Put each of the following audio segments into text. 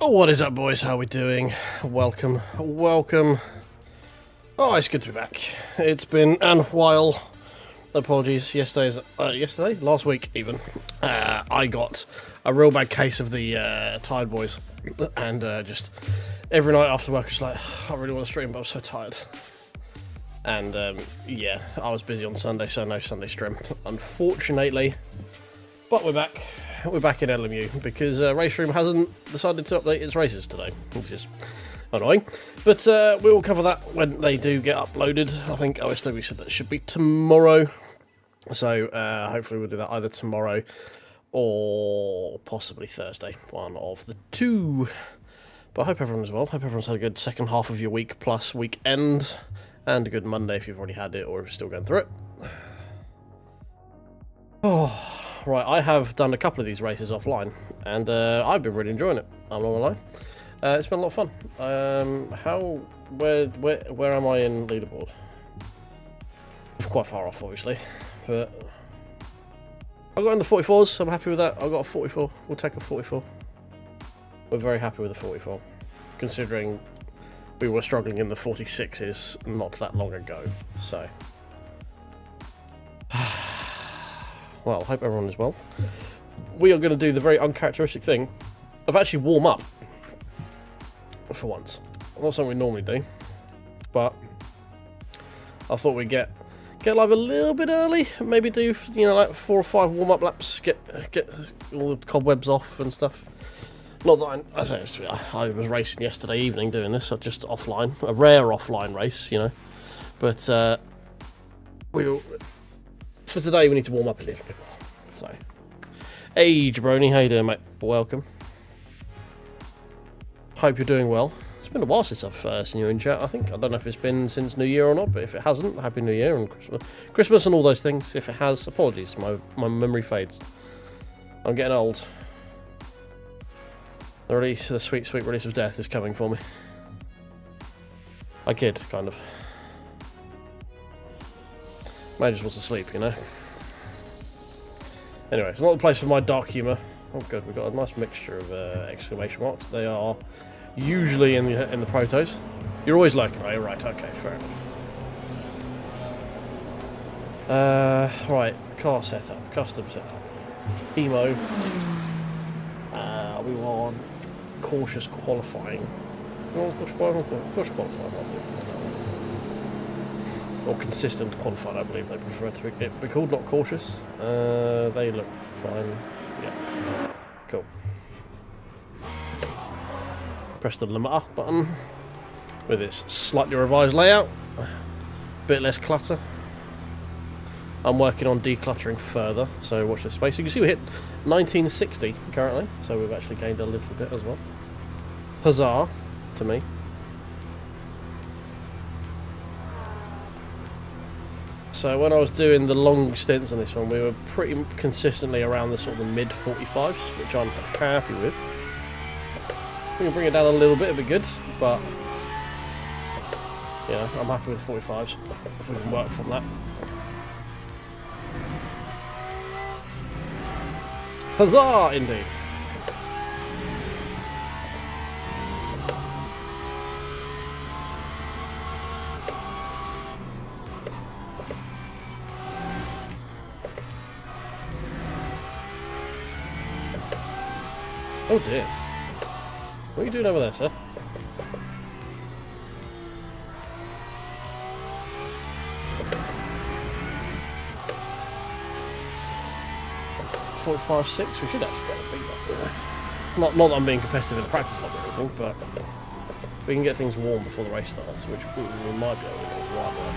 Oh, what is up, boys? How are we doing? Welcome. Oh, it's good to be back. It's been a while. Apologies. Last week even. I got a real bad case of the tired boys, and just every night after work, I was like, I really want to stream, but I'm so tired. And yeah, I was busy on Sunday, so no Sunday stream, unfortunately. But we're back. We're back in LMU because Racestream hasn't decided to update its races today, which is annoying. But we will cover that when they do get uploaded. I think OSW said that should be tomorrow. So hopefully we'll do that either tomorrow or possibly Thursday, one of the two. But I hope everyone is well. Hope everyone's had a good second half of your week plus weekend, and a good Monday if you've already had it or are still going through it. Oh. Right, I have done a couple of these races offline, and I've been really enjoying it, I'm not gonna lie. It's been a lot of fun. Where am I in leaderboard? Quite far off, obviously, but I got in the 44s, so I'm happy with that. I got a 44, we'll take a 44. We're very happy with the 44, considering we were struggling in the 46s not that long ago, so. Well, I hope everyone is well. We are going to do the very uncharacteristic thing of actually warm up for once. Not something we normally do, but I thought we'd get live a little bit early. Maybe do, you know, like 4 or 5 warm up laps. Get all the cobwebs off and stuff. Not that I was racing yesterday evening doing this, so just offline, a rare offline race, you know. But for today, we need to warm up a little bit more. So, hey, Jabroni, how you doing, mate? Welcome. Hope you're doing well. It's been a while since I've seen you in chat. I don't know if it's been since New Year or not, but if it hasn't, Happy New Year and Christmas and all those things. If it has, apologies. My memory fades. I'm getting old. The sweet release of death is coming for me. I kid, kind of. Man just wants to sleep, you know. Anyway, it's not the place for my dark humour. Oh, good, we've got a nice mixture of exclamation marks. They are usually in the protos. You're always lurking, right? Right, okay, fair enough. Right, car setup, custom setup, emo. We want cautious qualifying. We want cautious qualifying. Or consistent qualified, I believe they prefer to be called, not cautious. They look fine. Yeah, cool. Press the limiter button with its slightly revised layout, bit less clutter. I'm working on decluttering further, so watch this space. You can see we hit 1960 currently, so we've actually gained a little bit as well. Huzzah to me. So when I was doing the long stints on this one, we were pretty consistently around the sort of the mid 45s, which I'm happy with. We can bring it down a little bit, it'd be good, but yeah, I'm happy with 45s if we can work from that. Huzzah, indeed. Oh dear. What are you doing over there, sir? .45.6, we should actually be able to beat that. Not that I'm being competitive in the practice log or anything, but we can get things warm before the race starts, which we might be able to do right away.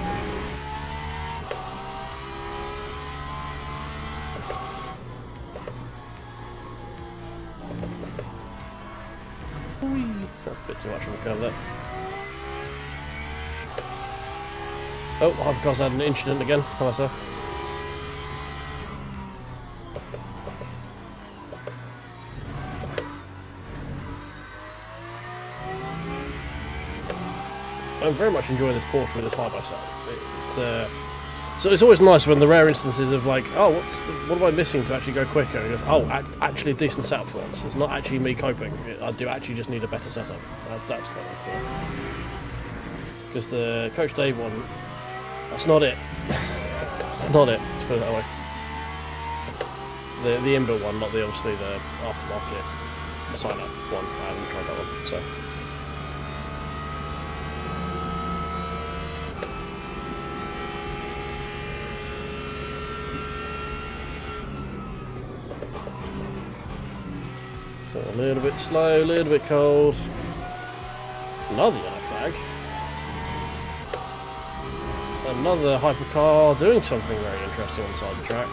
That's a bit too much on the curve there. Oh, Hypercar's had an incident again. Hello, sir. I'm very much enjoying this Porsche with this side-by-side. It's So it's always nice when the rare instances of like, oh, what am I missing to actually go quicker? And he goes, oh, actually a decent setup for once. It's not actually me coping. I do actually just need a better setup. That's quite nice too. Because the Coach Dave one, that's not it. It's not it. Let's put it that way. The inbuilt one, not obviously the aftermarket sign up one. I haven't tried that one. So. So a little bit slow, a little bit cold. Another yellow flag. Another hypercar doing something very interesting on the side of the track.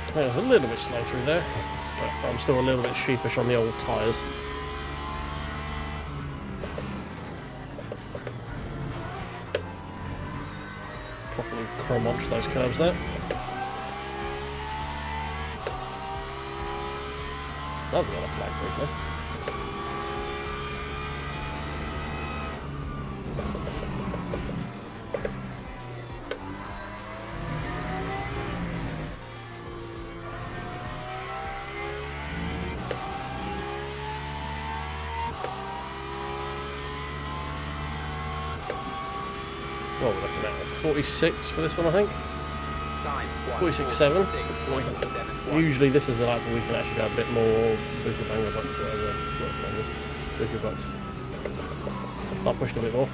It was a little bit slow through there, but I'm still a little bit sheepish on the old tyres. Properly chrome-onch those curves there. Another yellow flag briefly. What we're looking at 46 for this one, I think. 46.7. Usually this is the lap where we can actually have a bit more Buka Banger bucks, whatever the thing is. Buka bucks. I'll push a bit more.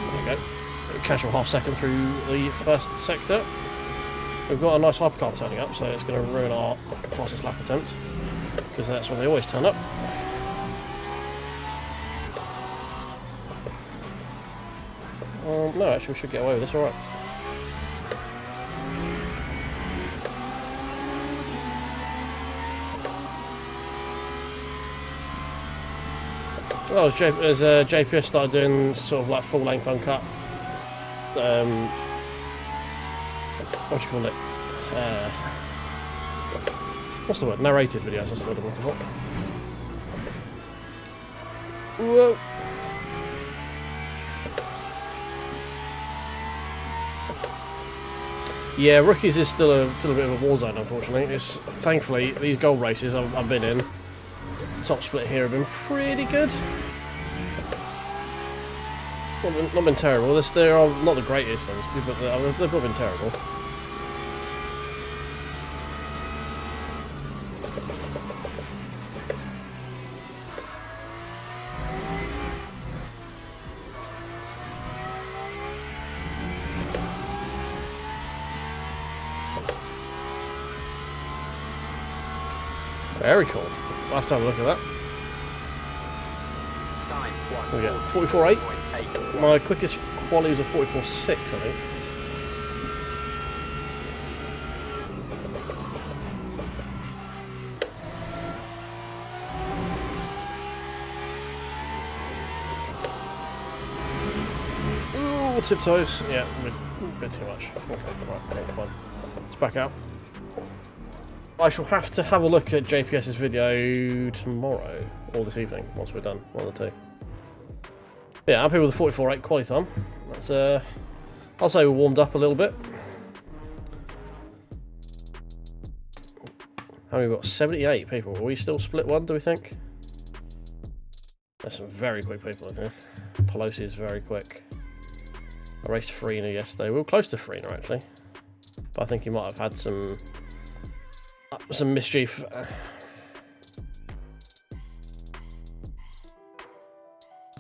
There we go. Casual half second through the first sector. We've got a nice hypercar turning up, so it's going to ruin our fastest lap attempt. Because that's when they always turn up. No, actually we should get away with this, alright. Well, as JPS started doing sort of like full length uncut, what do you call it? What's the word? Narrated videos, that's the word I'm looking for. Whoa! Yeah, Rookies is still a bit of a war zone, unfortunately. It's, thankfully, these gold races I've been in, top split here have been pretty good. Not been terrible. They are not the greatest, obviously, but they've not been terrible. Very cool. I'll have to have a look at that. What we get? 44.8. My quickest quali was a 44.6, I think. Ooh, tiptoes. Yeah, a bit too much. Okay, right, fine. Let's back out. I shall have to have a look at JPS's video tomorrow, or this evening, once we're done, one of the two. Yeah, I'm happy with the 44.8 quality time. That's, I'll say we warmed up a little bit. How many we got? 78 people. Are we still split one, do we think? There's some very quick people in here. Pelosi is very quick. I raced Farina yesterday. We were close to Farina, actually. But I think he might have had some mischief.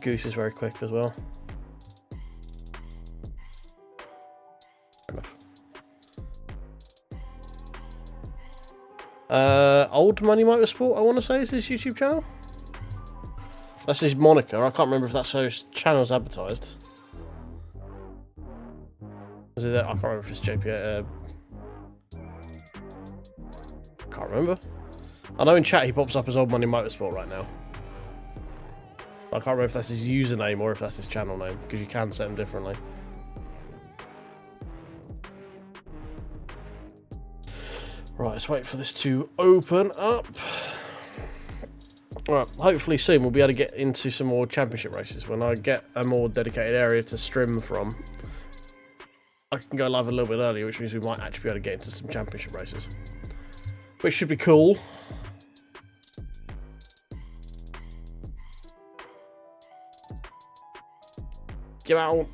Goose is very quick as well. Old Money Motorsport, I want to say, is his YouTube channel. That's his moniker. I can't remember if that's how his channel's advertised. Is it that? I can't remember if it's JP. Can't remember. I know in chat he pops up as Old Money Motorsport right now. I can't remember if that's his username or if that's his channel name, because you can set them differently. Right, let's wait for this to open up. Alright, hopefully soon we'll be able to get into some more championship races. When I get a more dedicated area to stream from, I can go live a little bit earlier, which means we might actually be able to get into some championship races. Which should be cool. Get out.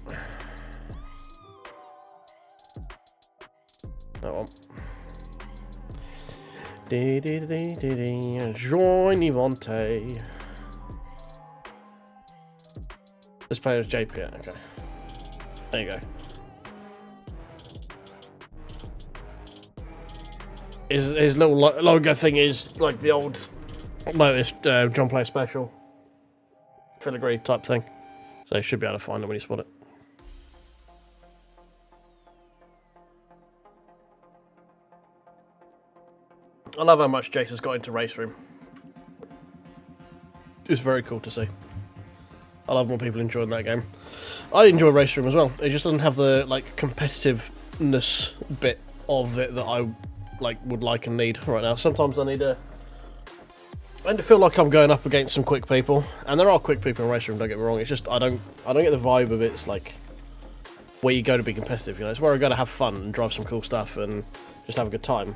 That one. Join Ivante. This player is JP. Okay. There you go. His little logo thing is like the old Lotus John Player Special filigree type thing. So you should be able to find it when you spot it. I love how much Jason's got into Race Room. It's very cool to see. I love more people enjoying that game. I enjoy Race Room as well. It just doesn't have the like competitiveness bit of it that I would like and need right now. Sometimes I need to feel like I'm going up against some quick people, and there are quick people in Race Room. Don't get me wrong. It's just I don't get the vibe of it. It's like where you go to be competitive. You know, it's where I go to have fun and drive some cool stuff and just have a good time.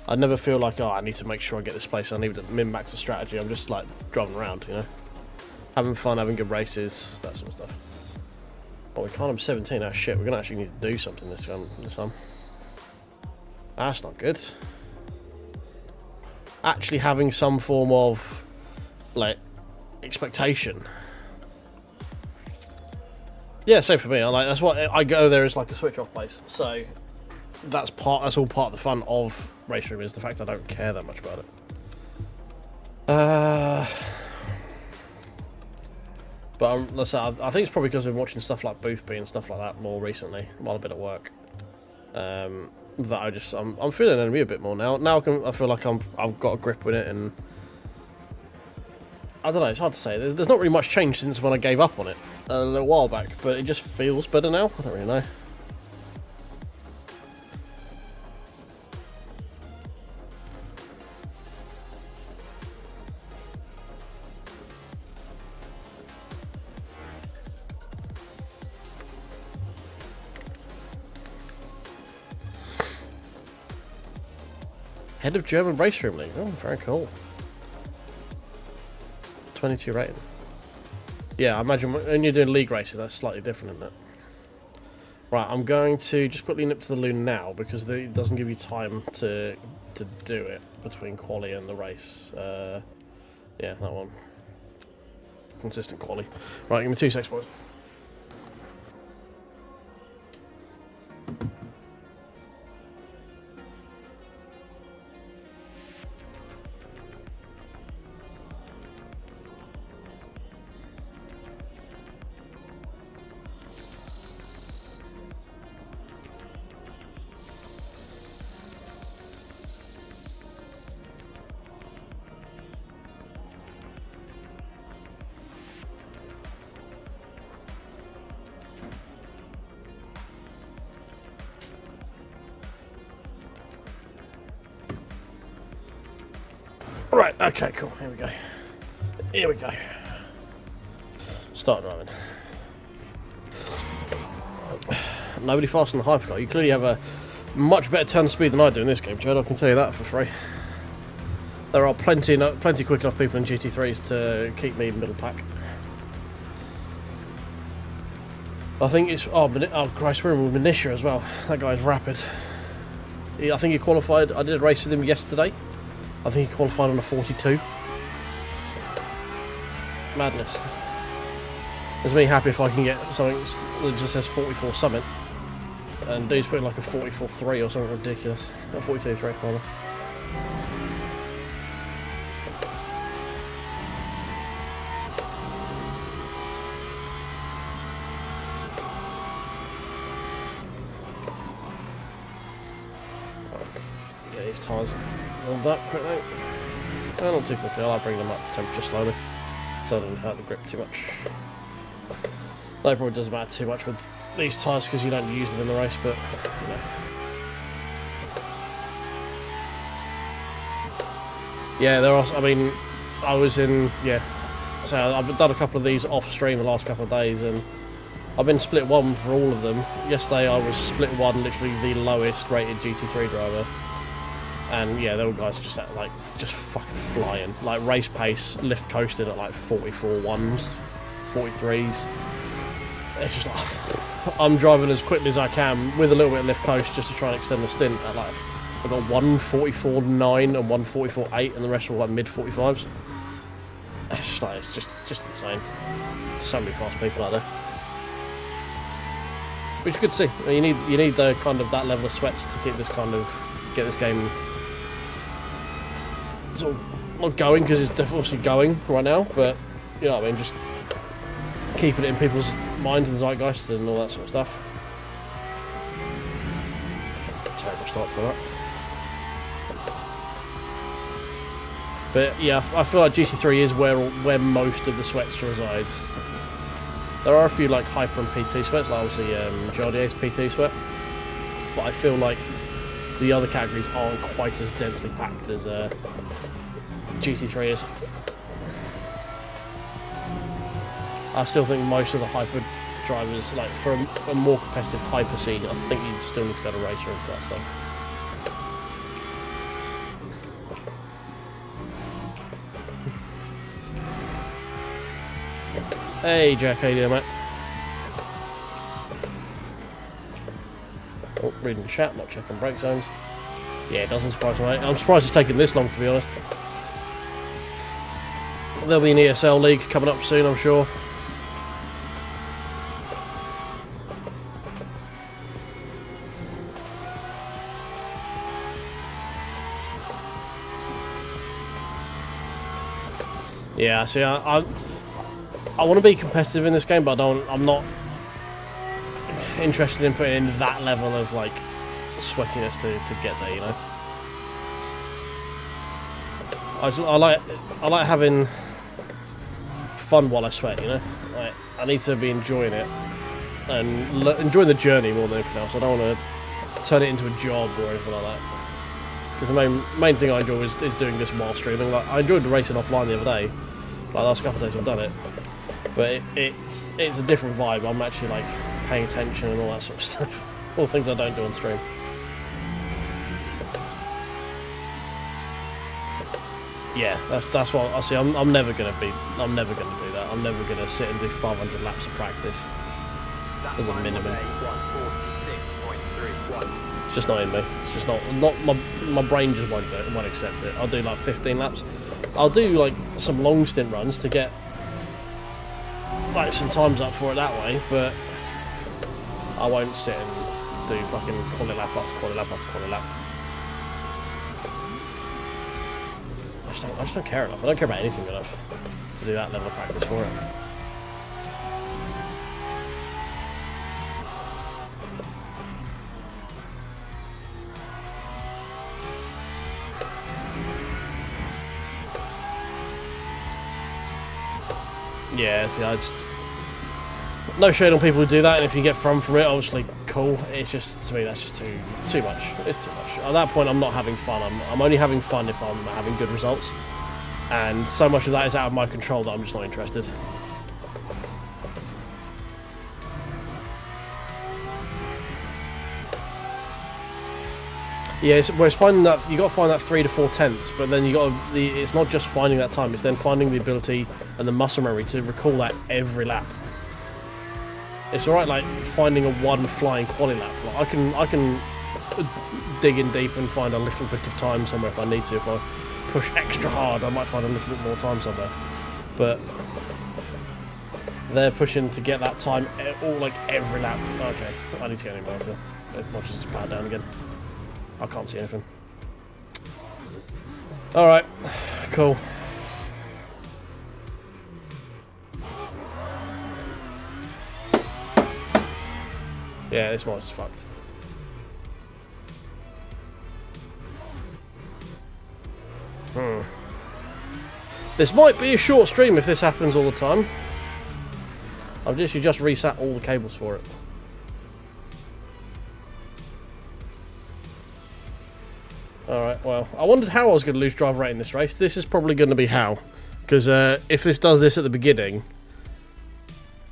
I never feel like, oh, I need to make sure I get this place. I need to min-max the strategy. I'm just like driving around, you know, having fun, having good races, that sort of stuff. Oh, we can't have 17. Oh shit, we're gonna actually need to do something this time. That's not good. Actually having some form of like expectation. Yeah, same for me. That's what I go there as like a switch off place. So that's all part of the fun of Race Room, is the fact I don't care that much about it. But let's say I think it's probably because I've been watching stuff like Boothby and stuff like that more recently while I've been at work. That I'm feeling NVidia a bit more now. Now I feel like I've got a grip with it, and I don't know. It's hard to say. There's not really much change since when I gave up on it a little while back, but it just feels better now. I don't really know. Head of German Race Room League. Oh, very cool. 22 rating. Yeah, I imagine when you're doing league racing, that's slightly different, isn't it? Right, I'm going to just quickly nip to the loo now because it doesn't give you time to do it between quali and the race. Yeah, that one. Consistent quali. Right, give me 2 secs, boys. Right, okay, cool. Here we go. Here we go. Start driving. Nobody faster than the hypercar. You clearly have a much better turn speed than I do in this game, Jed. I can tell you that for free. There are plenty quick enough people in GT3s to keep me in middle pack. I think it's Christ, we're in with Manisha as well. That guy's rapid. I think he qualified. I did a race with him yesterday. I think he qualified on a 42. Madness. There's me happy if I can get something that just says 44 summit. And dude's putting like a 44.3 or something ridiculous. A 42.3 rather. Get these tyres warmed up quickly. Well, not too quickly, I'll bring them up to temperature slowly so it doesn't hurt the grip too much. That probably doesn't matter too much with these tyres because you don't use them in the race, but you know. Yeah, there are. I mean, I was in. Yeah, so I've done a couple of these off stream the last couple of days, and I've been split one for all of them. Yesterday I was split one, literally the lowest rated GT3 driver, and yeah, there were guys just at like just fucking flying, like race pace, lift coasting at like 44 ones, 43s. It's just like I'm driving as quickly as I can with a little bit of lift coast just to try and extend the stint at like. I've got 144.9 and 144.8 and the rest are all like mid 45s. It's just insane. So many fast people out there. Which is good to see. I mean, you need the kind of that level of sweats to keep this kind of get this game sort of not going, because it's obviously going right now, but you know what I mean, just keeping it in people's minds and zeitgeist and all that sort of stuff. Terrible start to that. But yeah, I feel like GT3 is where most of the sweats reside. There are a few like Hyper and PT sweats, like obviously Jardier's PT sweat, but I feel like the other categories aren't quite as densely packed as GT3 is. I still think most of the Hyper drivers, like for a more competitive Hyper scene, I think you still need to go to racer and for that stuff. Hey Jack, how you doing, mate? Oh, reading the chat, not checking brake zones. Yeah, it doesn't surprise me, mate. I'm surprised it's taken this long, to be honest. There'll be an ESL league coming up soon, I'm sure. Yeah, see, I want to be competitive in this game, but I'm not interested in putting in that level of like sweatiness to get there, you know. I like having fun while I sweat, you know. Like, I need to be enjoying it and enjoying the journey more than anything else. I don't want to turn it into a job or anything like that. Because the main thing I enjoy is doing this while streaming. Like, I enjoyed racing offline the other day. Like, the last couple of days I've done it. But it's a different vibe. I'm actually like paying attention and all that sort of stuff. All things I don't do on stream. Yeah, that's what I see. I'm never gonna do that. I'm never gonna sit and do 500 laps of practice as a minimum. It's just not in me. It's just not my brain just won't accept it. I'll do like 15 laps. I'll do like some long stint runs to get like some times up for it that way, but I won't sit and do fucking quali lap after quali lap after quali lap. I just don't care enough. I don't care about anything enough to do that level of practice for it. Yeah, see, I just... No shade on people who do that, and if you get fun from it, obviously, cool. It's just, to me, that's just too much. It's too much. At that point, I'm not having fun. I'm only having fun if I'm having good results. And so much of that is out of my control that I'm just not interested. Yeah, it's finding that, you got to find that 3 to 4 tenths, but then it's not just finding that time, it's then finding the ability and the muscle memory to recall that every lap. It's alright, like finding a one flying quali lap. Like, I can dig in deep and find a little bit of time somewhere if I need to. If I push extra hard, I might find a little bit more time somewhere. But they're pushing to get that time all like every lap. Okay, I need to get any more, so watch this power down again. I can't see anything. Alright, cool. Yeah, this one's fucked. This might be a short stream if this happens all the time. I've literally just reset all the cables for it. Alright, well, I wondered how I was going to lose drive rate in this race. This is probably going to be how. Because if this does this at the beginning,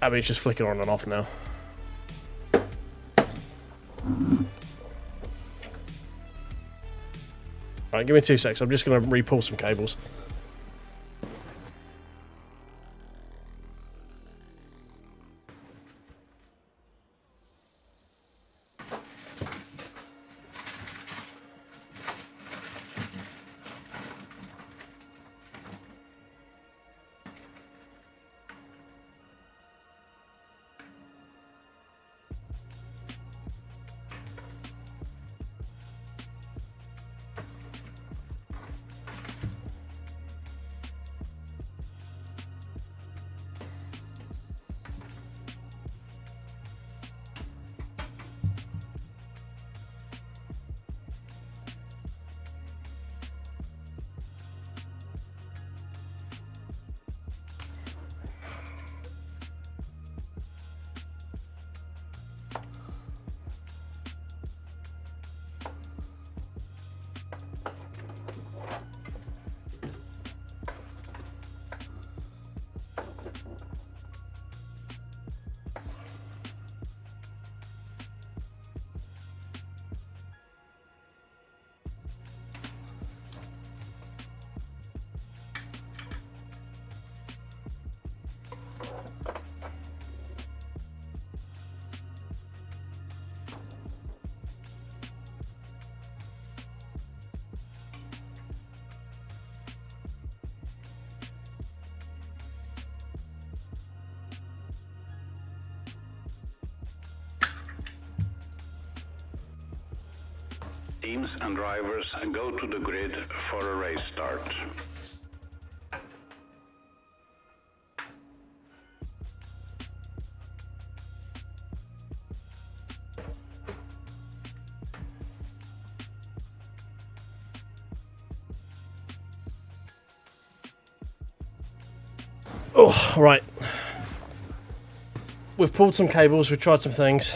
I mean, it's just flicking on and off now. Alright, give me 2 seconds. I'm just going to re-pull some cables. Teams and drivers go to the grid for a race start. Oh, right. We've pulled some cables, we've tried some things.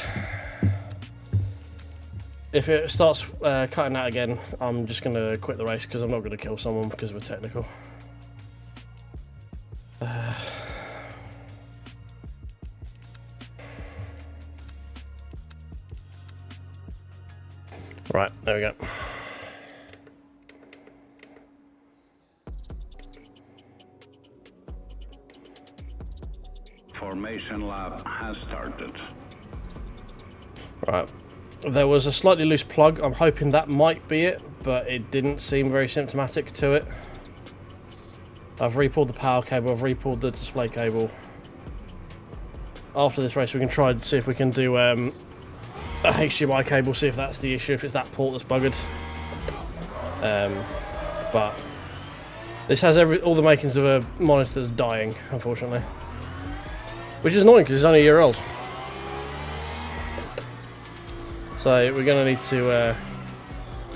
If it starts cutting out again, I'm just going to quit the race because I'm not going to kill someone because we're technical. Right, there we go. Formation lap has started. Right. There was a slightly loose plug. I'm hoping that might be it, but it didn't seem very symptomatic to it. I've re-pulled the power cable, I've re-pulled the display cable. After this race we can try and see if we can do a HDMI cable, see if that's the issue, if it's that port that's buggered. But this has all the makings of a monitor that's dying, unfortunately. Which is annoying because it's only a year old. So we're going to need to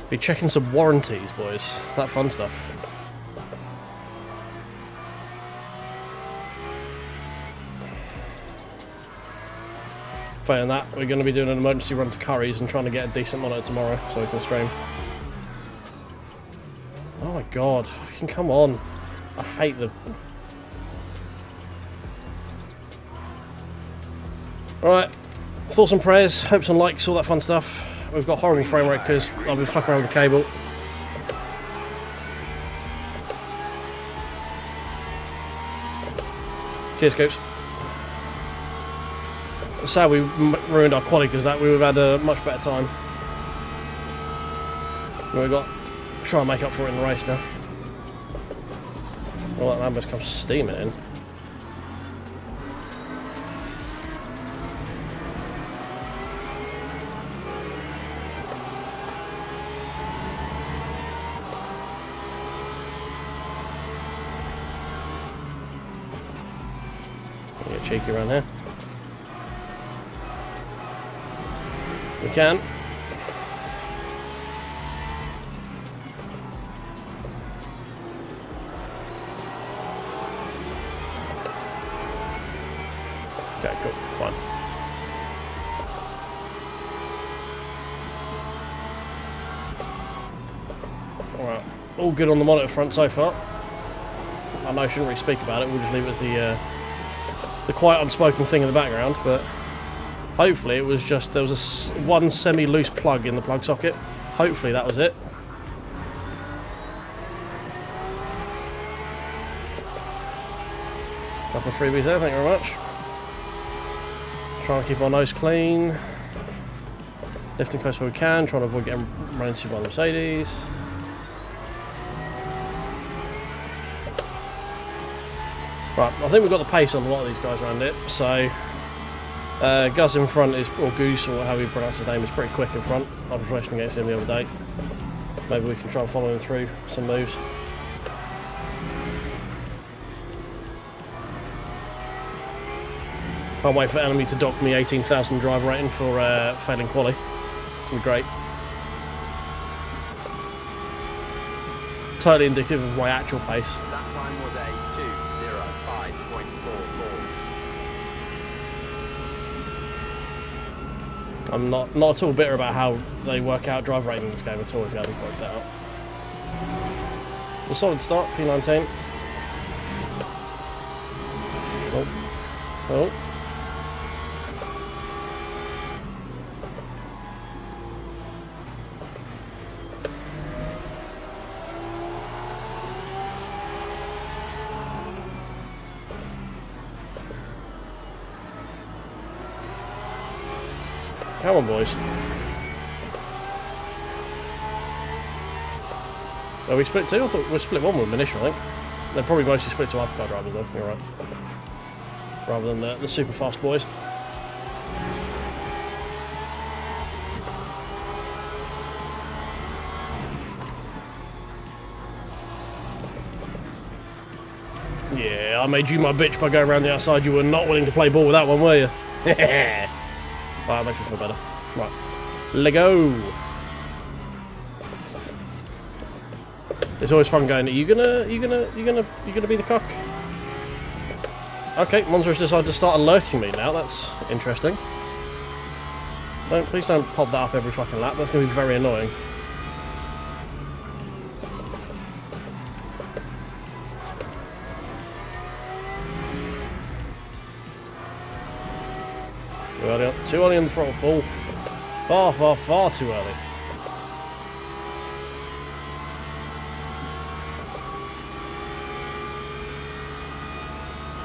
be checking some warranties, boys. That fun stuff. Failing that, we're going to be doing an emergency run to Curry's and trying to get a decent monitor tomorrow so we can stream. Oh my god, fucking come on. I hate the... Right. Thoughts and prayers, hopes and likes, all that fun stuff. We've got horrible frame rate because I've been fucking around with the cable. Cheers, Scoops. Sad we ruined our quality because that we would have had a much better time. We've got to try and make up for it in the race now. Well, that Lambo's come steaming in. cheeky around here. We can. Okay, cool, fine. Alright, all good on the monitor front so far. I know I shouldn't really speak about it, we'll just leave it as the quiet unspoken thing in the background, but hopefully it was just, there was one semi-loose plug in the plug socket. Hopefully that was it. Couple of freebies there, thank you very much. Trying to keep our nose clean. Lifting close where we can, trying to avoid getting run into by the Mercedes. Right, I think we've got the pace on a lot of these guys around it, so Gus in front is, or Goose, or however you pronounce his name, is pretty quick in front. I was racing against him the other day. Maybe we can try and follow him through some moves. Can't wait for LMU to dock me 18,000 driver rating for failing quali. It's going to be great. Totally indicative of my actual pace. That time was a 2:05.44. I'm not at all bitter about how they work out driver rating in this game at all, if you haven't worked that out. A solid start, P19. Oh. Oh. Come on, boys. Are we split two? I thought we split one with them initially, I think. They're probably mostly split to hypercar drivers, though. You're right. Rather than the super fast boys. Yeah, I made you my bitch by going around the outside. You were not willing to play ball with that one, were you? Right, that makes me feel better. Right, let go. It's always fun going. Are you gonna be the cock? Okay, Monster has decided to start alerting me now. That's interesting. Please don't pop that up every fucking lap. That's gonna be very annoying. Too early on the throttle full. Far too early.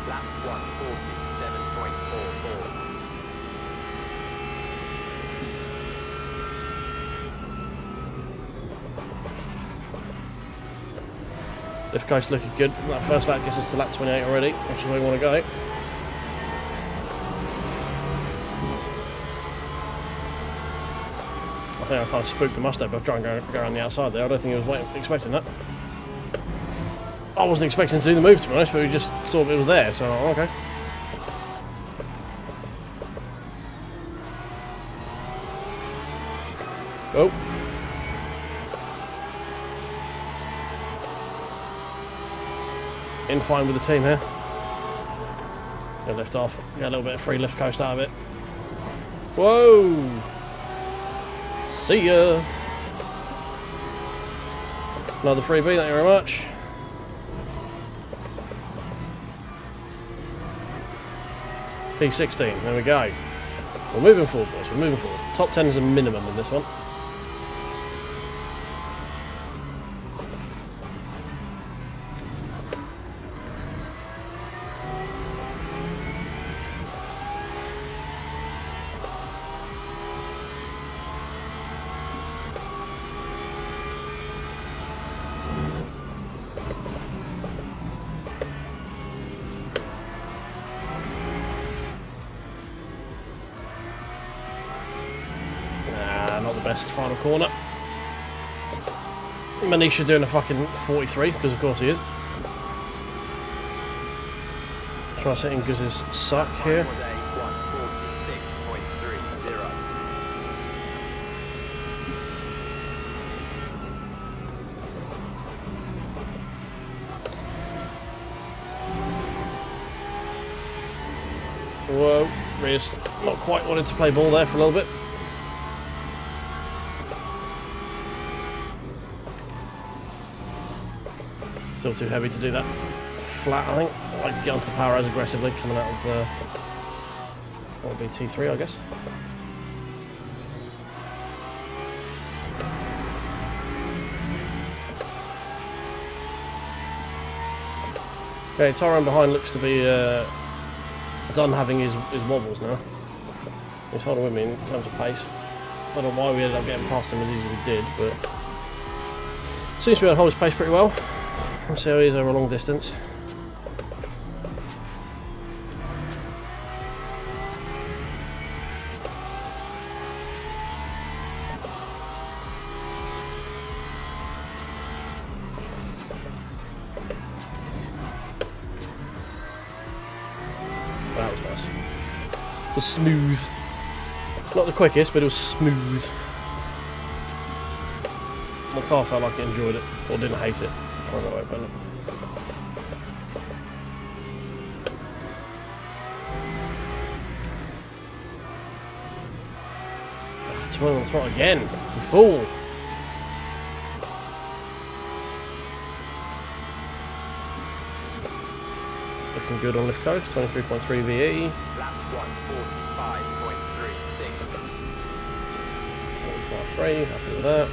Lap 1:47.44. Lift coast looking good. That first lap gets us to lap 28 already, which is where we want to go. I think I kind of spooked the Mustang by trying to go around the outside there. I don't think he was expecting that. I wasn't expecting to do the move, to be honest, but we just saw it was there, so okay. Oh. In fine with the team here. Gonna lift off. Get a little bit of free lift coast out of it. Whoa! See ya! Another freebie, thank you very much. P16, there we go. We're moving forward, boys, we're moving forward. Top 10 is a minimum in this one. Best final corner. Manisha doing a fucking 43, because of course he is. Try setting Guz's suck here. Whoa, Ria's not quite wanted to play ball there for a little bit. Still too heavy to do that flat, I think. I might get onto the power as aggressively coming out of that would be T3, I guess. Okay, Tyrone behind looks to be done having his wobbles now. He's holding with me in terms of pace. I don't know why we ended up getting past him as easy as we did, but seems to be able to hold his pace pretty well. Let's see how he is over a long distance. That was nice. It was smooth. Not the quickest, but it was smooth. My car felt like it enjoyed it, or didn't hate it. I don't know how I put it. Twirl on the throttle again, you fool! Looking good on lift coast, 23.3 VE. Lap 145.36. 45.3, happy with that.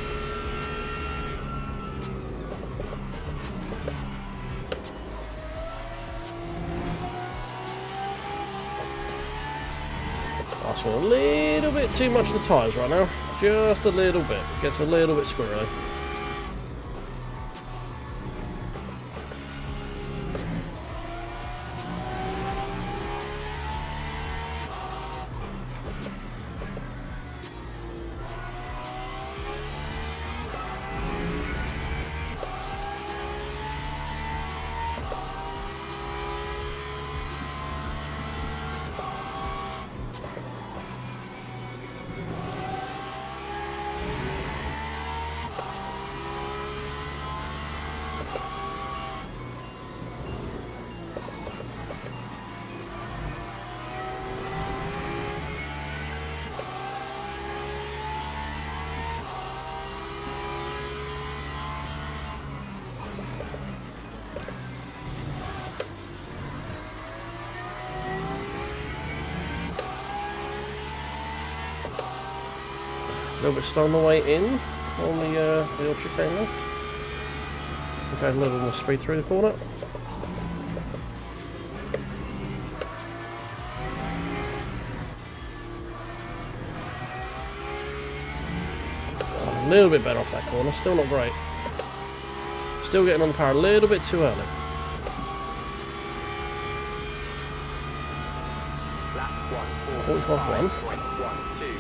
Asking a little bit too much of the tyres right now. Just a little bit. It gets a little bit squirrely. A little bit slow on the way in on the old chicane there. Okay, a little more speed through the corner. A little bit better off that corner, still not great. Still getting on the power a little bit too early. Lap 45.1. 145.12.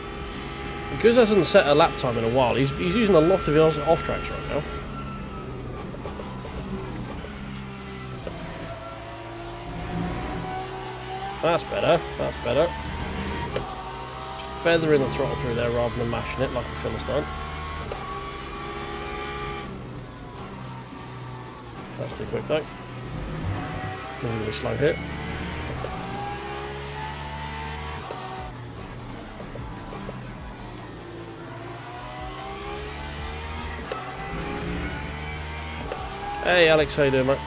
Because hasn't set a lap time in a while, he's using a lot of his off tracks right now. That's better, that's better. Feathering the throttle through there rather than mashing it like a Philistine. That's too quick though. Really slow hit. Hey Alex, how you doing, mate?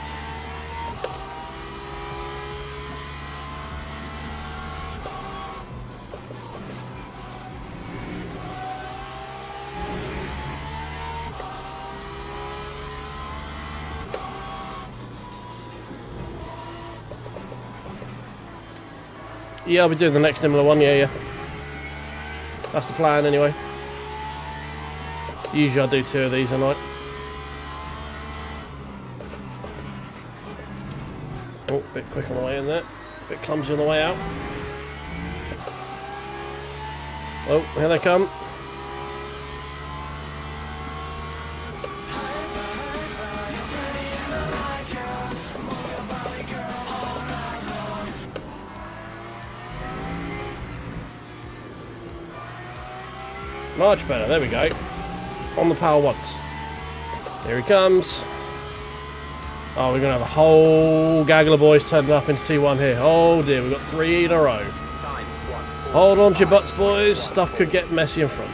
Yeah, I'll be doing the next Imola one, yeah. That's the plan anyway. Usually I do 2 of these a night. Oh, a bit quick on the way in there. A bit clumsy on the way out. Oh, here they come. Much better. There we go. On the power once. Here he comes. Oh, we're going to have a whole gaggle of boys turning up into T1 here. Oh dear, we've got 3 in a row. Hold on to your butts, boys. Stuff could get messy in front.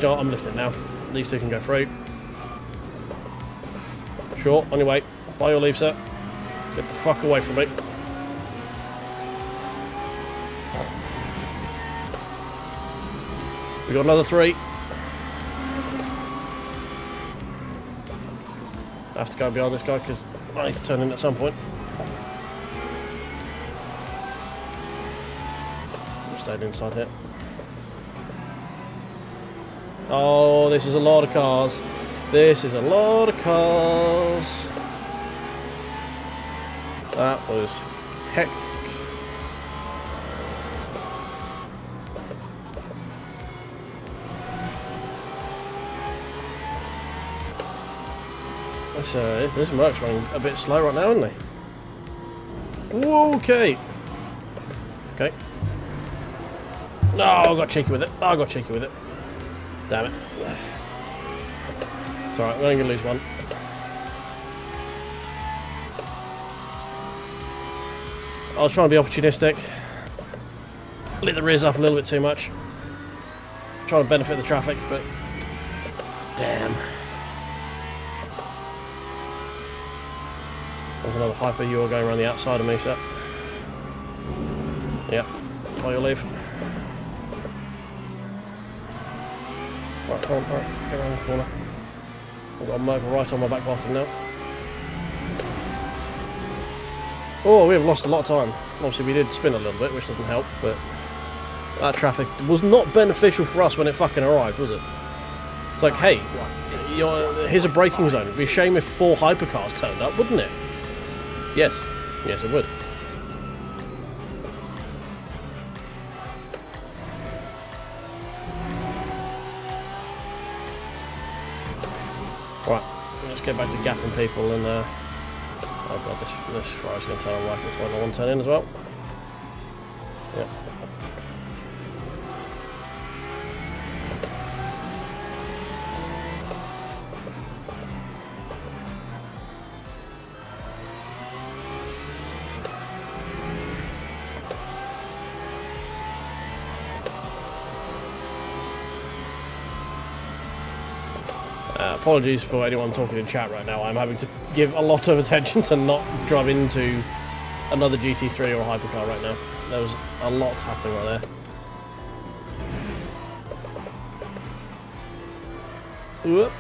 I'm lifting now. These two can go through. Sure, on your way. By your leave, sir. Get the fuck away from me. We got another 3. I have to go behind this guy because I need to turn in at some point. I'm staying inside here. Oh, this is a lot of cars. This is a lot of cars. That was hectic. This Merc's running a bit slow right now, isn't he? Okay. Okay. No, I got cheeky with it. I got cheeky with it. Damn it. It's alright, we're only going to lose one. I was trying to be opportunistic. Lit the rears up a little bit too much. Trying to benefit the traffic, but... damn. There's another hyper you are going around the outside of me, sir. Yep. By your leave. Right, come on, right, get around the corner. I've got a Merc right on my back bottom now. Oh, we have lost a lot of time. Obviously we did spin a little bit, which doesn't help, but that traffic was not beneficial for us when it fucking arrived, was it? It's like, hey, here's a braking zone. It'd be a shame if 4 hypercars turned up, wouldn't it? Yes. Yes, it would. Right, let's get back to gapping people and oh god, this Ferrari's going to turn on right, that's why I want to turn in as well. Yep. Apologies for anyone talking in chat right now. I'm having to give a lot of attention to not drive into another GT3 or a hypercar right now. There was a lot happening right there. Whoop.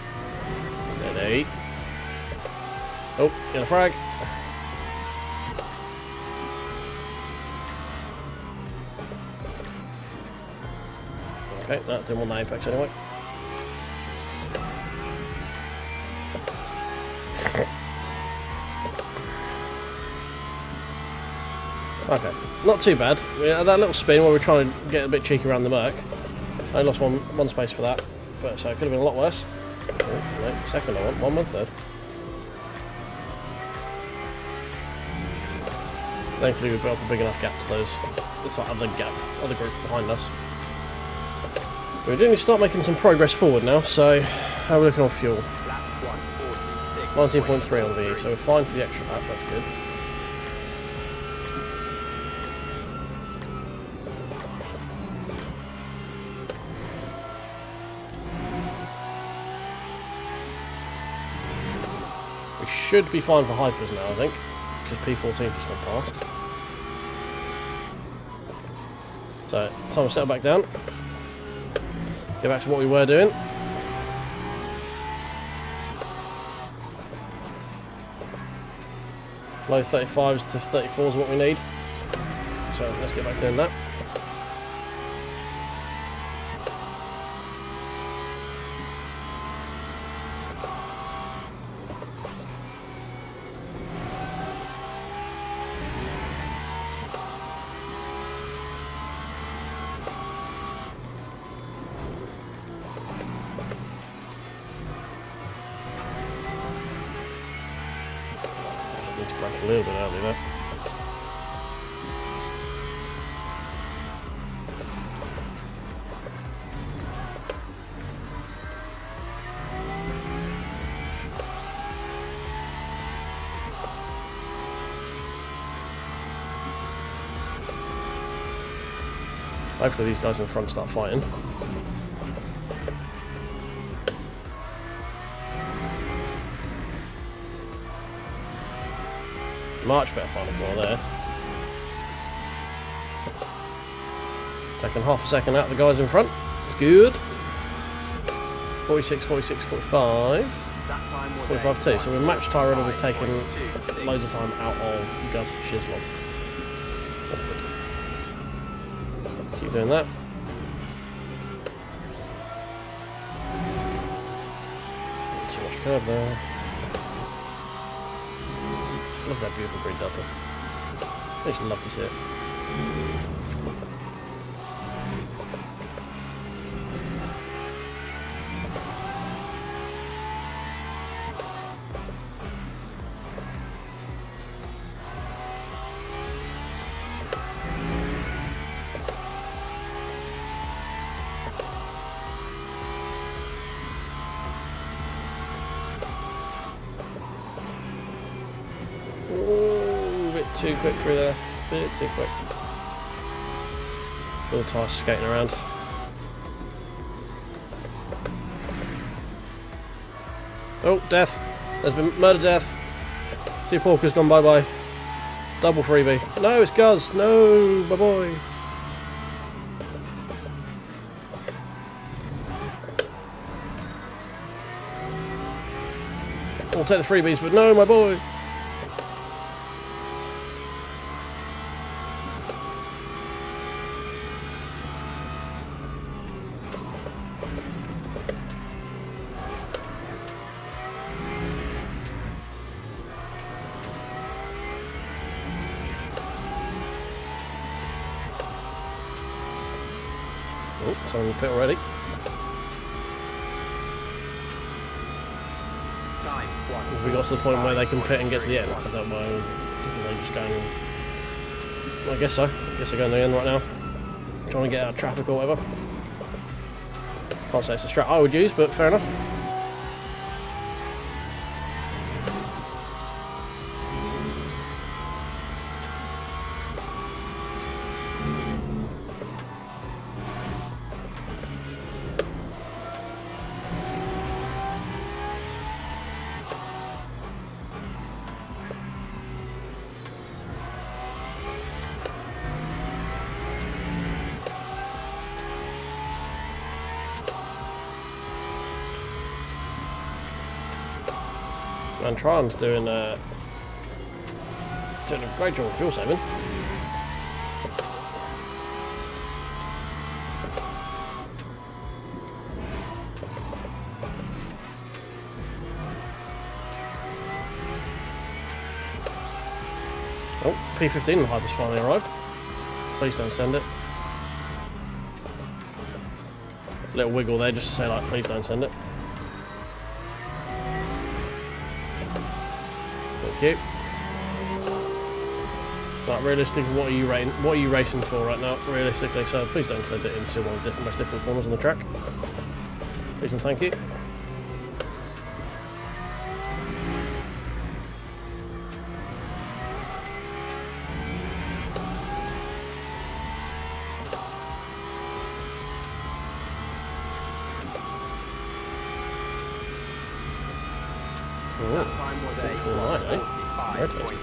Steady. Oh, get a frag. Okay, no, didn't want the apex anyway. Okay, not too bad. We had that little spin where we were trying to get a bit cheeky around the Merc. I lost one space for that, but so it could have been a lot worse. Oh, no, second I want, one third. Thankfully we built up a big enough gap to those. It's that other group behind us. We do need to start making some progress forward now, so how are we looking on fuel? 19.3 on VE, so we're fine for the extra lap, that's good. We should be fine for hypers now, I think, because P14 just gone past. So, time to settle back down. Get back to what we were doing. Low 35s to 34s is what we need. So let's get back doing that. A little bit early there. Hopefully these guys in front start fighting. Much better final ball there. Taking half a second out of the guys in front. It's good. 46, 46, 45. 45 2. So we're matched time already. We've taken loads of time out of Gus Shislov. That's good. Keep doing that. Not too much curb there. Love that beautiful green duffel. I just love to see it. Too quick through there, bit too quick. Full tire skating around. Oh, death! There's been murder death. Two Porkers gone bye bye. Double freebie. No, it's Guz. No, my boy. I'll take the freebies, but no, my boy. Oh, someone in the pit already. We got to the point where they can pit and get to the end. Is that why they're just going? I guess so. I guess they're going to the end right now. Trying to get out of traffic or whatever. Can't say it's a strat I would use, but fair enough. And Tron's doing a great job of fuel saving. Oh, P15 hype has finally arrived. Please don't send it. Little wiggle there just to say, like, please don't send it. Thank you. But realistically, what are you racing for right now? Realistically, so please don't send it into one of the most difficult corners on the track. Please and thank you. That time was a 45.54.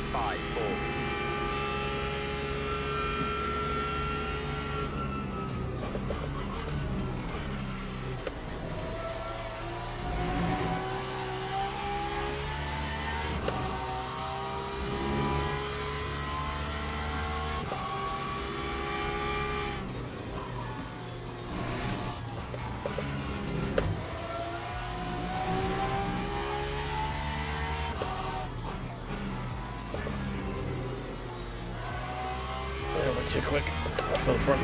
Too quick for the front.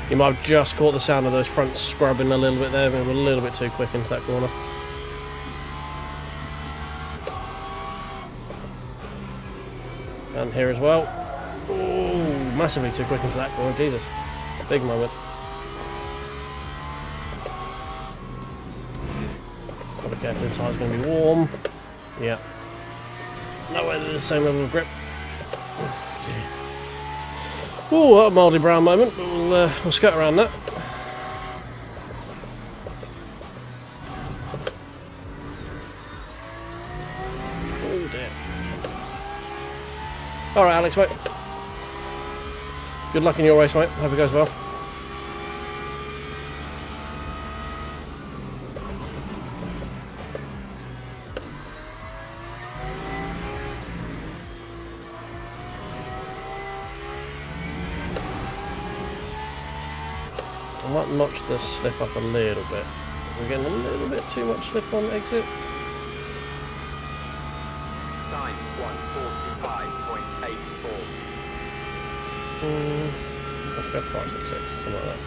You might have just caught the sound of those fronts scrubbing a little bit there. We were a little bit too quick into that corner. And here as well. Ooh, massively too quick into that corner. Jesus. Big moment. Gotta be careful, the tyre's going to be warm. Yeah. Nowhere near the same level of grip. Oh, dear. Oh, a mouldy brown moment, but we'll skirt around that. Oh dear. Alright, Alex, mate. Good luck in your race, mate. Hope it goes well. I might notch the slip up a little bit. We're getting a little bit too much slip on exit. Time 1:45.84. Let's go 566, something like that.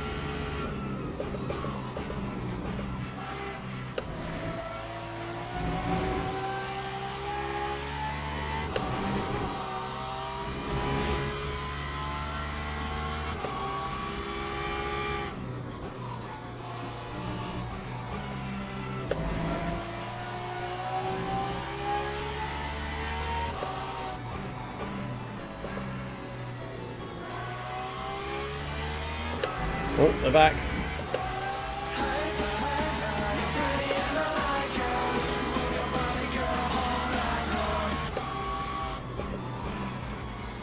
Oh, they're back.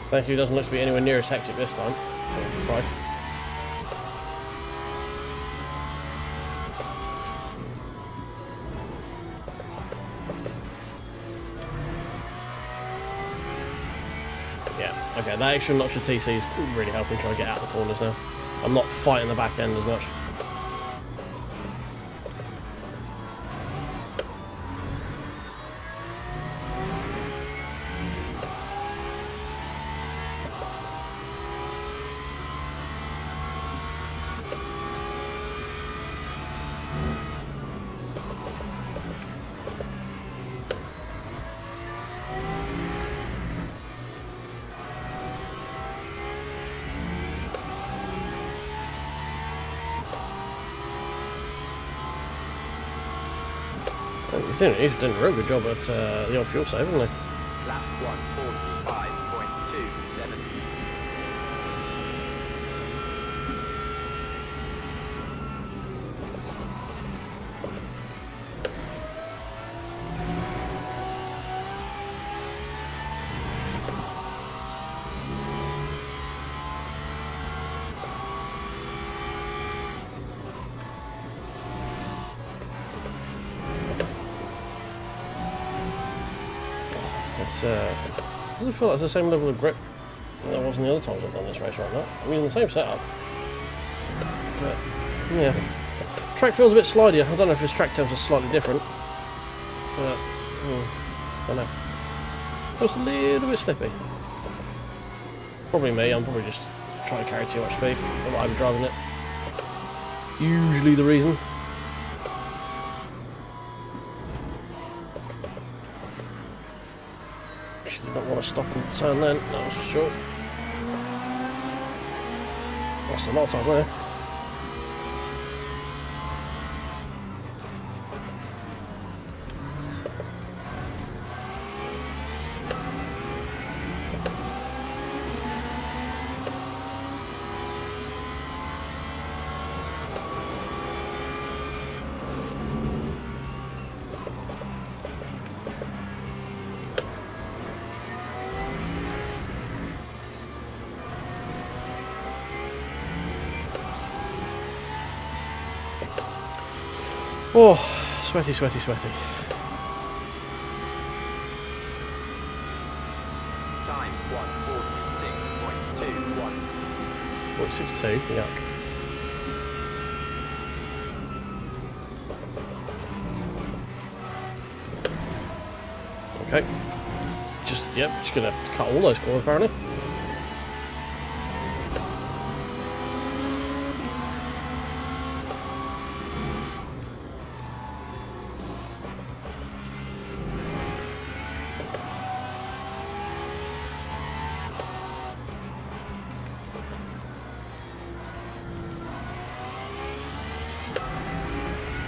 Thank you, doesn't look to be anywhere near as hectic this time. Oh, Christ. Yeah, okay, that extra notch of TC is really helping try and get out of the corners now. I'm not fighting the back end as much. He's doing a real good job at the old fuel save, hasn't he? Lap 1:45.27. Doesn't feel like it's the same level of grip that was in the other times I've done this race right now. I'm using the same setup. But, yeah. Track feels a bit slidier. I don't know if his track temps are slightly different. But, I don't know. Feels a little bit slippy. Probably me, I'm probably just trying to carry too much speed. I'm driving it. Usually the reason. She did not want to stop and turn then, that was for sure. Lost a lot of time there. Oh, sweaty, sweaty, sweaty. Time 1:46.21. 46.2, yuck. Okay. Just gonna cut all those corners apparently.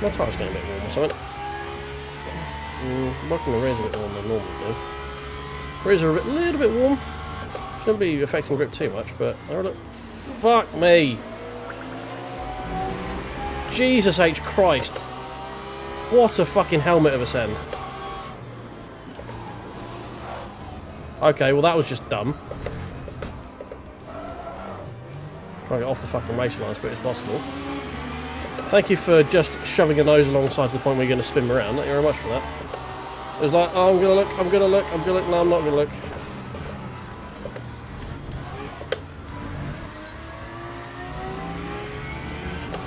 My tyre's getting a bit warm or something. Working the rears a bit warmer than normal do. Rears are a little bit warm. So Shouldn't be affecting grip too much, but oh, look. Fuck me. Jesus H. Christ. What a fucking helmet of a send. Okay, well that was just dumb. Trying to get off the fucking racing line as quick as possible. Thank you for just shoving your nose alongside to the point where you're going to spin me around. Thank you very much for that. It was like, oh, I'm going to look, I'm going to look, I'm going to look. No, I'm not going to look.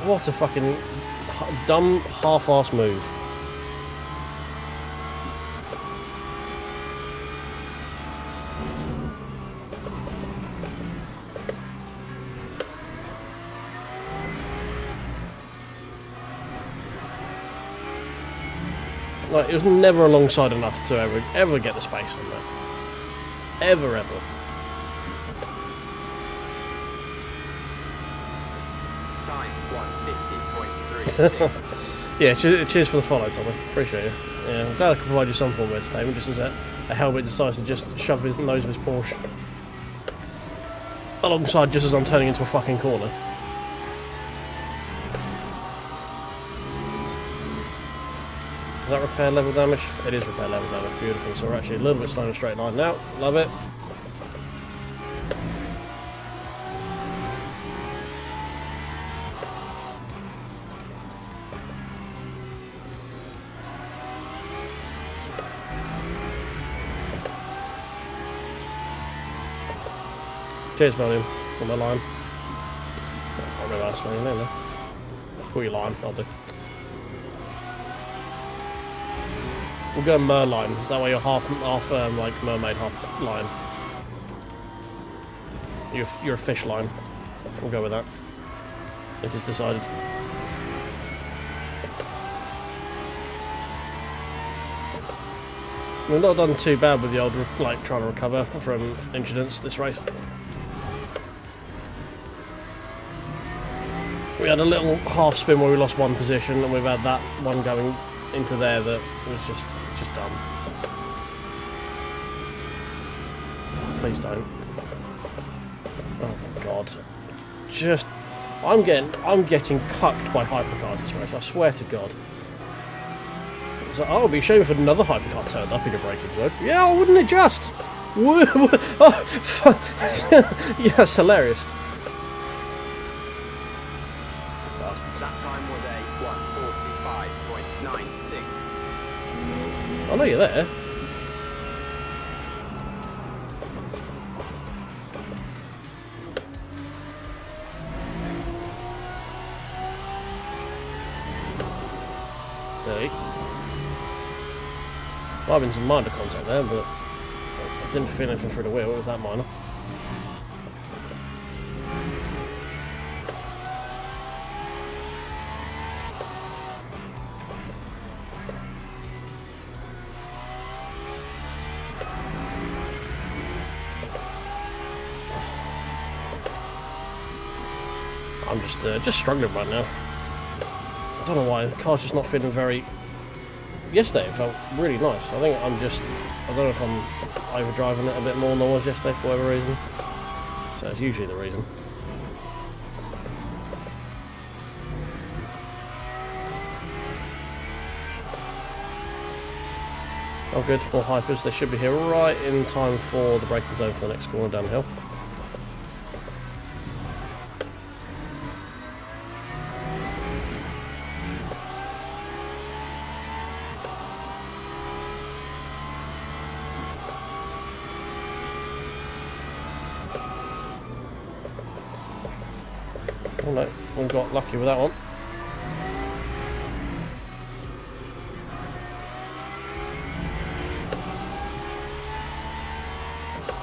What a fucking dumb, half-ass move. Like, it was never alongside enough to ever get the space on that. Ever. Time 150.36. Yeah, cheers for the follow, Tommy. Appreciate it. Yeah, I'm glad I could provide you some form of entertainment, just as a helmet decides to just shove his nose of his Porsche alongside just as I'm turning into a fucking corner. Does that repair level damage? It is repair level damage. Beautiful. So we're actually a little bit slow in a straight line now. Love it. Cheers, William, on my line. I can't remember how to spell your name now. Call your line, I'll do. We'll go Merline, is that why you're half like mermaid, half lion? You're a fish line. We'll go with that. It is decided. We've not done too bad with the old, like, trying to recover from incidents this race. We had a little half spin where we lost one position, and we've had that one going into there that was just dumb. Please don't. Oh my god. Just I'm getting cucked by hypercars this race, I swear to god. It's like, oh, it'd be a shame if another hypercar turned up in your braking zone. Yeah, wouldn't it just? Oh, yes, hilarious. That time was a 145.96. I know you're there. Dirty. Might have been some minor contact there, but I didn't feel anything through the wheel. It was that minor. I'm just struggling right now. I don't know why, the car's just not feeling very... Yesterday it felt really nice. I think I don't know if I'm overdriving it a bit more than I was yesterday for whatever reason. So that's usually the reason. Oh good, more hypers. They should be here right in time for the braking zone for the next corner downhill. Oh no, we got lucky with that one.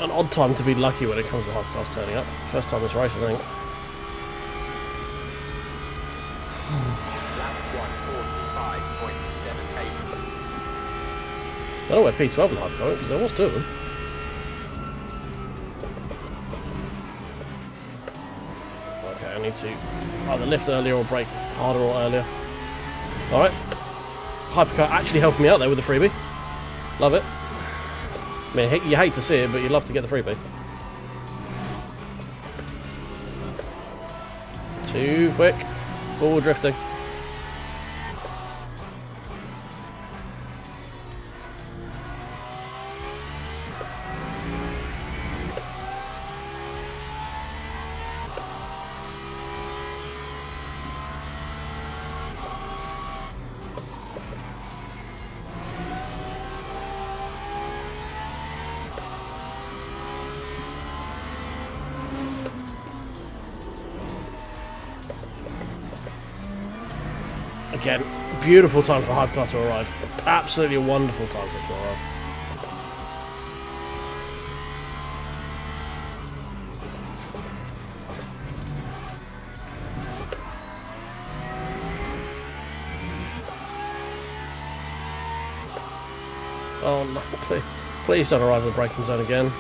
An odd time to be lucky when it comes to hypercars turning up. First time this race, I think. I don't know where P12 and hypercar went, because there was two of them. Okay, I need to either lift earlier or brake harder or earlier. Alright. Hypercar actually helping me out there with the freebie. Love it. I mean, you hate to see it, but you love to get the freebie. Too quick. Forward drifting. Again, beautiful time for a hypercar to arrive. Absolutely a wonderful time for it to arrive. Oh no, please don't arrive in the braking zone again.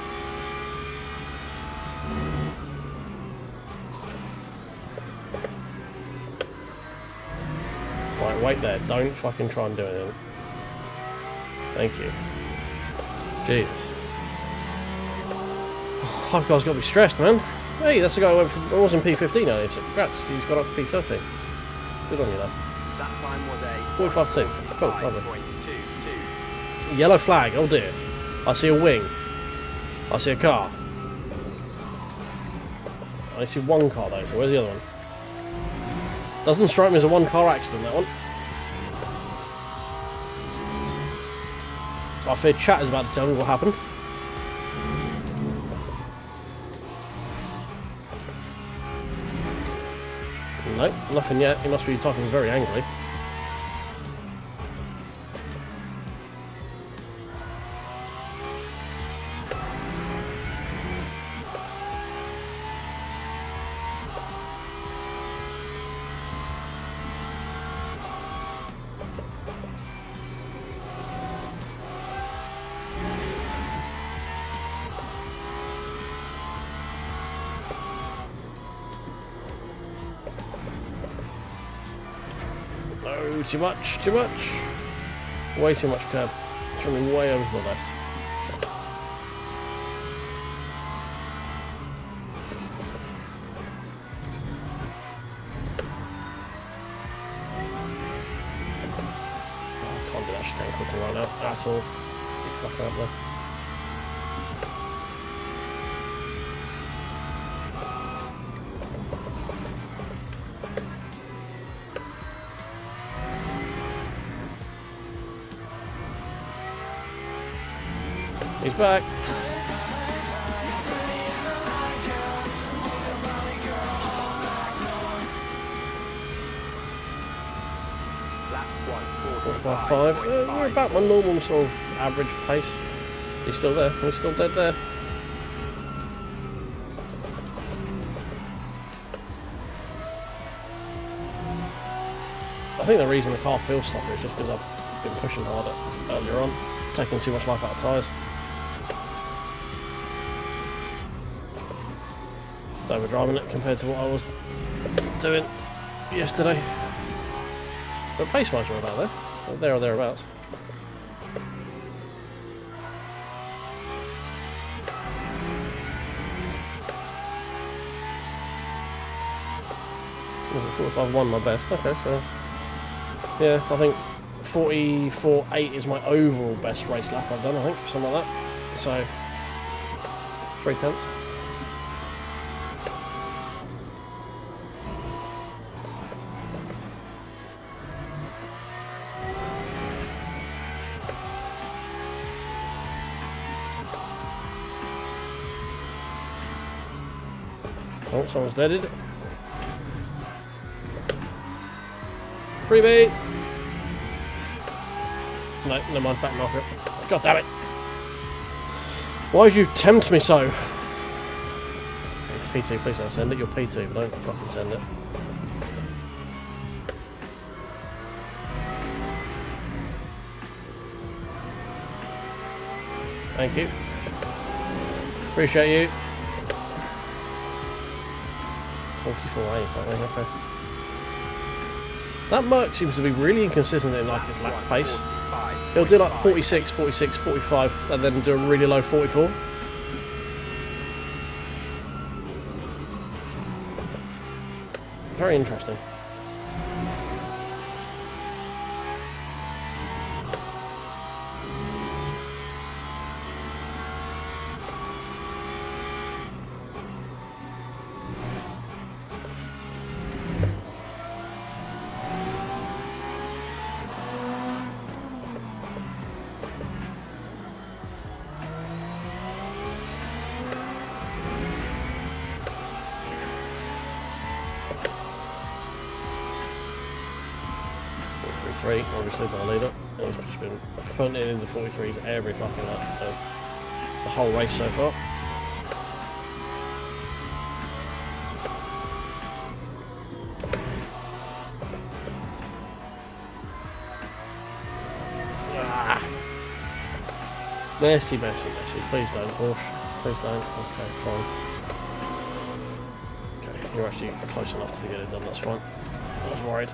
Right, wait there. Don't fucking try and do anything. Thank you. Jesus. Hypercar's got to be stressed, man. Hey, that's the guy who went from, was in P15 earlier, so congrats. He's got up to P13. Good on you, though. That time was a 45.2. Cool, lovely. 5.22. Yellow flag, oh dear. I see a wing. I see a car. I see one car though, so where's the other one? Doesn't strike me as a one-car accident, that one. I fear chat is about to tell me what happened. Nope, nothing yet. He must be talking very angry. No, too much, too much. Way too much curb. Threw me way over to the left. Oh, I can't do that chicane quickly right now at all. You fucking up there. He's back. Lap 4.55. We're about my normal sort of average pace. He's still there. He's still dead there. I think the reason the car feels sloppy is just because I've been pushing harder earlier on, taking too much life out of tyres. Overdriving it compared to what I was doing yesterday. But pace-wise we're about there. There or thereabouts. Was it 45.1 my best? Okay, so yeah, I think 44.8 is my overall best race lap I've done, I think, something like that. So 3/10. Oh, someone's deaded. Freebie! No, never mind, back marker. God damn it! Why did you tempt me so? P2, please don't send it. You're P2, but don't fucking send it. Thank you. Appreciate you. 44.8, okay. That Merc seems to be really inconsistent in like his lap pace. He'll do like 46, 46, 45 and then do a really low 44. Very interesting. Obviously by the leader. He's just been putting it in the 43s every fucking lap for the whole race so far. Ah. Messy. Please don't, Porsche. Please don't. Okay, fine. Okay, you're actually close enough to get it done, that's fine. I was worried.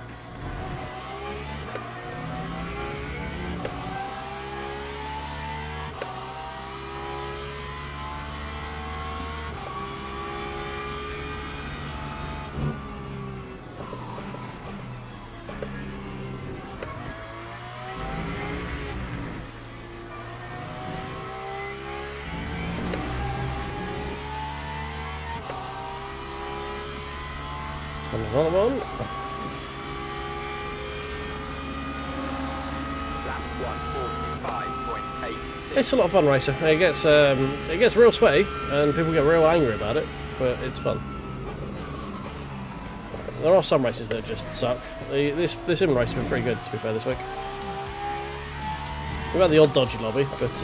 Another one. Lap 145.8. It's a lot of fun racing. It gets real sweaty and people get real angry about it, but it's fun. There are some races that just suck. This sim race has been pretty good, to be fair, this week. We've had the odd dodgy lobby, but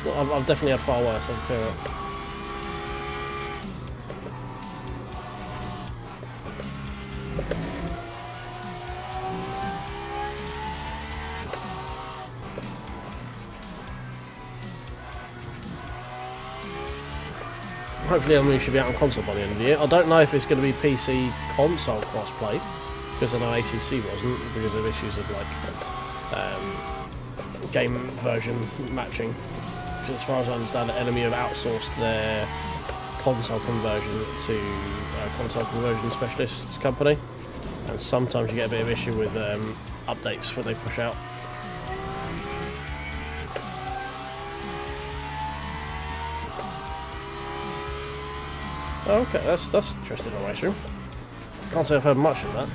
I've definitely had far worse, I can tell you that. Hopefully LMU should be out on console by the end of the year. I don't know if it's going to be PC console crossplay, because I know ACC wasn't, because of issues of like game version matching. Because as far as I understand it, LMU have outsourced their console conversion to a console conversion specialists company, and sometimes you get a bit of issue with updates when they push out. Oh, okay, that's interesting on race room. Can't say I've heard much of that.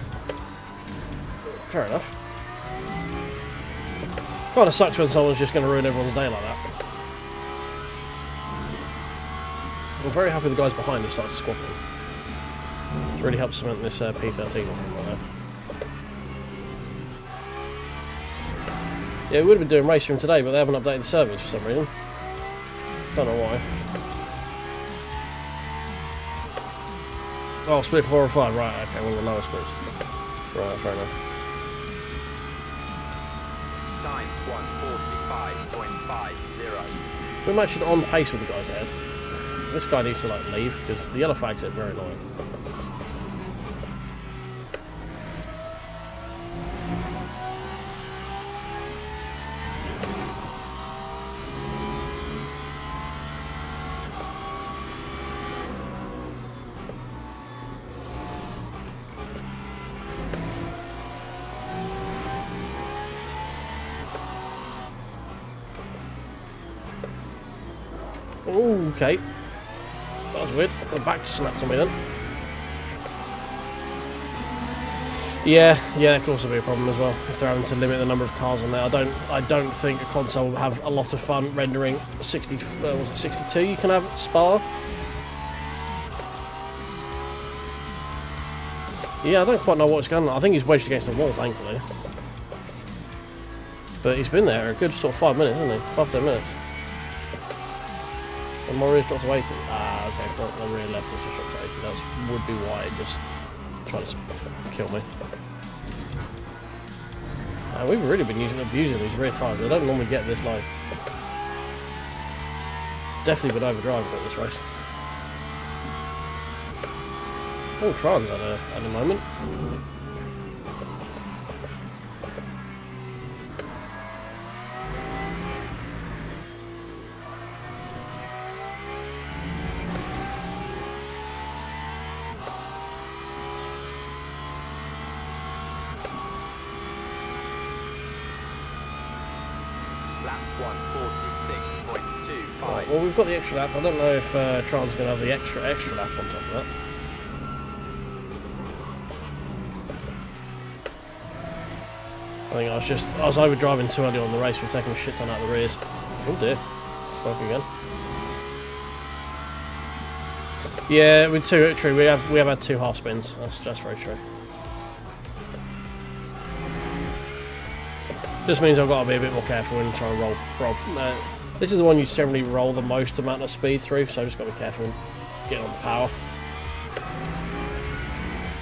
Fair enough. Kind of sucks when someone's just going to ruin everyone's day like that. I'm very happy the guys behind have started squabbling. It's really helped cement this P13 on there. Yeah, we would have been doing race room today, but they haven't updated the servers for some reason. Don't know why. Oh, split 4 or 5, right, okay, one of the lower splits. Right, fair enough. Time 145.50. We're actually on pace with the guys ahead. This guy needs to like leave, because the yellow flags are very annoying. Ooh, okay. That was weird. The back just snapped on me then. Yeah, that could also be a problem as well if they're having to limit the number of cars on there. I don't think a console will have a lot of fun rendering 60. Was it 62? You can have at Spa. Yeah, I don't quite know what's going on. I think he's wedged against the wall, thankfully. But he's been there a good sort of 5 minutes, hasn't he? 5-10 minutes. And my rear's dropped to 80. Ah, okay, front the rear left has just dropped to 80. That would be why it just tried to kill me. We've really been abusing these rear tyres. They don't normally get this low. Definitely been overdriving at this race. Oh, Tran's at a moment. 146.25. Well, we've got the extra lap. I don't know if Tron's going to have the extra lap on top of that. I think I was overdriving too early on the race. We're taking a shit ton out of the rears. Oh dear, spoke again. Yeah, with true. We have had 2 half spins. That's just very true. Just means I've got to be a bit more careful when trying to roll. This is the one you generally roll the most amount of speed through, so I've just got to be careful getting on the power.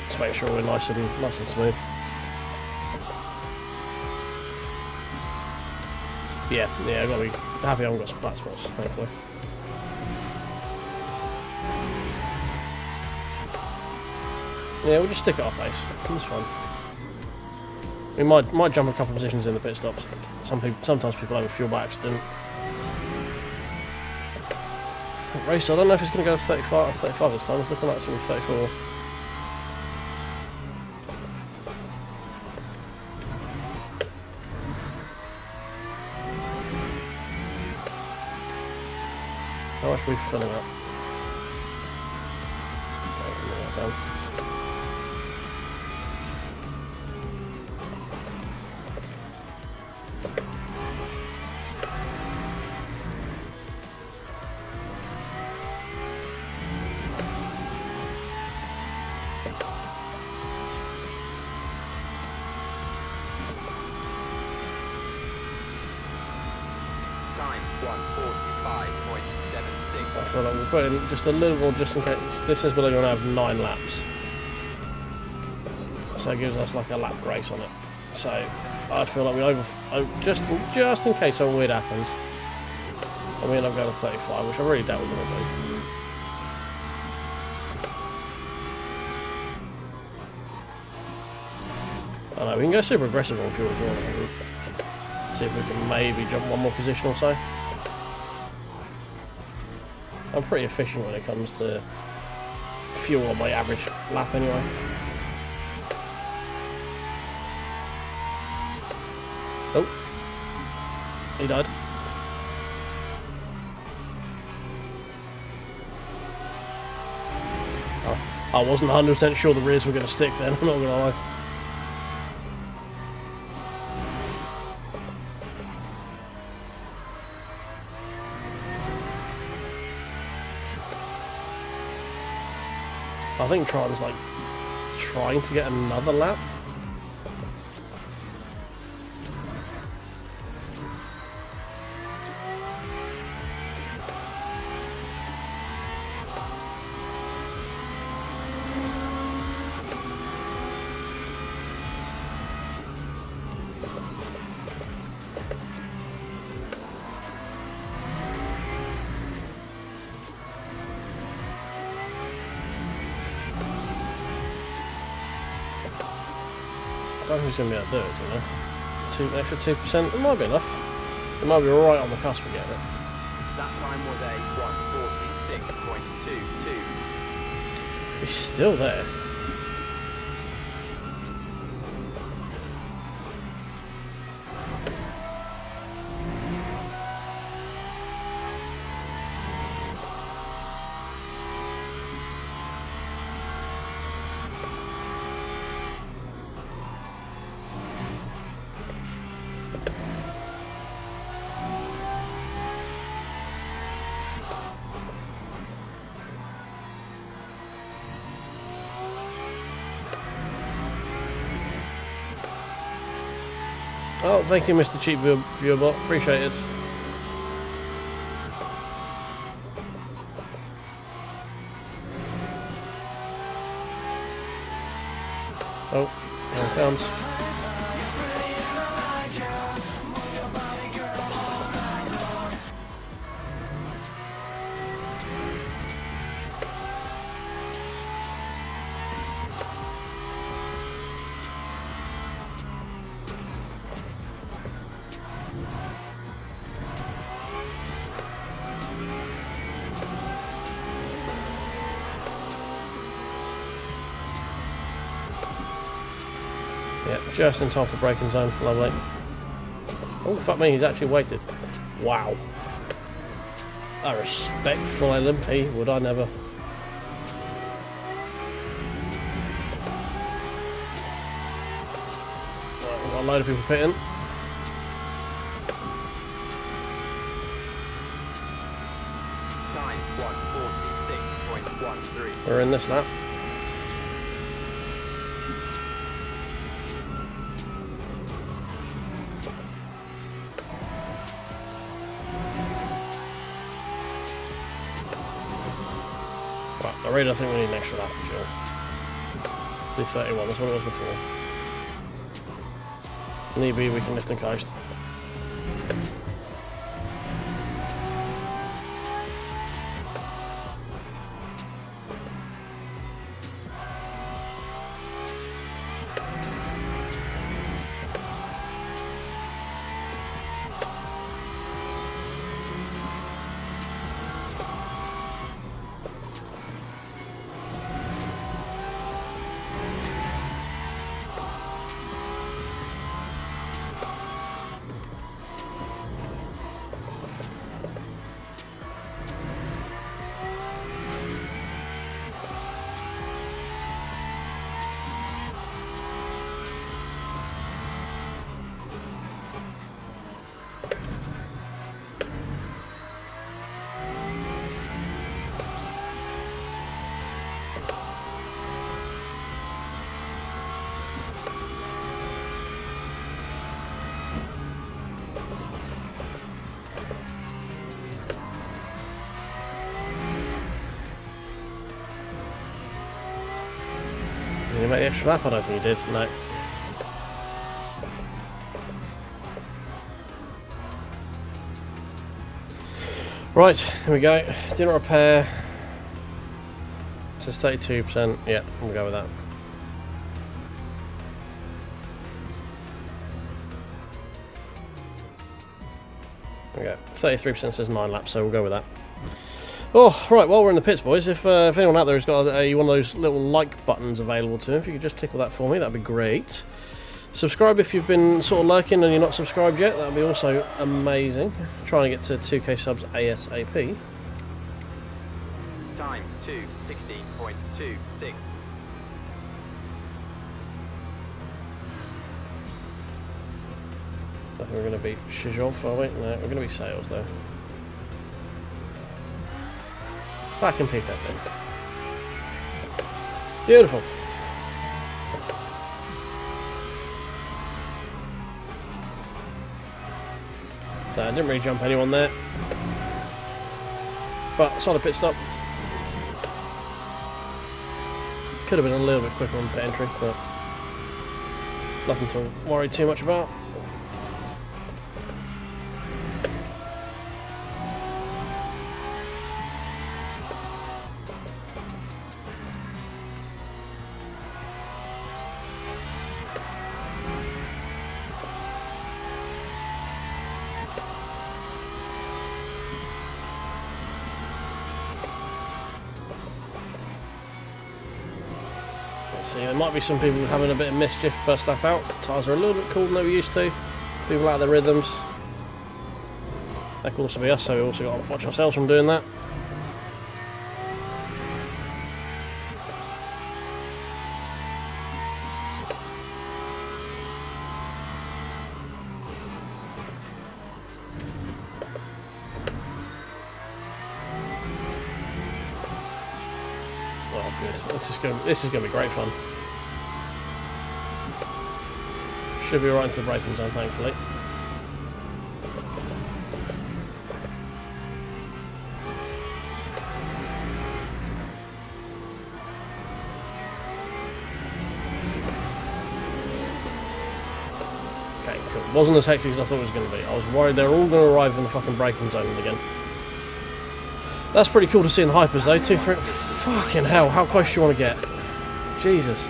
Just make sure we're nice and smooth. Yeah, I've got to be happy I haven't got some flat spots, thankfully. Yeah, we'll just stick it off base. It's fun. We might jump a couple of positions in the pit stops. Sometimes people overfuel by accident. Race, I don't know if it's going to go 35 or 35 this time. It's looking like it's going to be 34. How much are we filling up? Down. Time 145.76. I feel like we'll put in just a little more just in case. This is really going to have 9 laps. So it gives us like a lap grace on it. So I feel like we just in case something weird happens. And we end up going to 35, which I really doubt we're going to do. I know, we can go super aggressive on fuel as well. See if we can maybe jump 1 more position or so. I'm pretty efficient when it comes to fuel on my average lap anyway. Oh, he died. Oh, I wasn't 100% sure the rears were going to stick then, I'm not going to lie. I think Tron's like trying to get another lap. I don't think he's going to be able to do it, you know. Extra 2%, it might be enough. It might be right on the cusp of getting it. That time was a 146.22. He's still there. Oh, thank you, Mr. Cheap Viewerbot. Appreciate it. Oh, here it comes. Yeah, just in time for braking zone. Lovely. Oh, fuck me, he's actually waited. Wow. A respectful LMP, would I never? Right, we've got a load of people pitting. Time 1:46.13. We're in this lap. Right, I really don't think we need an extra lap of fuel. Do 31, that's what it was before. Need be, we can lift and coast. Did he make the extra lap? I don't think he did, no. Right, here we go. Do not repair. This is 32%. Yeah, we'll go with that. There we go. 33% says 9 laps, so we'll go with that. Oh, right, while we're in the pits, boys, if anyone out there has got one of those little like buttons available to them, if you could just tickle that for me, that'd be great. Subscribe if you've been sort of lurking and you're not subscribed yet, that'd be also amazing. Trying to get to 2k subs ASAP. Time 2:16.26. I think we're going to beat Shizhov, are we? No, we're going to beat Sales, though. Back in P13. Beautiful. So I didn't really jump anyone there. But solid pit stop. Could have been a little bit quicker on pit entry, but nothing to worry too much about. See, there might be some people having a bit of mischief first lap out. Tyres are a little bit cooler than we're used to. People out of their rhythms. That could also be us, so we also got to watch ourselves from doing that. Oh, good. This is going to be great fun. Should be right into the braking zone, thankfully. Okay, cool. Wasn't as hectic as I thought it was going to be. I was worried they're all going to arrive in the fucking braking zone again. That's pretty cool to see in the hypers though. 2, 3. Fucking hell, how close do you want to get? Jesus.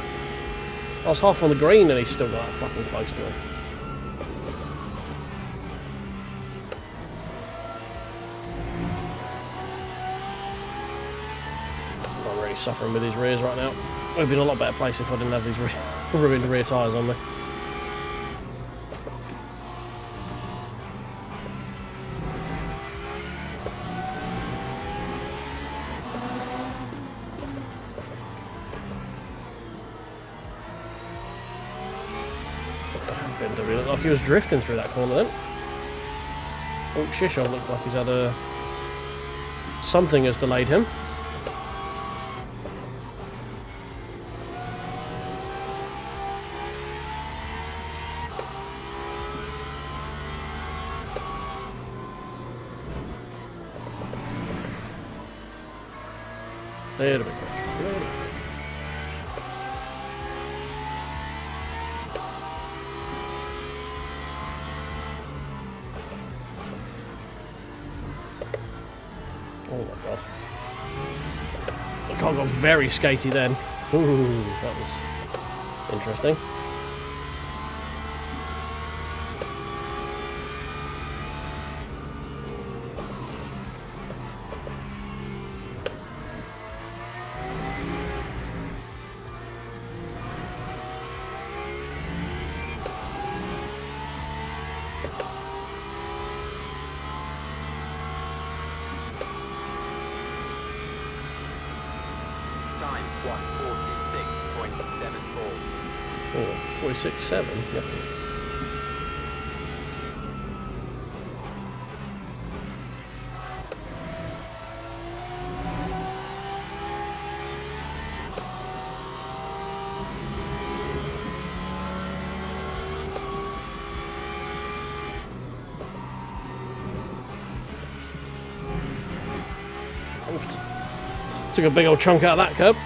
I was half on the green and he still got that fucking close to me. I'm really suffering with these rears right now. Would have been a lot better place if I didn't have these ruined rear tyres on me. BMW looked like he was drifting through that corner then. Oh, Shishov looks like he's had a... something has delayed him. Little bit quick. Little bit quick. Oh my god. The car got very skatey then. Ooh, that was interesting. Time 1:46.74. Oh, 46.7. Yep. Took a big old chunk out of that curb.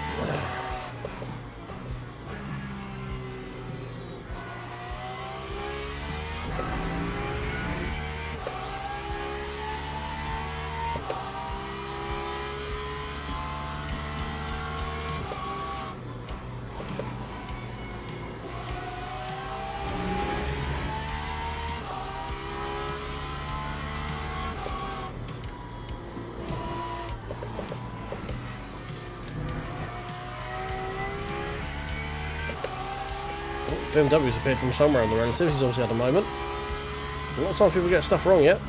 BMW's appeared from somewhere in the relatives. He's obviously had a moment. A lot of times people get stuff wrong yet.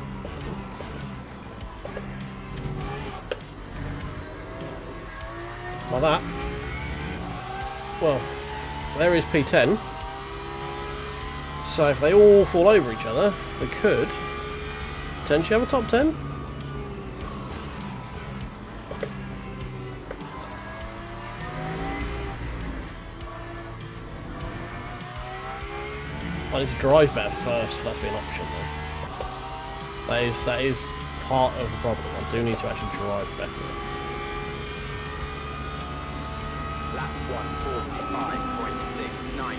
Like that. Well, there is P10. So if they all fall over each other, we could potentially have a top 10. I need to drive better first for that to be an option though. That is part of the problem. I do need to actually drive better. Lap 1:45.69.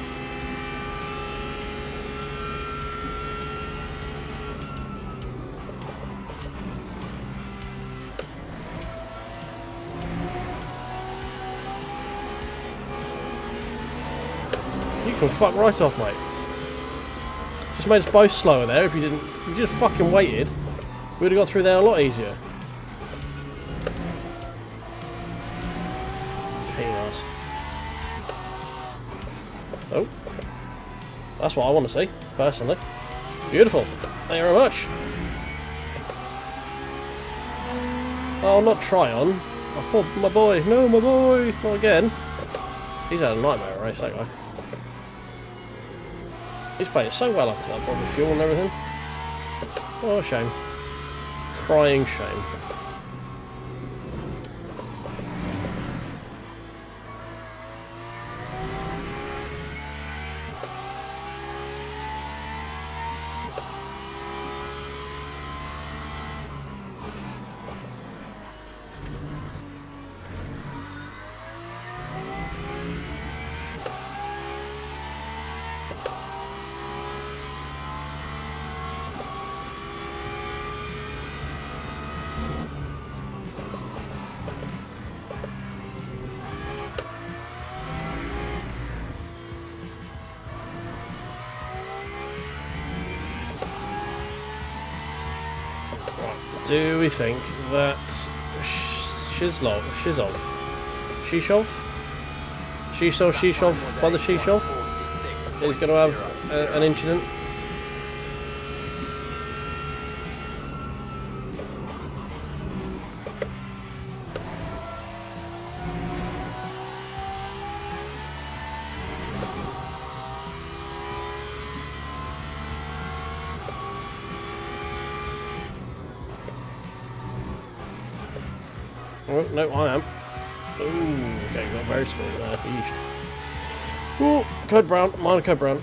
You can fuck right off, mate. Just made us both slower there. If you just fucking waited, we would have got through there a lot easier. Pain in the ass. Oh. That's what I want to see, personally. Beautiful. Thank you very much. Oh, not Tryon. Oh, poor my boy. No, my boy. Not again. He's had a nightmare of a race, that guy. He's played it so well up to that point with fuel and everything. Oh, shame. Crying shame. Do we think that Shishov, Brother Shishov is going to have an incident? Oh, no, I am. Ooh, okay, got very small there. Yeesh. Ooh, code brown, minor code brown.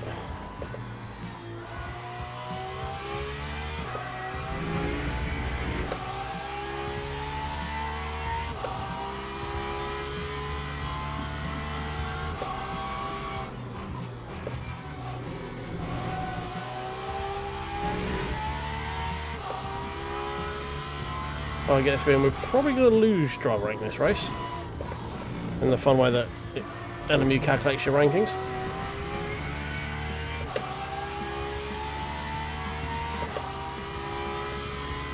I get a feeling we're probably going to lose driver rank this race. In the fun way that LMU calculates your rankings.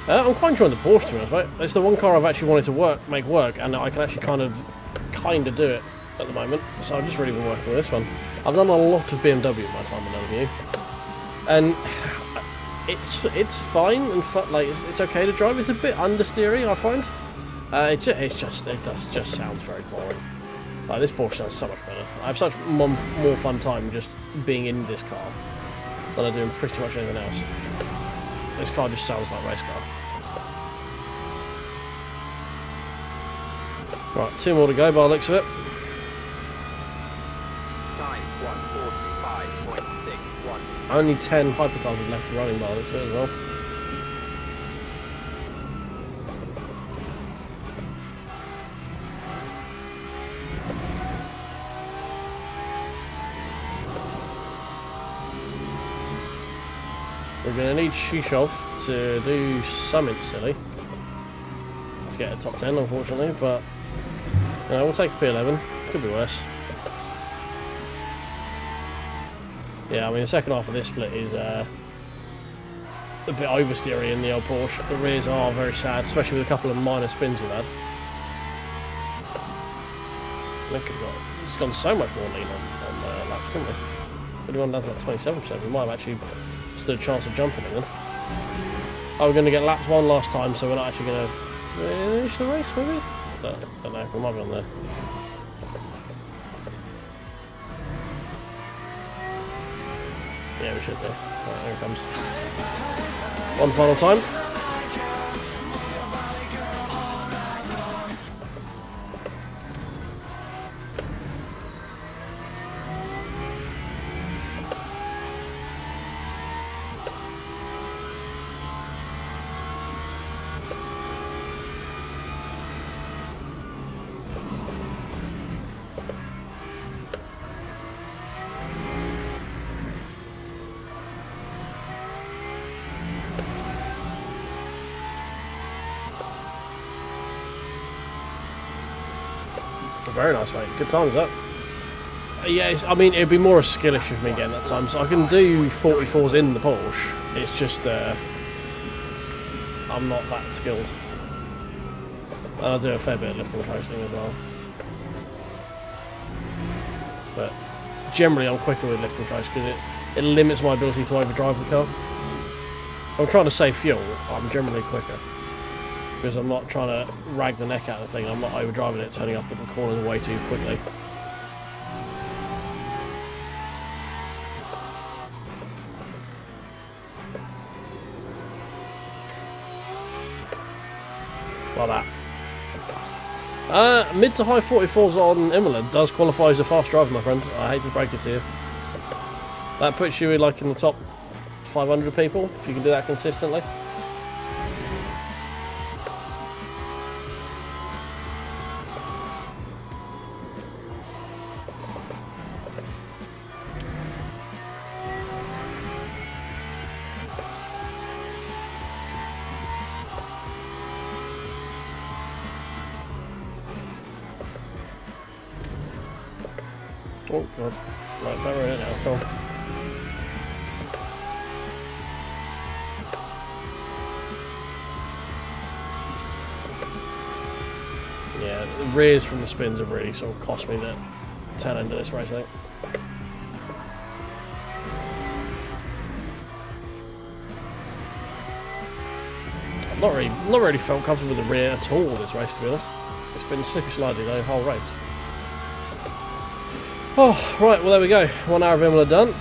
I'm quite enjoying the Porsche, to be honest, right? It's the one car I've actually wanted to make work, and I can actually kind of do it at the moment. So I've just really been working with this one. I've done a lot of BMW in my time in LMU, and it's fine and like it's okay to drive. It's a bit understeery, I find. It just sounds very boring. Like this Porsche sounds so much better. I have such more fun time just being in this car than I do in pretty much anything else. This car just sounds like a race car. Right, 2 more to go by the looks of it. Time 1:45.61. Only 10 hypercars left running by the looks of it as well. We're going to need Shishov to do something silly to get a top 10, unfortunately, but you know, we'll take a P11. Could be worse. Yeah, I mean, the second half of this split is a bit oversteery in the old Porsche. The rears are very sad, especially with a couple of minor spins we've had. It's gone so much more lean on laps, couldn't we? We've gone down to like 27%. We might have actually stood a chance of jumping it then. Oh, we're going to get laps 1 last time, so we're not actually going to finish the race, maybe? Don't know, we might be on there. Yeah, we should do. Right, here it comes. One final time. Very nice, mate. Good times that. Yeah, I mean, it'd be more a skill issue for me getting that time. So I can do 44s in the Porsche. It's just I'm not that skilled. And I do a fair bit of lifting coasting as well. But generally, I'm quicker with lifting coast because it limits my ability to overdrive the car. If I'm trying to save fuel, I'm generally quicker. Because I'm not trying to rag the neck out of the thing, I'm not overdriving it, turning up at the corners way too quickly. Like that. Mid to high 44s on Imola does qualify as a fast driver, my friend. I hate to break it to you. That puts you like in the top 500 people, if you can do that consistently. Oh god. Right, better in it now, come on. Yeah, the rears from the spins have really sort of cost me the tail end of this race, I think. I've not really felt comfortable with the rear at all this race, to be honest. It's been slippy slidey the whole race. Oh, right, well there we go. 1 hour of Imola done.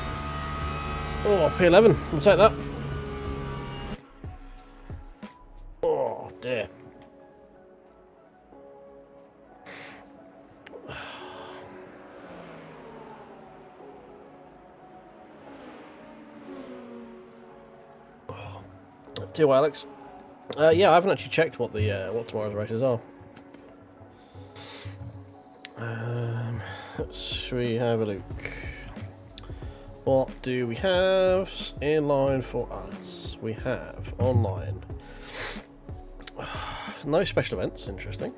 Oh, P11, we'll take that. Oh, dear. To Alex. Yeah, I haven't actually checked what the what tomorrow's races are. Should we have a look? What do we have in line for us? We have online. No special events, interesting.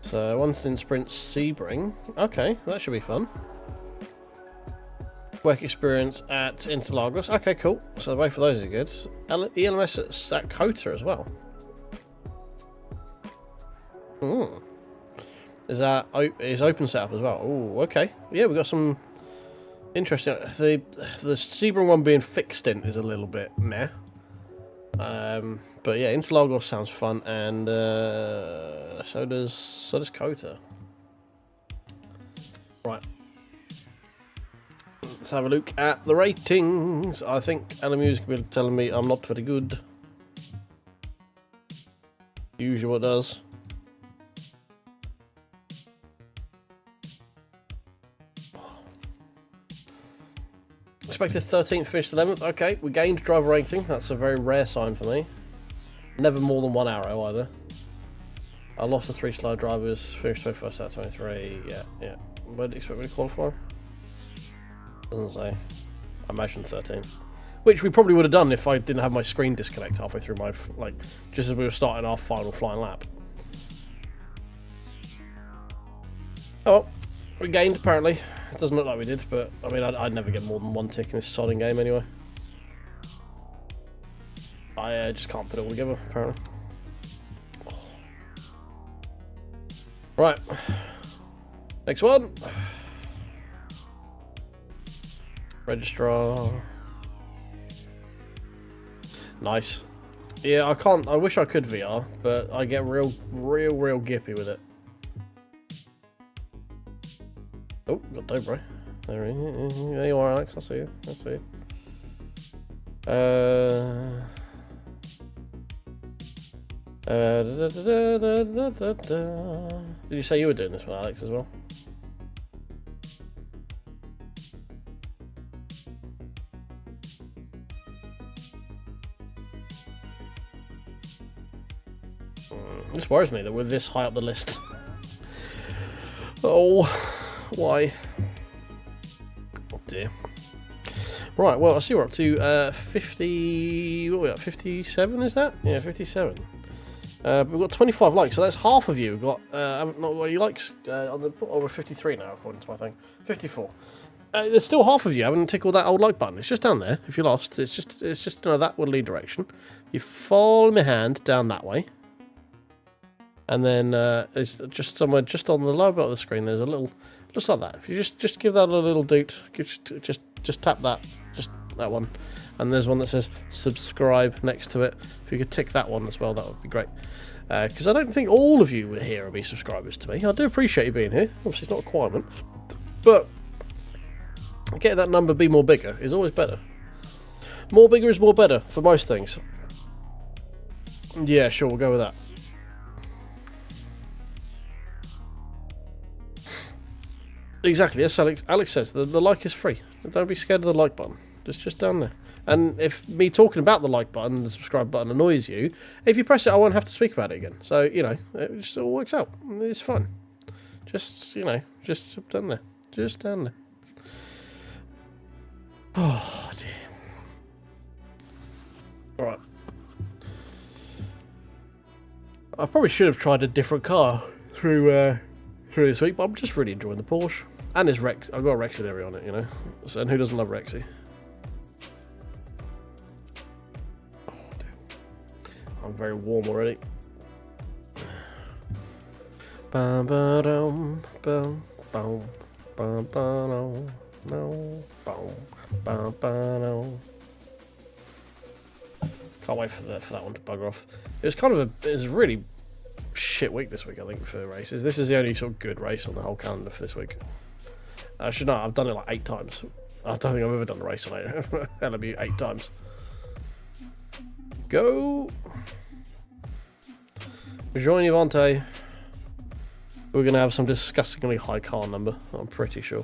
So, once in sprint Sebring. Okay, that should be fun. Work experience at Interlagos. Okay, cool. So both of those are good. ELMS at Kota as well. Is open setup as well. Oh, okay. Yeah, we got some interesting. The Sebring one being fixed in is a little bit meh. But yeah, Interlagos sounds fun, and so does Kota. Right. Let's have a look at the ratings. I think LMU is going to be telling me I'm not very good. Usually what it does. Expected 13th, finished 11th. Okay, we gained driver rating. That's a very rare sign for me. Never more than one arrow either. I lost the 3 slow drivers. Finished 21st out of 23. Yeah. Where did you expect me to qualify? Doesn't say. I imagine 13. Which we probably would have done if I didn't have my screen disconnect halfway through my, just as we were starting our final flying lap. Oh well, we gained apparently. It doesn't look like we did, but I mean, I'd never get more than 1 tick in this sodding game anyway. I just can't put it all together, apparently. Right. Next one. Registrar. Nice. Yeah, I can't. I wish I could VR, but I get real gippy with it. Oh, got Dobro. There you are, Alex. I see you. I see you. Did you say you were doing this one, Alex, as well? This worries me that we're this high up the list. Oh, why? Oh dear. Right, well, I see we're up to 50. What are we at? 57, is that? Yeah, 57. We've got 25 likes, so that's half of you. We've got haven't got any likes on the. Oh, we're 53 now, according to my thing. 54. There's still half of you haven't tickled that old like button. It's just down there. If you're lost, it's just that woodly direction. You follow my hand down that way. And then it's just somewhere just on the lower bit of the screen. There's a little, just like that. If you just give that a little doot, just tap that, just that one, and there's one that says subscribe next to it. If you could tick that one as well, that would be great. Because I don't think all of you here will be subscribers to me. I do appreciate you being here. Obviously, it's not a requirement, but getting that number be more bigger is always better. More bigger is more better for most things. Yeah, sure, we'll go with that. Exactly, yes, Alex says, the like is free. Don't be scared of the like button. Just down there. And if me talking about the like button and the subscribe button annoys you, if you press it, I won't have to speak about it again. So, you know, it just all works out. It's fun. Just, you know, just down there. Just down there. Oh, dear. Alright. I probably should have tried a different car through this week, but I'm just really enjoying the Porsche. And this Rex, I've got a Rexy on it, you know. So, and who doesn't love Rexy? Oh, damn. I'm very warm already. Bum ba dum bum bum bum ba no bum bum ba no. Can't wait for that one to bugger off. It was kind of it was a really shit week this week, I think, for races. This is the only sort of good race on the whole calendar for this week. Actually, no, I've done it like 8 times. I don't think I've ever done a race on LMU 8 times. go. Join Ivante. We're going to have some disgustingly high car number, I'm pretty sure.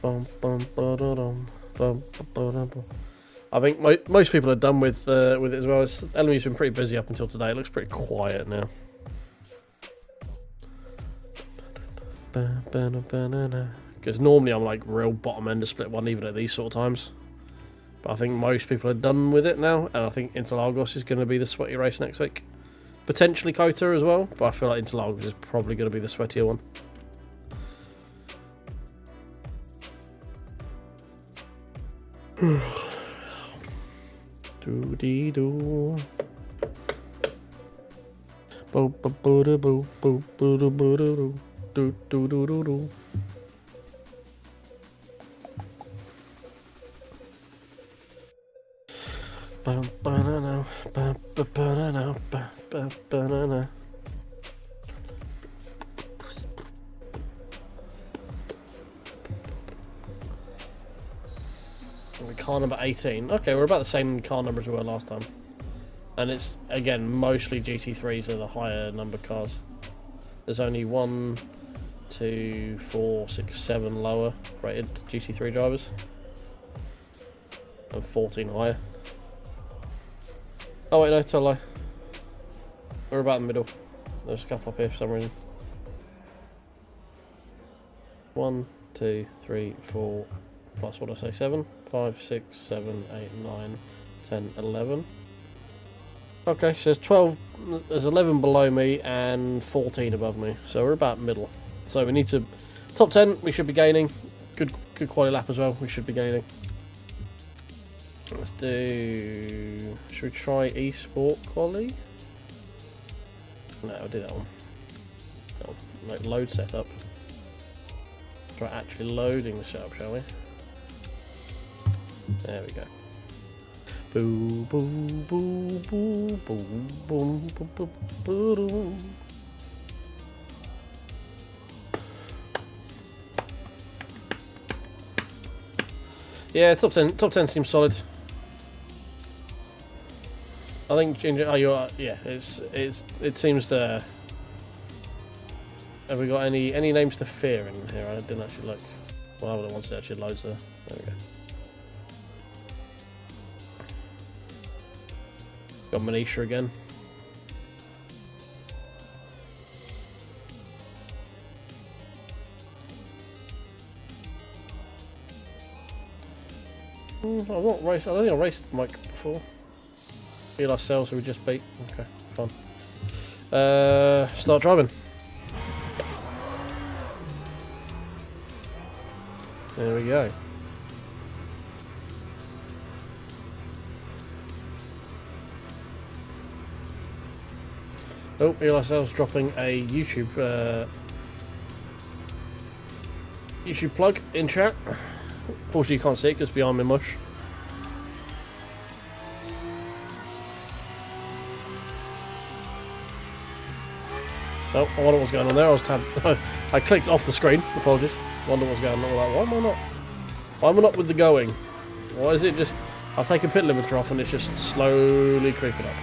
I think most people are done with it as well. LMU's been pretty busy up until today. It looks pretty quiet now. Because normally I'm like real bottom end of split one even at these sort of times. But I think most people are done with it now, and I think Interlagos is going to be the sweaty race next week. Potentially Kota as well, but I feel like Interlagos is probably going to be the sweatier one. Do dee do. Bo bo bo do bo bo bo do bo do do do do do do. Bum banana, bum banana, bum banana. Car number 18. Okay, we're about the same car number as we were last time. And it's, again, mostly GT3s are the higher number cars. There's only 1, 2, 4, 6, 7 lower rated GT3 drivers. And 14 higher. Oh wait, no, tell a lie. We're about in the middle. There's a couple up here for some reason. 1, 2, 3, 4, plus what did I say, 7? 5, 6, 7, 8, 9, 10, 11. Okay, so there's 12, there's 11 below me and 14 above me. So we're about middle. So we need to, top 10, we should be gaining. Good quality lap as well, we should be gaining. Let's do, should we try eSport quality? No, I'll do that one. No, like load setup. Try actually loading the setup, shall we? There we go. Boo boo boo boo boo boo boo boo boo. Yeah, top 10 seems solid. I think Ginger. Oh, you are. Yeah, it seems to. Have we got any names to fear in here? I didn't actually look. Well, I would have wanted to actually loads there. There we go. Got Manisha again. I've not raced. I don't think I raced Mike before. Feel ourselves, so we just beat. Okay, fun. Start driving. There we go. Oh, feel ourselves dropping a YouTube plug in chat. Unfortunately, you can't see it because behind me mush. Oh, I wonder what's going on there. I clicked off the screen. Apologies. Wonder what's going on. Like, why am I not with the going? Why is it just? I've taken pit limiter off and it's just slowly creeping up.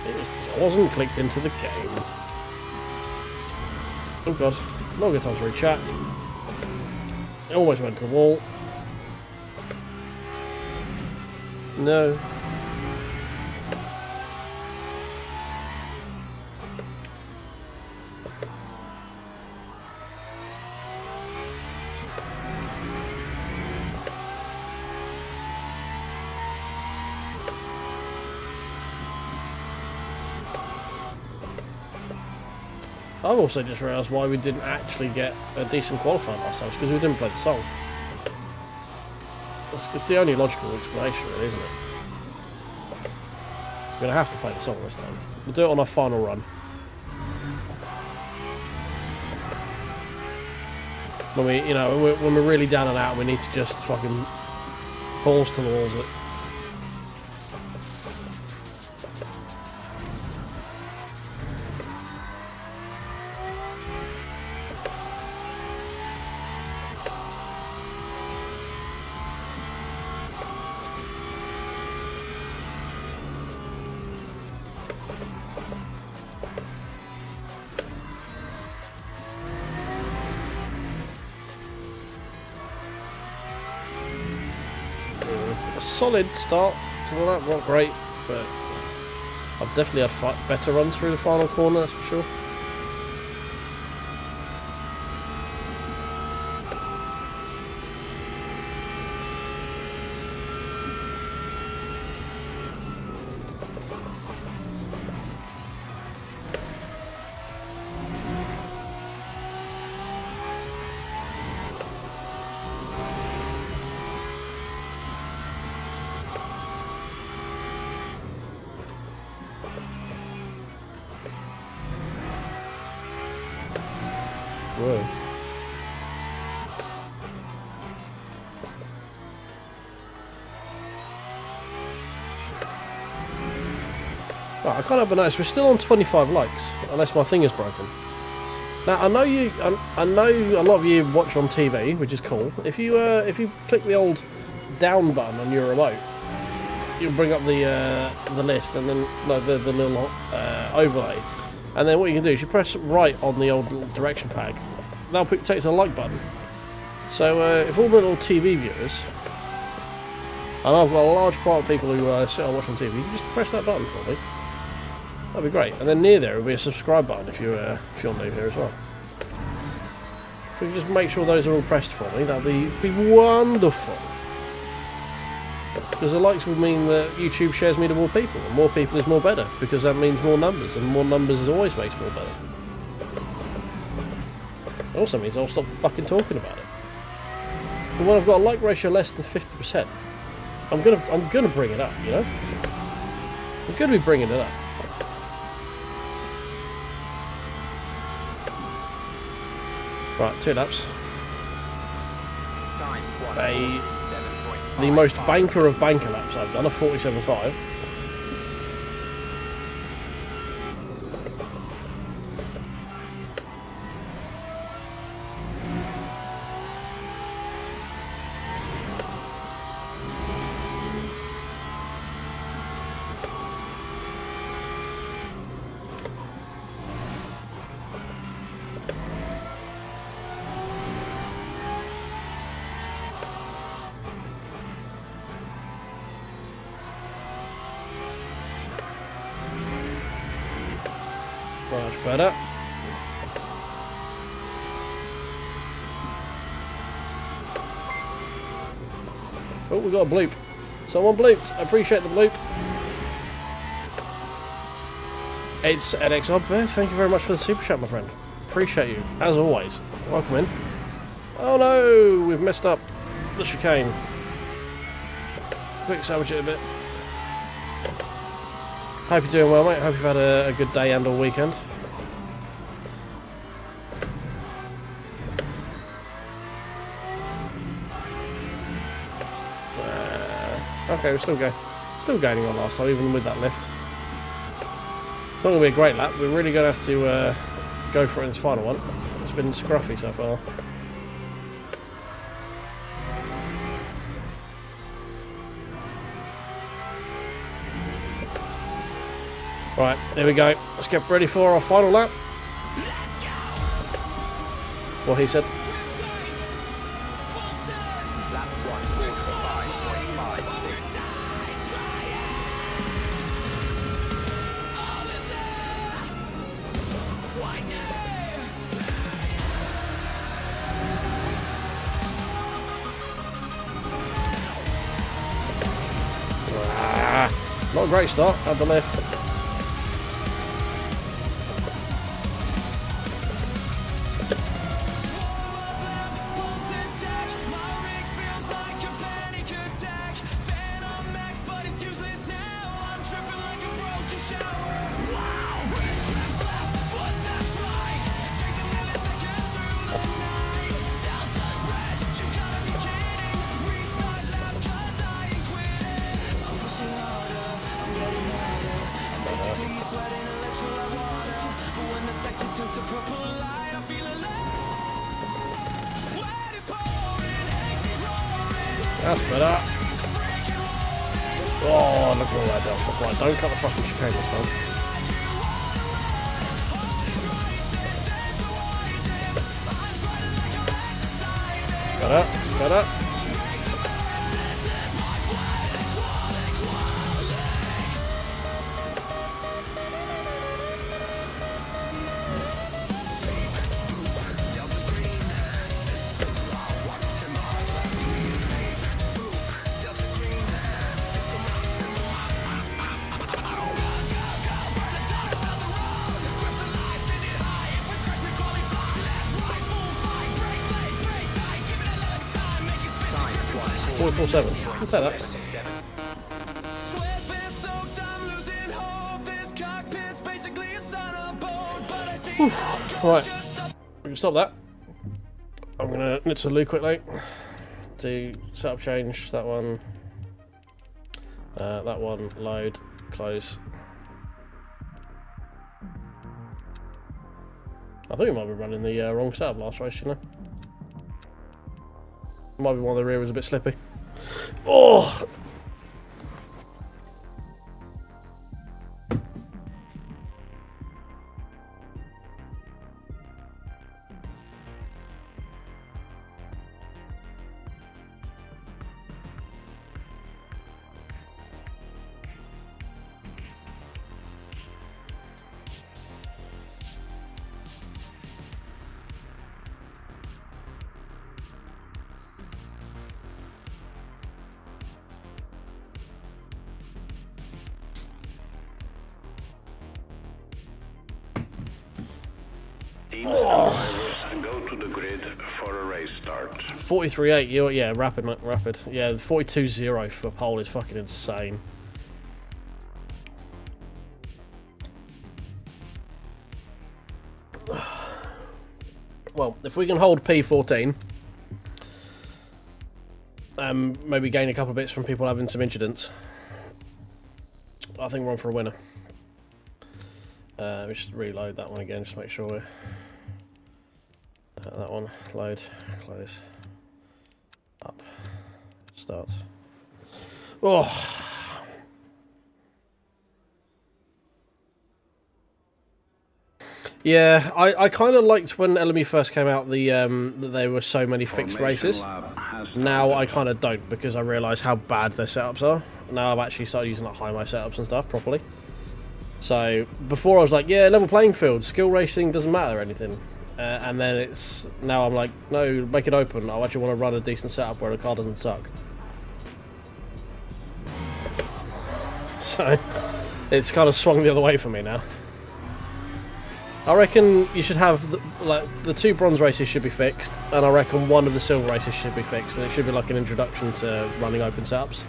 It wasn't clicked into the game. Oh god, not good time to read chat. It almost went to the wall. No. I've also just realised why we didn't actually get a decent qualifying ourselves, because we didn't play the song. It's the only logical explanation, really, isn't it? We're going to have to play the song this time. We'll do it on our final run. When when we're really down and out, we need to just fucking balls to the walls it. a solid start to the lap, not great, but I've definitely had better runs through the final corner, that's for sure. Whoa. Right, I can't help but notice we're still on 25 likes, unless my thing is broken. Now I know I know a lot of you watch on TV, which is cool. If you click the old down button on your remote, you'll bring up the list and then the little overlay. And then what you can do is you press right on the old little direction pad. That'll take you to the like button. So if all the little TV viewers, and I've got a large part of people who sit and watch on TV, you can just press that button for me. That'd be great. And then near there will be a subscribe button if you're new here as well. If you just make sure those are all pressed for me, that'd be wonderful. Because the likes would mean that YouTube shares me to more people, and more people is more better, because that means more numbers, and more numbers always makes more better. It also means I'll stop fucking talking about it. And when I've got a like ratio less than 50%, I'm gonna bring it up, you know? I'm gonna be bringing it up. Right, 2 laps. The most banker of banker laps I've done, a 47.5. Much better. Oh, we got a bloop. Someone blooped. I appreciate the bloop. It's NX Oddbear. Thank you very much for the super chat, my friend. Appreciate you, as always. Welcome in. Oh no, we've messed up the chicane. Quick salvage it a bit. Hope you're doing well, mate. Hope you've had a good day and all weekend. Okay, we're still gaining on last time, even with that lift. It's not going to be a great lap. We're really going to have to go for it in this final one. It's been scruffy so far. Right, here we go. Let's get ready for our final lap. What he said. Lap 1:45.5. Not a great start at the left. That's better. Oh, look at all that delta. Right, don't cut the fucking chicane this time. Better, better. 44.7. I'll take that. Whew. Right, we can stop that. I'm gonna nip to the loo quickly. Do setup change, that one, load, close. I think we might be running the wrong setup last race, you know. Might be one of the rear was a bit slippy. Oh! Teams and drivers go to the grid for a race start. 43.8, yeah, rapid, mate, rapid. Yeah, 42.0 for pole is fucking insane. Well, if we can hold P14, maybe gain a couple of bits from people having some incidents, I think we're on for a winner. We should reload that one again, just to make sure we're... that one, load, close, up, start. Oh! Yeah, I kind of liked when LMU first came out that there were so many fixed races. Now I kind of don't, because I realise how bad their setups are. Now I've actually started using like high-mo setups and stuff properly. So before I was like, yeah, level playing field, skill racing doesn't matter or anything. And then it's, now I'm like, no, make it open. I actually want to run a decent setup where the car doesn't suck. So it's kind of swung the other way for me now. I reckon you should have, the 2 bronze races should be fixed, and I reckon 1 of the silver races should be fixed, and it should be like an introduction to running open setups.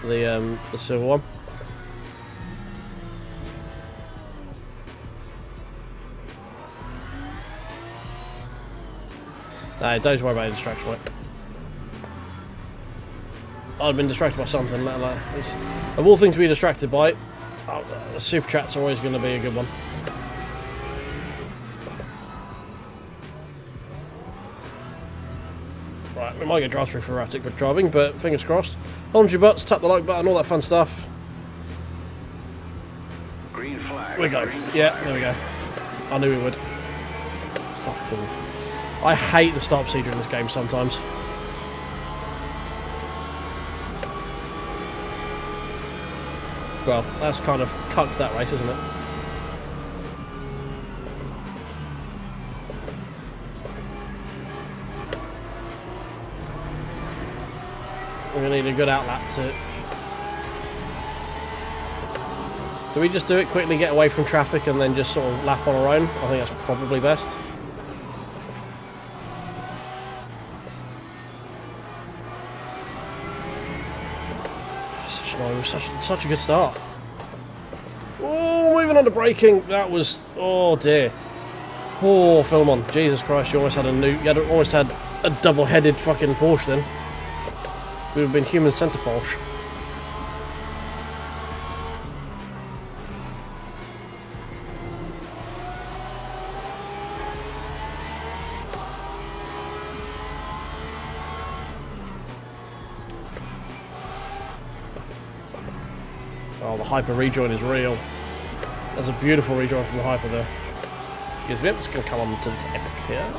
The silver one. No, don't worry about the distraction, mate. I've been distracted by something. Like, it's, of all things to be distracted by, super chats are always going to be a good one. Right, we might get drive through for erratic driving, but fingers crossed. Hold on your butts, tap the like button, all that fun stuff. Green flag. We go. Yeah, there we go. I knew we would. Fucking. I hate the start procedure in this game sometimes. Well, that's kind of cucked that race, isn't it? We're going to need a good outlap to... Do we just do it quickly, get away from traffic, and then just sort of lap on our own? I think that's probably best. Such a good start. Oh, moving on to braking. That was... Oh, dear. Oh, Philemon. Jesus Christ, you almost had almost had a double-headed fucking Porsche then. We would have been human centre Porsche. Oh, the hyper rejoin is real. That's a beautiful rejoin from the hyper there. Excuse me, I'm just going to come on to this epic here.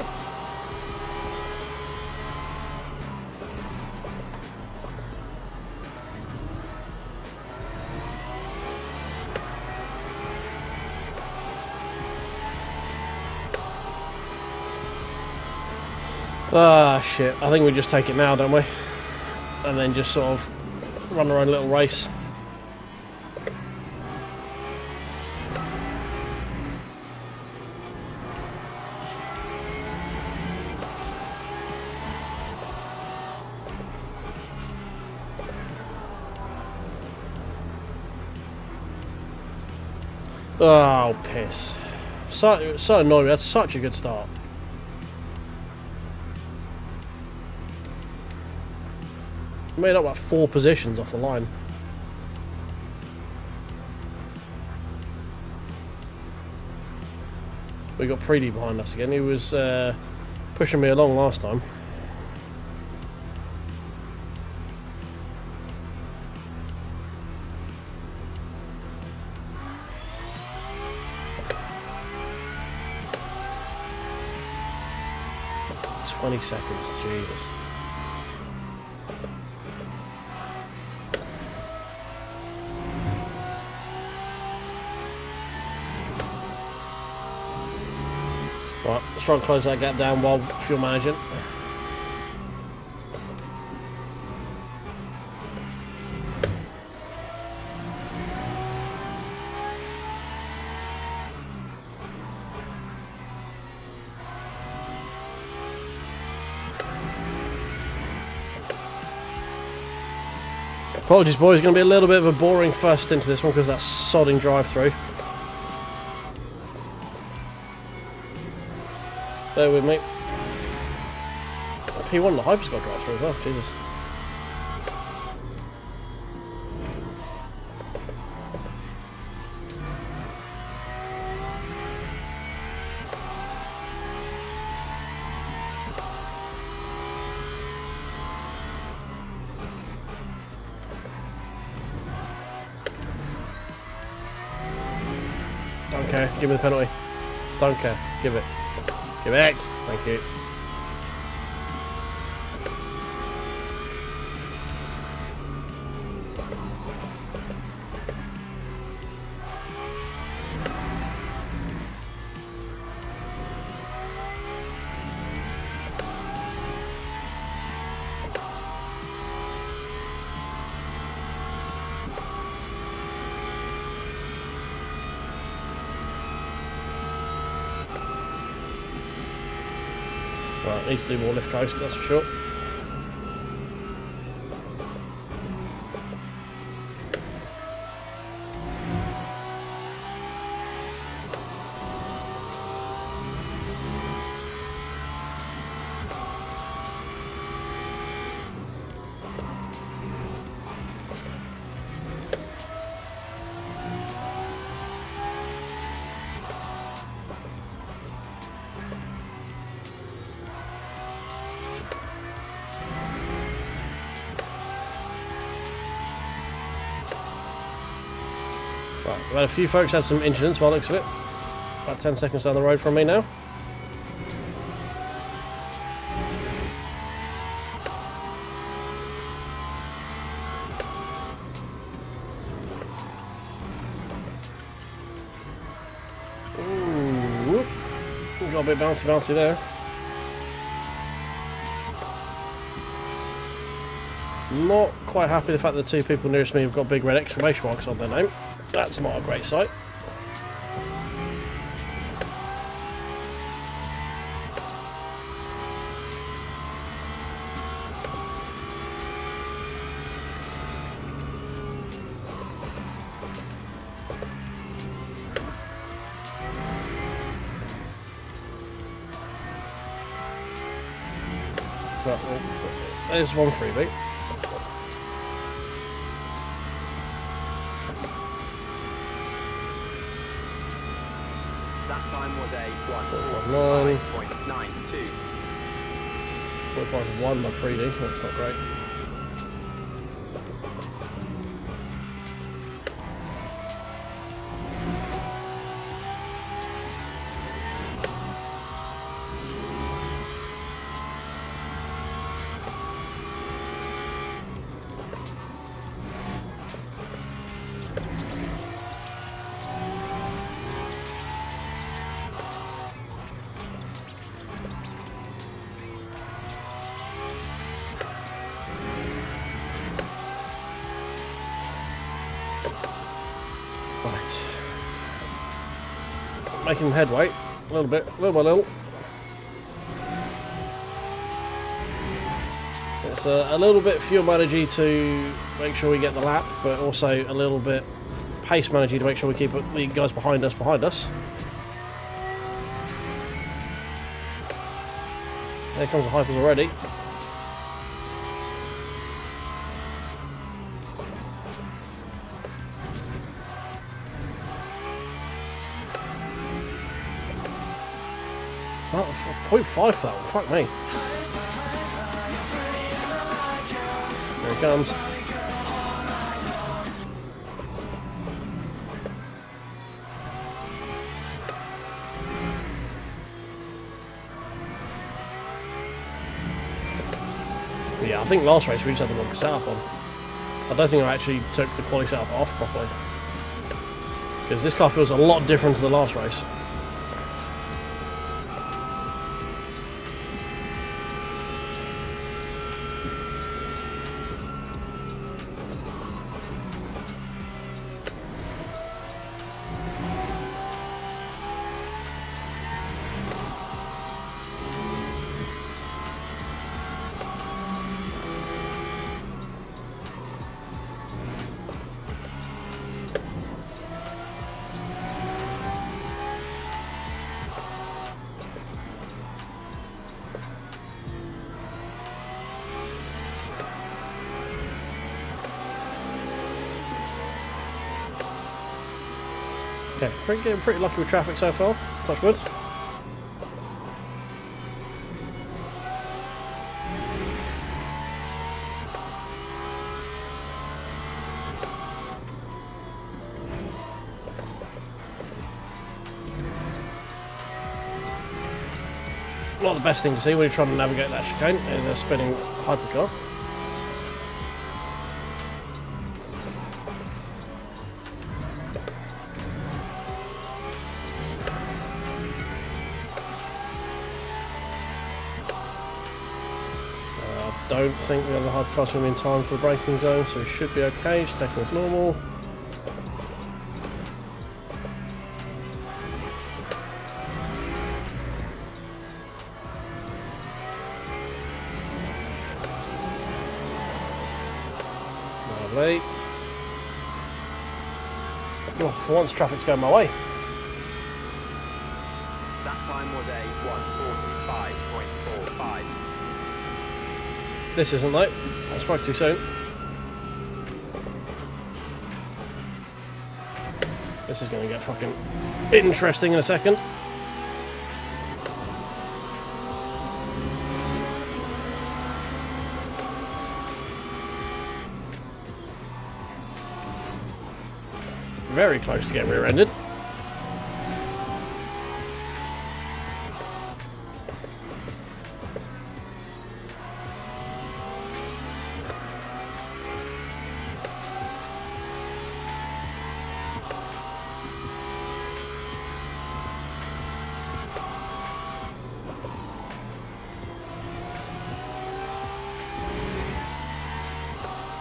Ah, shit. I think we just take it now, don't we? And then just sort of run our own little race. Oh, piss. So annoying. That's such a good start. Made up like 4 positions off the line. We got Preedy behind us again. He was pushing me along last time. "20 seconds, Jesus." Right, let's try and close that gap down while fuel managing. Apologies, boys. Going to be a little bit of a boring first into this one because that's sodding drive-through. Bear with me. P1, the Hyper's got drive-through as well. Jesus. Don't care. Give me the penalty. Don't care. Give it. Give it. Thank you. Right, needs to do more lift coast, that's for sure. Right, we've had a few folks had some incidents by the looks of it. About 10 seconds down the road from me now. Ooh, whoop. Got a bit bouncy there. Not quite happy with the fact that the 2 people nearest me have got big red exclamation marks on their name. That's not a great sight. Right, well, there's one freebie. That time was a 1:45.92. 1:45.92. 45.1 my pre-D, that's not great. Right. Making headway, a little bit, little by little. It's a little bit fuel managey to make sure we get the lap, but also a little bit pace managing to make sure we keep the guys behind us behind us. There comes the hypers already. Oh, 0.5 for that one, fuck me. There he comes. Yeah, I think last race we just had the wrong setup on. I don't think I actually took the quality setup off properly. Because this car feels a lot different to the last race. Okay, getting pretty lucky with traffic so far. Touch wood. Not the best thing to see when you're trying to navigate that chicane is a spinning hypercar. I don't think the other hypercar's going to be in time for the braking zone, so it should be okay, just taking as normal. Lovely. Oh, for once traffic's going my way. That time was a 1:45.45. This isn't though. I spoke too soon. This is going to get fucking interesting in a second. Very close to getting rear-ended.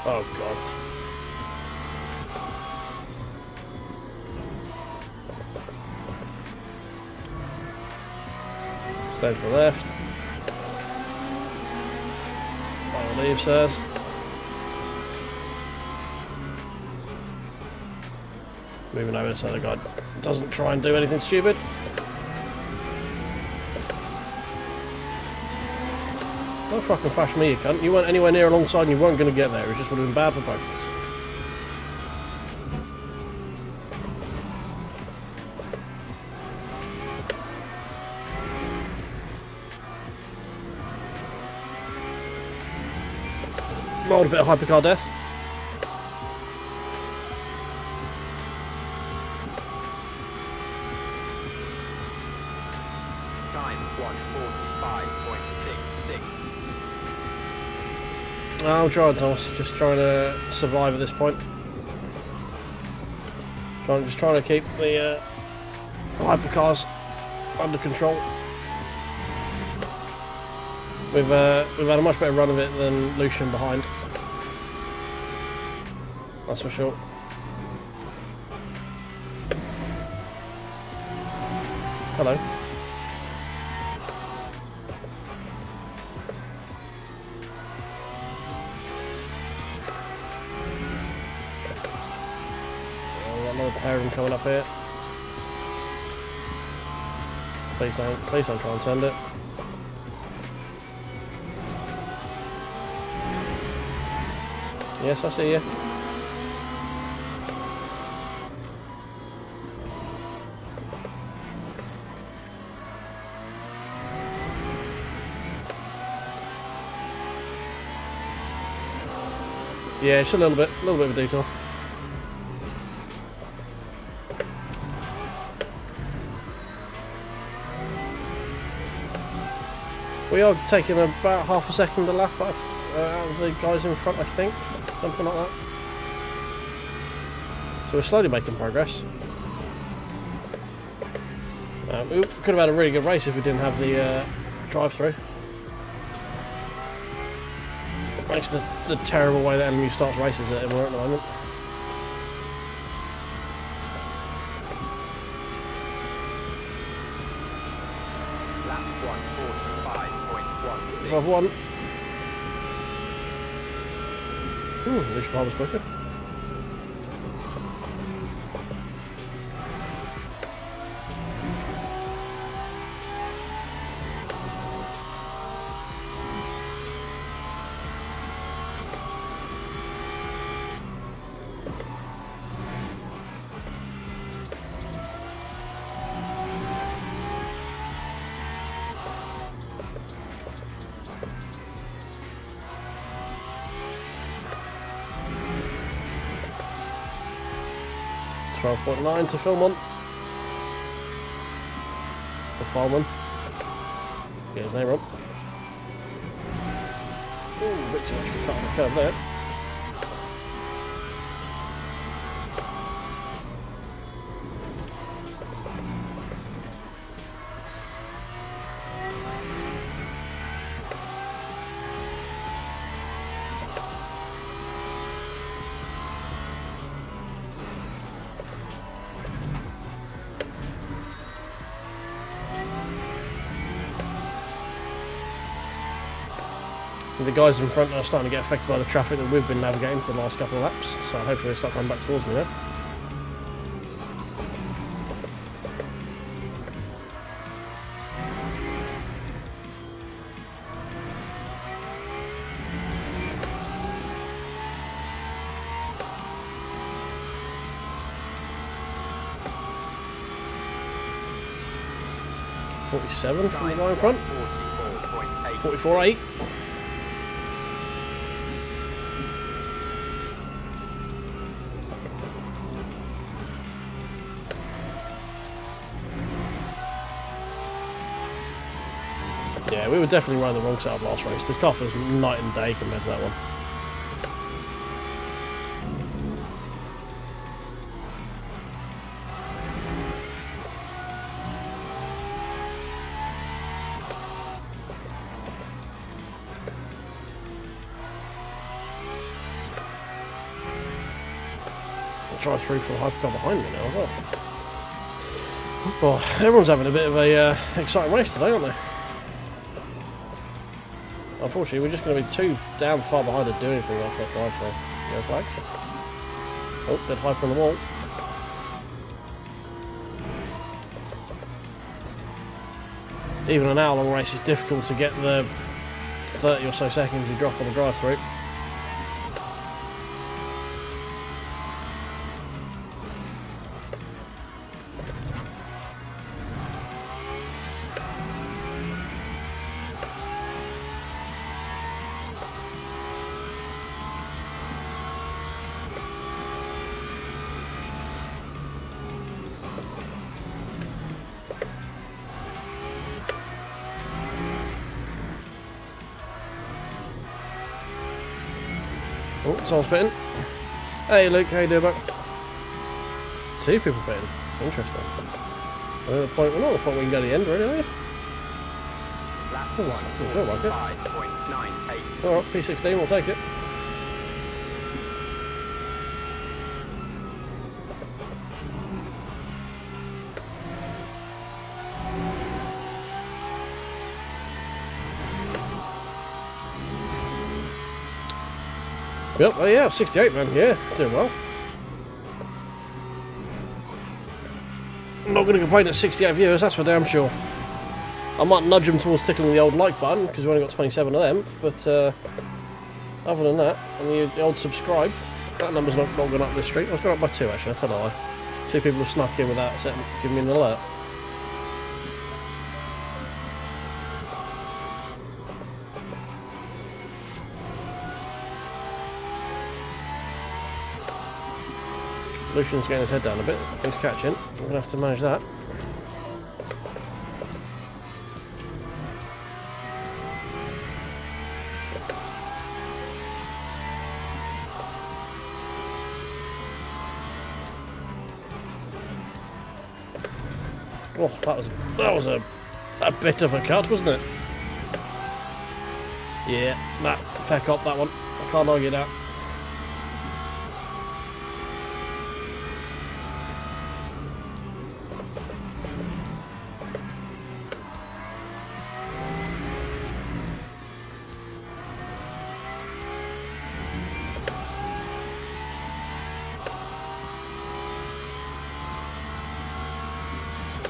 Oh god. Stay to the left. I believe, sirs. Moving over so the guy doesn't try and do anything stupid. Don't fucking flash me, you cunt. You weren't anywhere near alongside and you weren't going to get there. It just would have been bad for both of us. Rolled a bit of hypercar death. Time 1:45.66. I'm trying, Thomas. Just trying to survive at this point. Just trying to keep the hypercars under control. We've had a much better run of it than Lucian behind. That's for sure. Hello. Another pair of them coming up here. Please don't try and send it. Yes, I see you. Yeah, just a little bit of a detour. We are taking about half a second a lap out of the guys in front, I think. Something like that. So we're slowly making progress. We could have had a really good race if we didn't have the drive-through. Thanks to the terrible way that LMU starts races at Imola at the moment. Lap 145.1. I've won. This car was quicker. .9 to film on. The fireman. Get his name wrong. Ooh, a bit too much for cutting the curve there. The guys in front are starting to get affected by the traffic that we've been navigating for the last couple of laps, so hopefully they'll start coming back towards me now. .47 from the guy in front. 44.8. Yeah, we were definitely running the wrong side of last race. The car was night and day compared to that one. I'll try through for the hypercar behind me now as well. Well, everyone's having a bit of a exciting race today, aren't they? Unfortunately, we're just going to be too damn far behind to do anything off that drive through. Go flag. Oh, dead hyper on the wall. Even an hour-long race is difficult to get the 30 or so seconds you drop on the drive through. Oh, someone's pitting. Hey Luke, how you doing, mate? Two people pitting. Interesting. We're not at the point we can go to the end, really, are you? Doesn't feel like it. Alright, P16, we'll take it. Yep, oh yeah, 68 man, yeah, doing well. not going to complain at 68 viewers, that's for damn sure. I might nudge them towards tickling the old like button, because we've only got 27 of them, but other than that, and the old subscribe, that number's not gone up this streak. It's gone up by 2 actually, I tell a lie. 2 people have snuck in without giving me an alert. Lucian's getting his head down a bit. He's catching. I'm going to have to manage that. Oh, that was a bit of a cut, wasn't it? Yeah, that feck up that one. I can't argue that.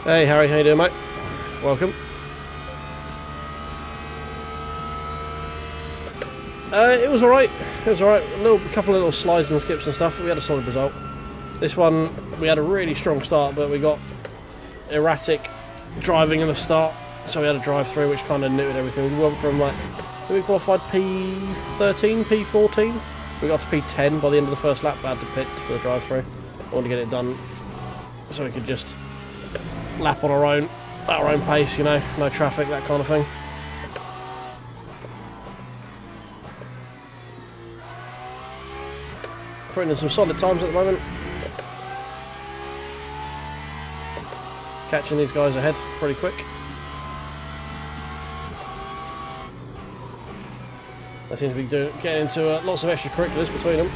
Hey Harry, how you doing, mate? Welcome. It was alright. It was alright. A couple of little slides and skips and stuff, but we had a solid result. This one, we had a really strong start, but we got erratic driving in the start, so we had a drive through, which kind of neutered everything. We went from like, we qualified P13, P14. We got to P10 by the end of the first lap, but had to pit for the drive through. I wanted to get it done so we could just lap on our own pace, you know, no traffic, that kind of thing. Putting in some solid times at the moment. Catching these guys ahead pretty quick. They seem to be getting into lots of extracurriculars between them.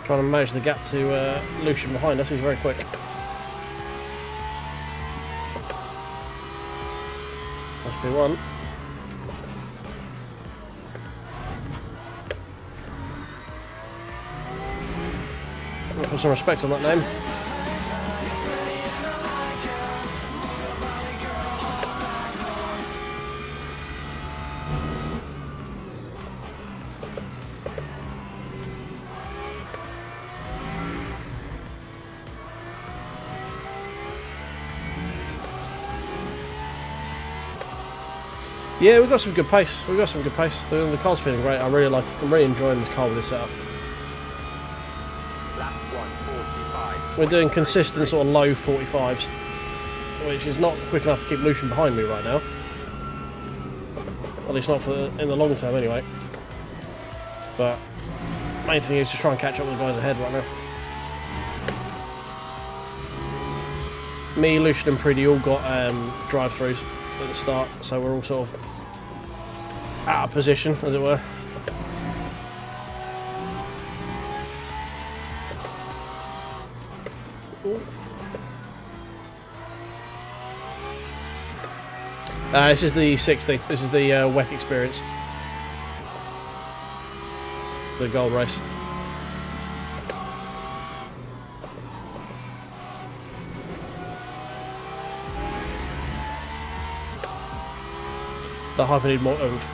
Trying to manage the gap to Lucian behind us, he's very quick. Must be one. I'll put some respect on that name. Yeah, we've got some good pace. We've got some good pace. The car's feeling great. I'm really enjoying this car with this setup. Lap 145. We're doing consistent sort of low 45s, which is not quick enough to keep Lucian behind me right now. At least not in the long term anyway. But main thing is to try and catch up with the guys ahead right now. Me, Lucian and Pretty all got drive-throughs at the start, so we're all sort of out of position, as it were. This is the 60. This is the WEC experience. The gold race. The hyper need more oomph.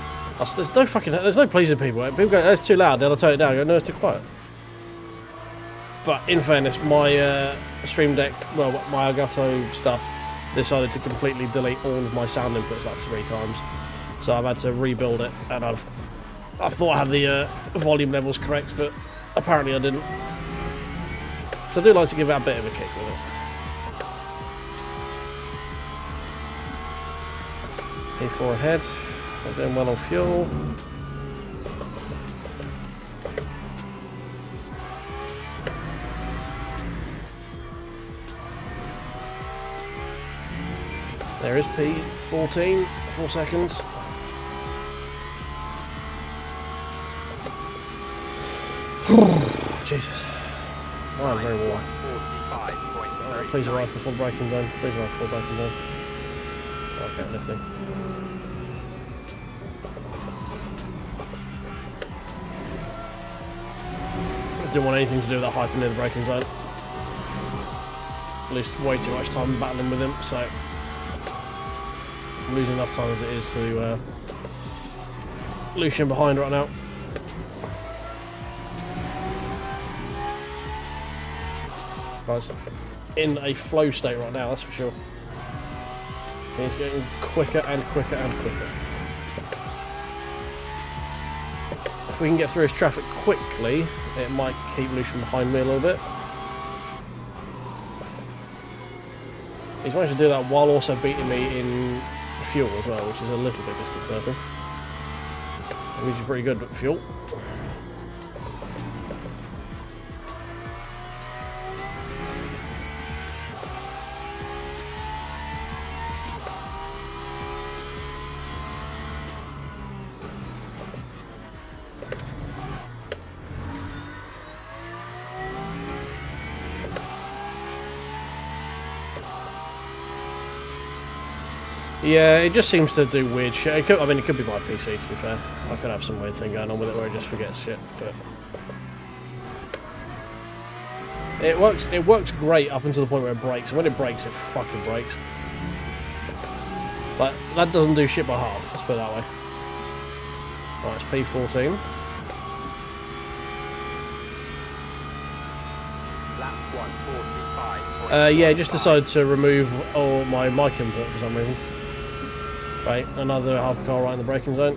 There's no pleasing people. People go, "That's too loud." Then I'll turn it down. I go, "No, it's too quiet." But in fairness, my Streamdeck, well, my Elgato stuff, decided to completely delete all of my sound inputs like 3 times. So I've had to rebuild it, and I thought I had the volume levels correct, but apparently I didn't. So I do like to give it a bit of a kick with it. P4 ahead. We're doing well on fuel. There is P14, 4 seconds. Jesus. I'm very warm. Please arrive before the braking zone. Please arrive before the braking zone. Okay, lifting. didn't want anything to do with that hyper near the braking zone. At least way too much time battling with him, so I'm losing enough time as it is to Lucian behind right now. Guys, in a flow state right now, that's for sure. He's getting quicker and quicker and quicker. If we can get through his traffic quickly, it might keep Lucian behind me a little bit. He's managed to do that while also beating me in fuel as well, which is a little bit disconcerting. He's pretty good at fuel. Yeah, it just seems to do weird shit. It could, I mean, it could be my PC, to be fair. I could have some weird thing going on with it where it just forgets shit, but it works great up until the point where it breaks, and when it breaks, it fucking breaks. Like, that doesn't do shit by half, let's put it that way. Right, it's P14. Lap 145. Yeah, just decided to remove all my mic input for some reason. Right, another hypercar right in the braking zone.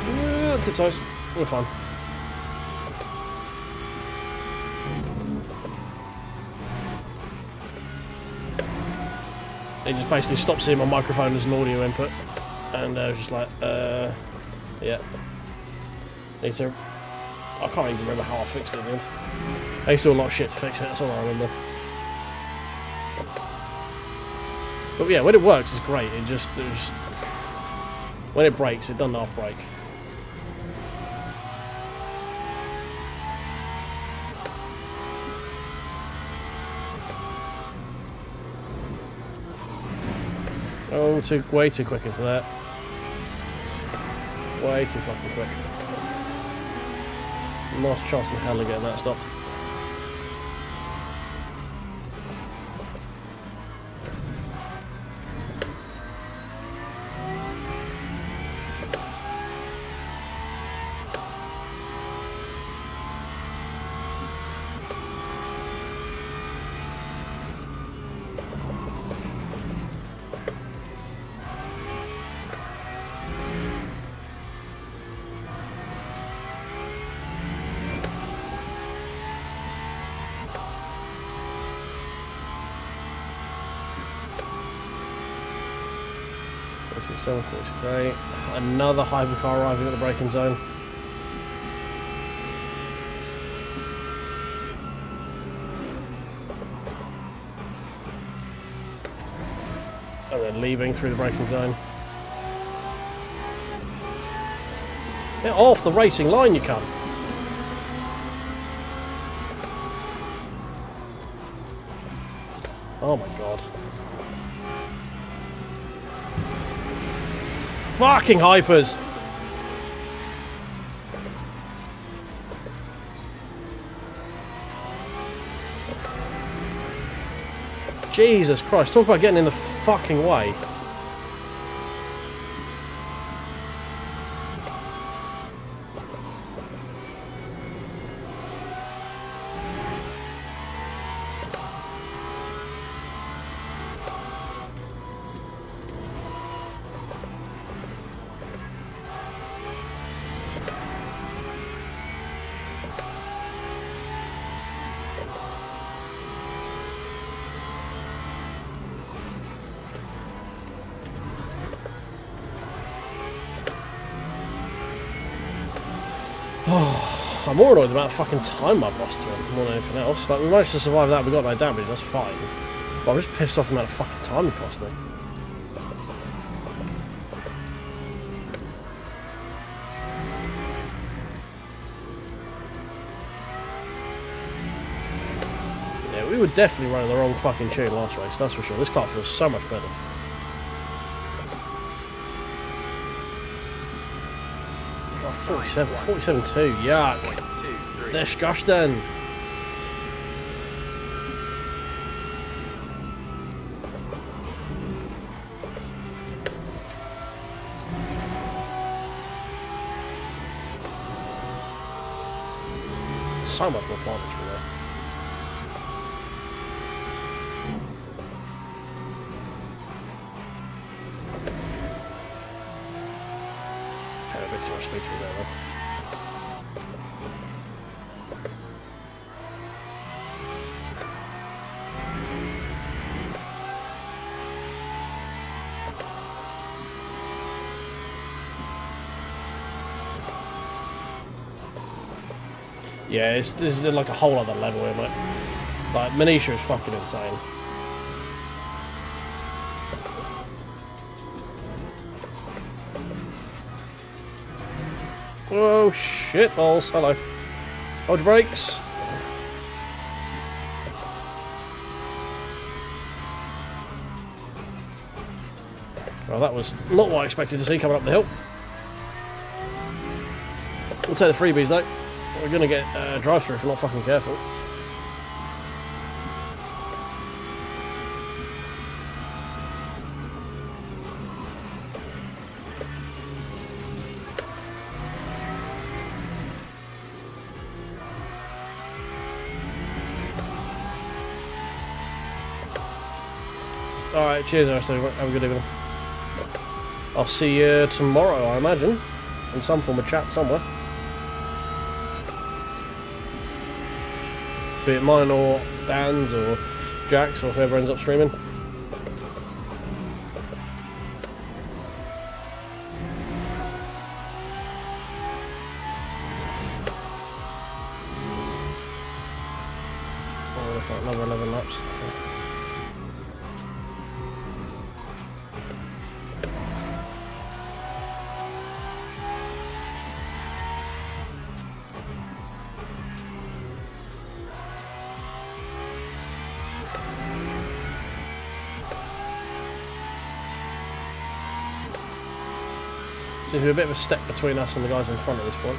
Yeah, tiptoes. We're fine. It just basically stopped seeing my microphone as an audio input, and I was just like, yeah. Need to. I can't even remember how I fixed it in the end. I used to do a lot of shit to fix it, that's all I remember. But yeah, when it works, it's great. It just when it breaks, it doesn't half break. Oh, way too quick into that. Way too fucking quick. Not a chance in hell of getting that stopped. Okay, another hypercar arriving at the braking zone. And then leaving through the braking zone. Get off the racing line, you cunt! Oh my god. Fucking hypers! Jesus Christ, talk about getting in the fucking way. I'm more annoyed about the fucking time I've lost to him more than anything else. Like, we managed to survive that, we got no damage, that's fine. But I'm just pissed off the amount of fucking time it cost me. Yeah, we were definitely running the wrong fucking tune last race, that's for sure. This car feels so much better. God, 47.2, yuck. Disgusting. So much more planted through there. Okay, a bit too much speed through there though. Yeah, this is like a whole other level, isn't it? Like, Manisha is fucking insane. Oh, shit balls. Hello. Hold your brakes. Well, that was not what I expected to see coming up the hill. We'll take the freebies, though. We're going to get drive-through if we're not fucking careful. Alright, cheers, Aristo. Have a good evening. I'll see you tomorrow, I imagine. In some form of chat somewhere. Be it mine or Dan's or Jack's or whoever ends up streaming. Oh, look at another 11 laps. Seems to be a bit of a step between us and the guys in front at this point,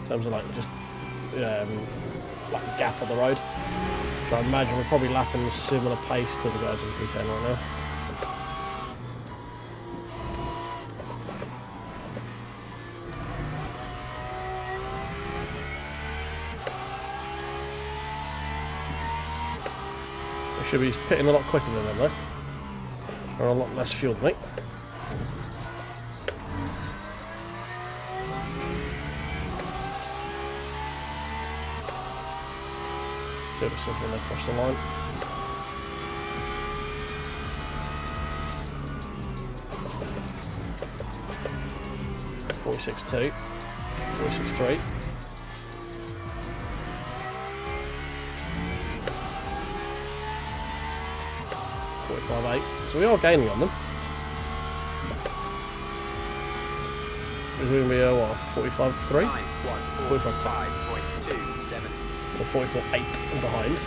in terms of like just like a gap on the road. So I imagine we're probably lapping a similar pace to the guys in P10 right now. We should be pitting a lot quicker than them though, or a lot less fuel than me. See what it says when they cross the line. .46.2, 46.3. .45.8. So we are gaining on them. Is we going to be what, 45.3? 45.2. So 44.8 behind.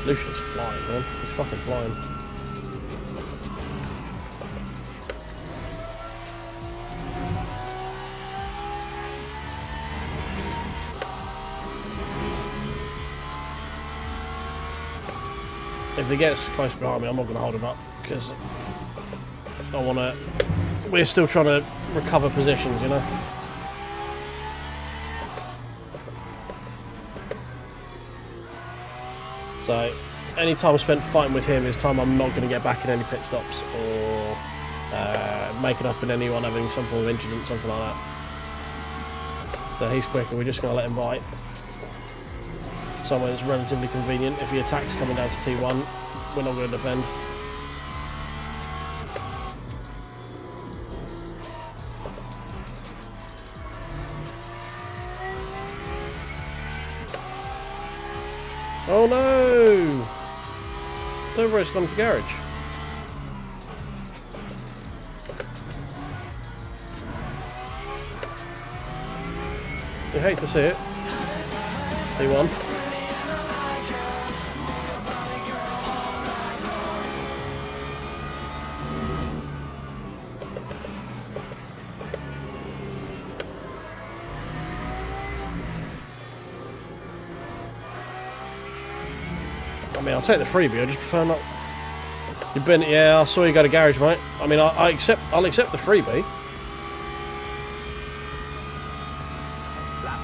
Lucian's flying, man. He's fucking flying. If he gets close behind me, I'm not going to hold him up because I want to. We're still trying to recover positions, you know. So, any time spent fighting with him is time I'm not going to get back in any pit stops or make it up in anyone having some form of incident, something like that. So he's quicker, we're just going to let him bite. Somewhere that's relatively convenient. If he attacks coming down to T1, we're not going to defend. Oh no! Don't worry, it's gone to garage. You hate to see it. He won. mean, I'll take the freebie. I just prefer not. You've been, yeah. I saw you go to garage, mate. I mean, I'll accept the freebie. Lap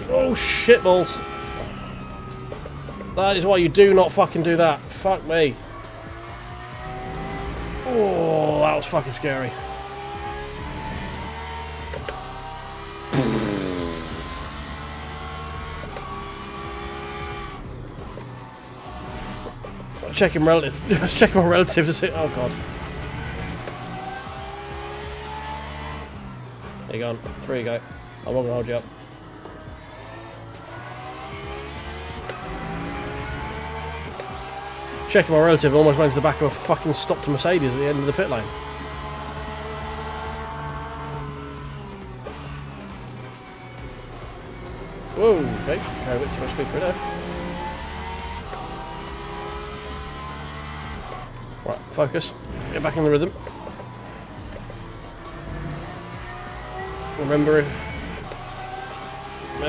145.52. Oh shit balls! That is why you do not fucking do that. Fuck me. Oh, that was fucking scary. Checking relative. Checking my relative to see. Oh god. There you go. 3 you go. I'm not gonna hold you up. Checking my relative, almost went to the back of a fucking stopped Mercedes at the end of the pit lane. Whoa, okay, carry a bit too much speed for it there. Right, focus. Get back in the rhythm. Remember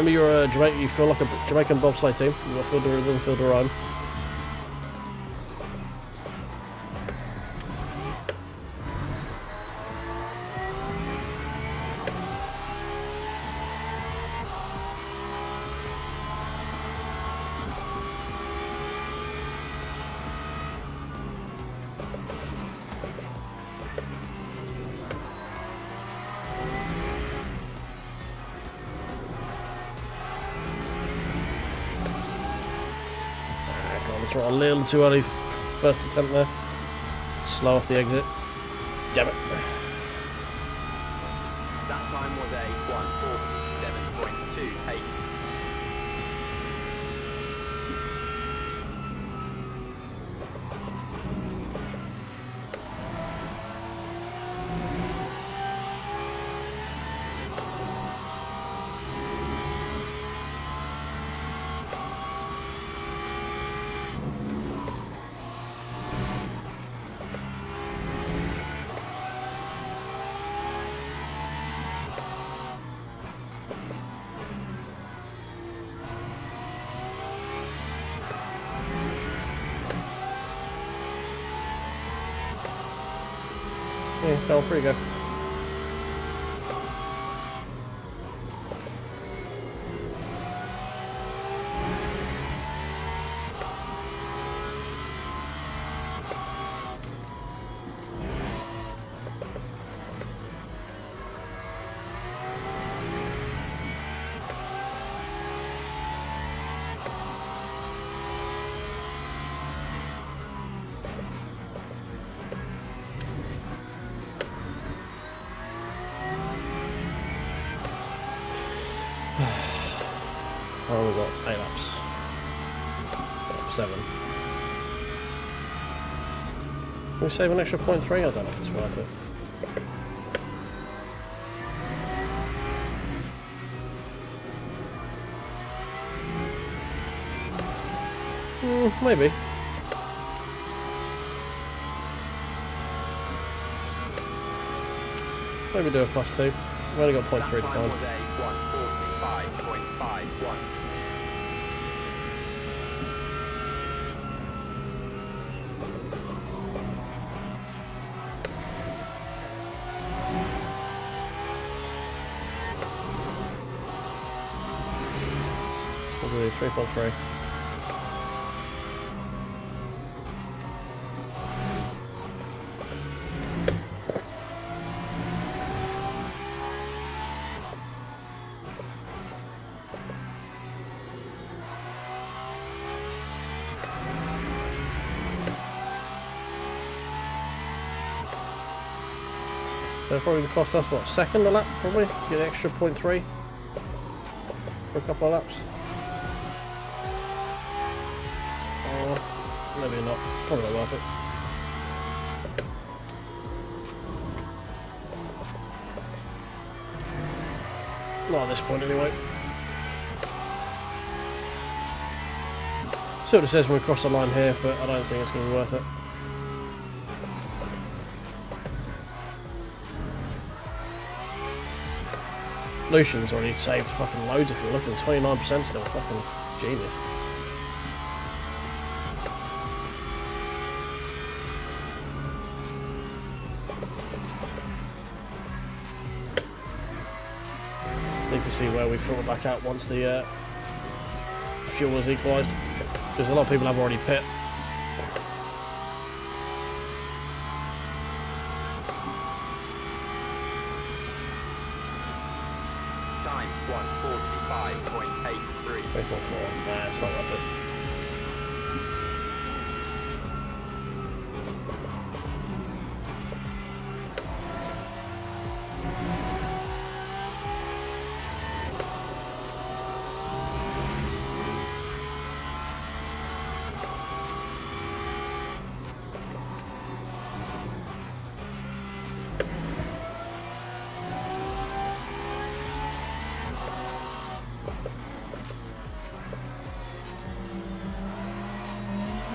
you're a Jamaican, you feel like a Jamaican bobsleigh team. You've got to feel the rhythm, feel the rhyme. A little too early first attempt there. Slow off the exit. Damn it. That time was a 147.28. Yeah, fell free, go. Oh, we've got 8 laps. 7. Can we save an extra 0.3? I don't know if it's worth it. Maybe. Maybe do a +2. We've only got 0.3 to find. 145.51. We'll do 3.3. So probably going to cost us, what, second a lap, probably, to get the extra 0.3 for a couple of laps. Or maybe not, probably not worth it. Not at this point anyway. See what it says when we cross the line here, but I don't think it's going to be worth it. Lucian's already saved fucking loads if you're looking. 29% still. Fucking genius. Need to see where we filter back out once the fuel is equalised. Because a lot of people have already pit. Time 1:45.83. 3.4. Nah, it's not worth it.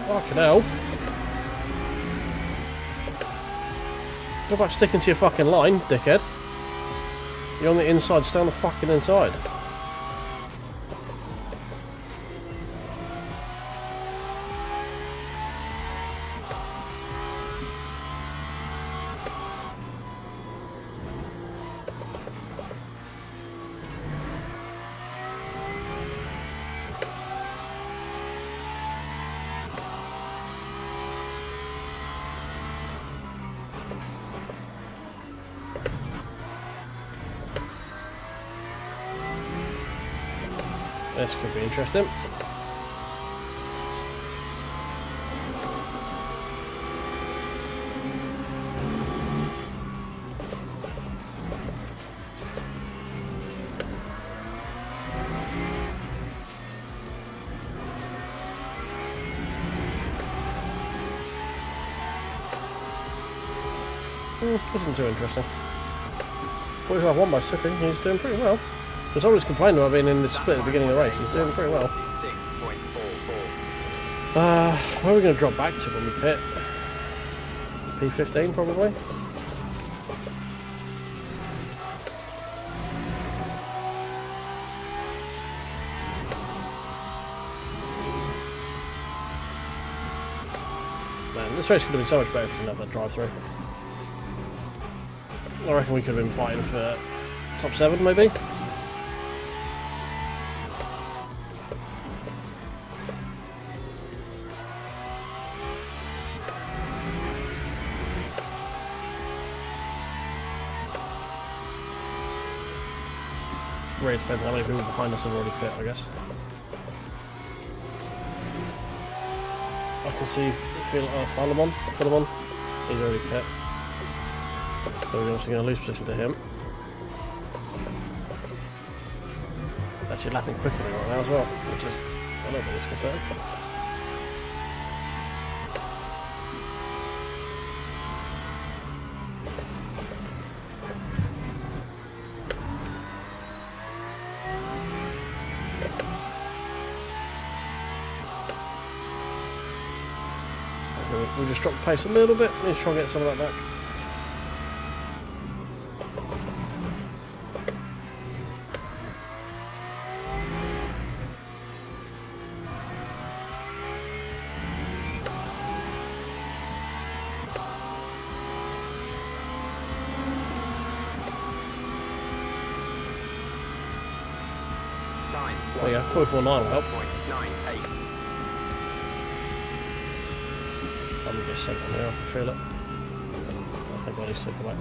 Fucking hell. What about sticking to your fucking line, dickhead? You're on the inside, stay on the fucking inside. This could be interesting. Wasn't too interesting. 45-1 by City, he's doing pretty well. Because I was complaining about being in this split at the beginning of the race. He's doing pretty well. 6.44. Where are we going to drop back to when we pit? P15 probably? Man, this race could have been so much better if we didn't have that drive-through. I reckon we could have been fighting for top 7 maybe? Really depends how many people behind us have already pit, I guess. I can see Philemon. He's already pit. So we're obviously going to lose position to him. Actually lapping quicker than me right now as well, which is a little bit disconcerting. We just dropped the pace a little bit. Let's try and get some of that back. Time There you go, 44.9 will help. 1.98. I'm going to get sent on here, I can feel it. I think I need to take away.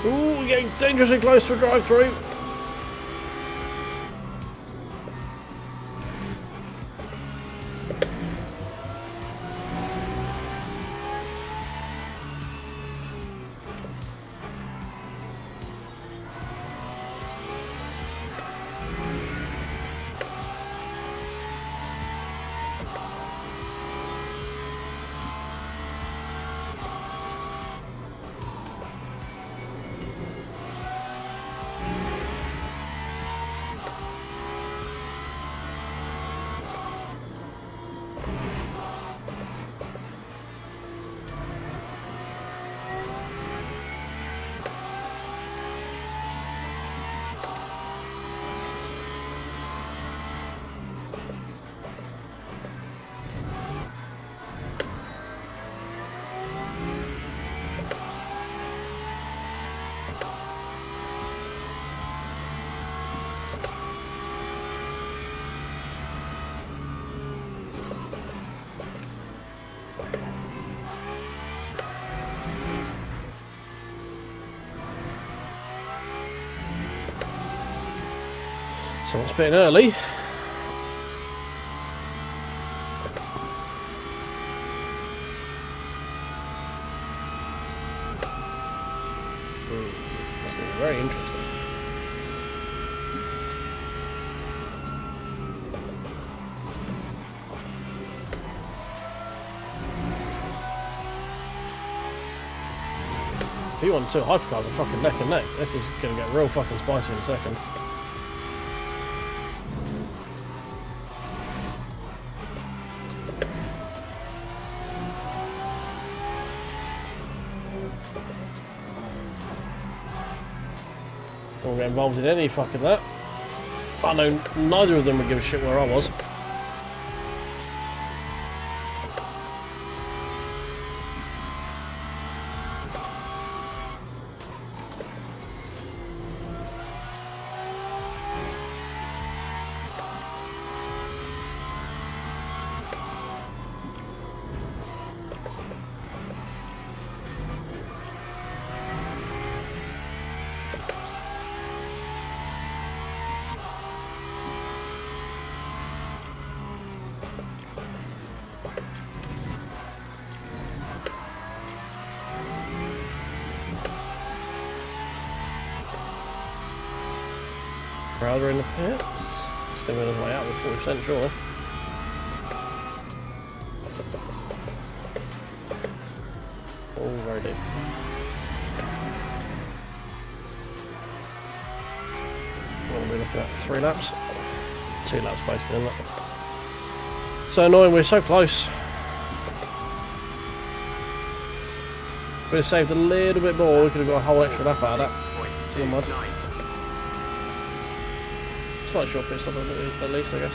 Ooh, we're getting dangerously close to a drive-through. Someone's pitting early. It's going to be very interesting. P1 and 2 hypercars are fucking neck and neck. This is going to get real fucking spicy in a second. Don't get involved in any fucking that. I know neither of them would give a shit where I was. Crowder in the pits. He's going to win his way out with 40% surely. Oh, very deep. What are we looking at? 3 laps? 2 laps basically, isn't it? So annoying, we're so close. We'd have saved a little bit more, we could have got a whole extra lap out of that. Never mind. Slight short pit stop at least, I guess.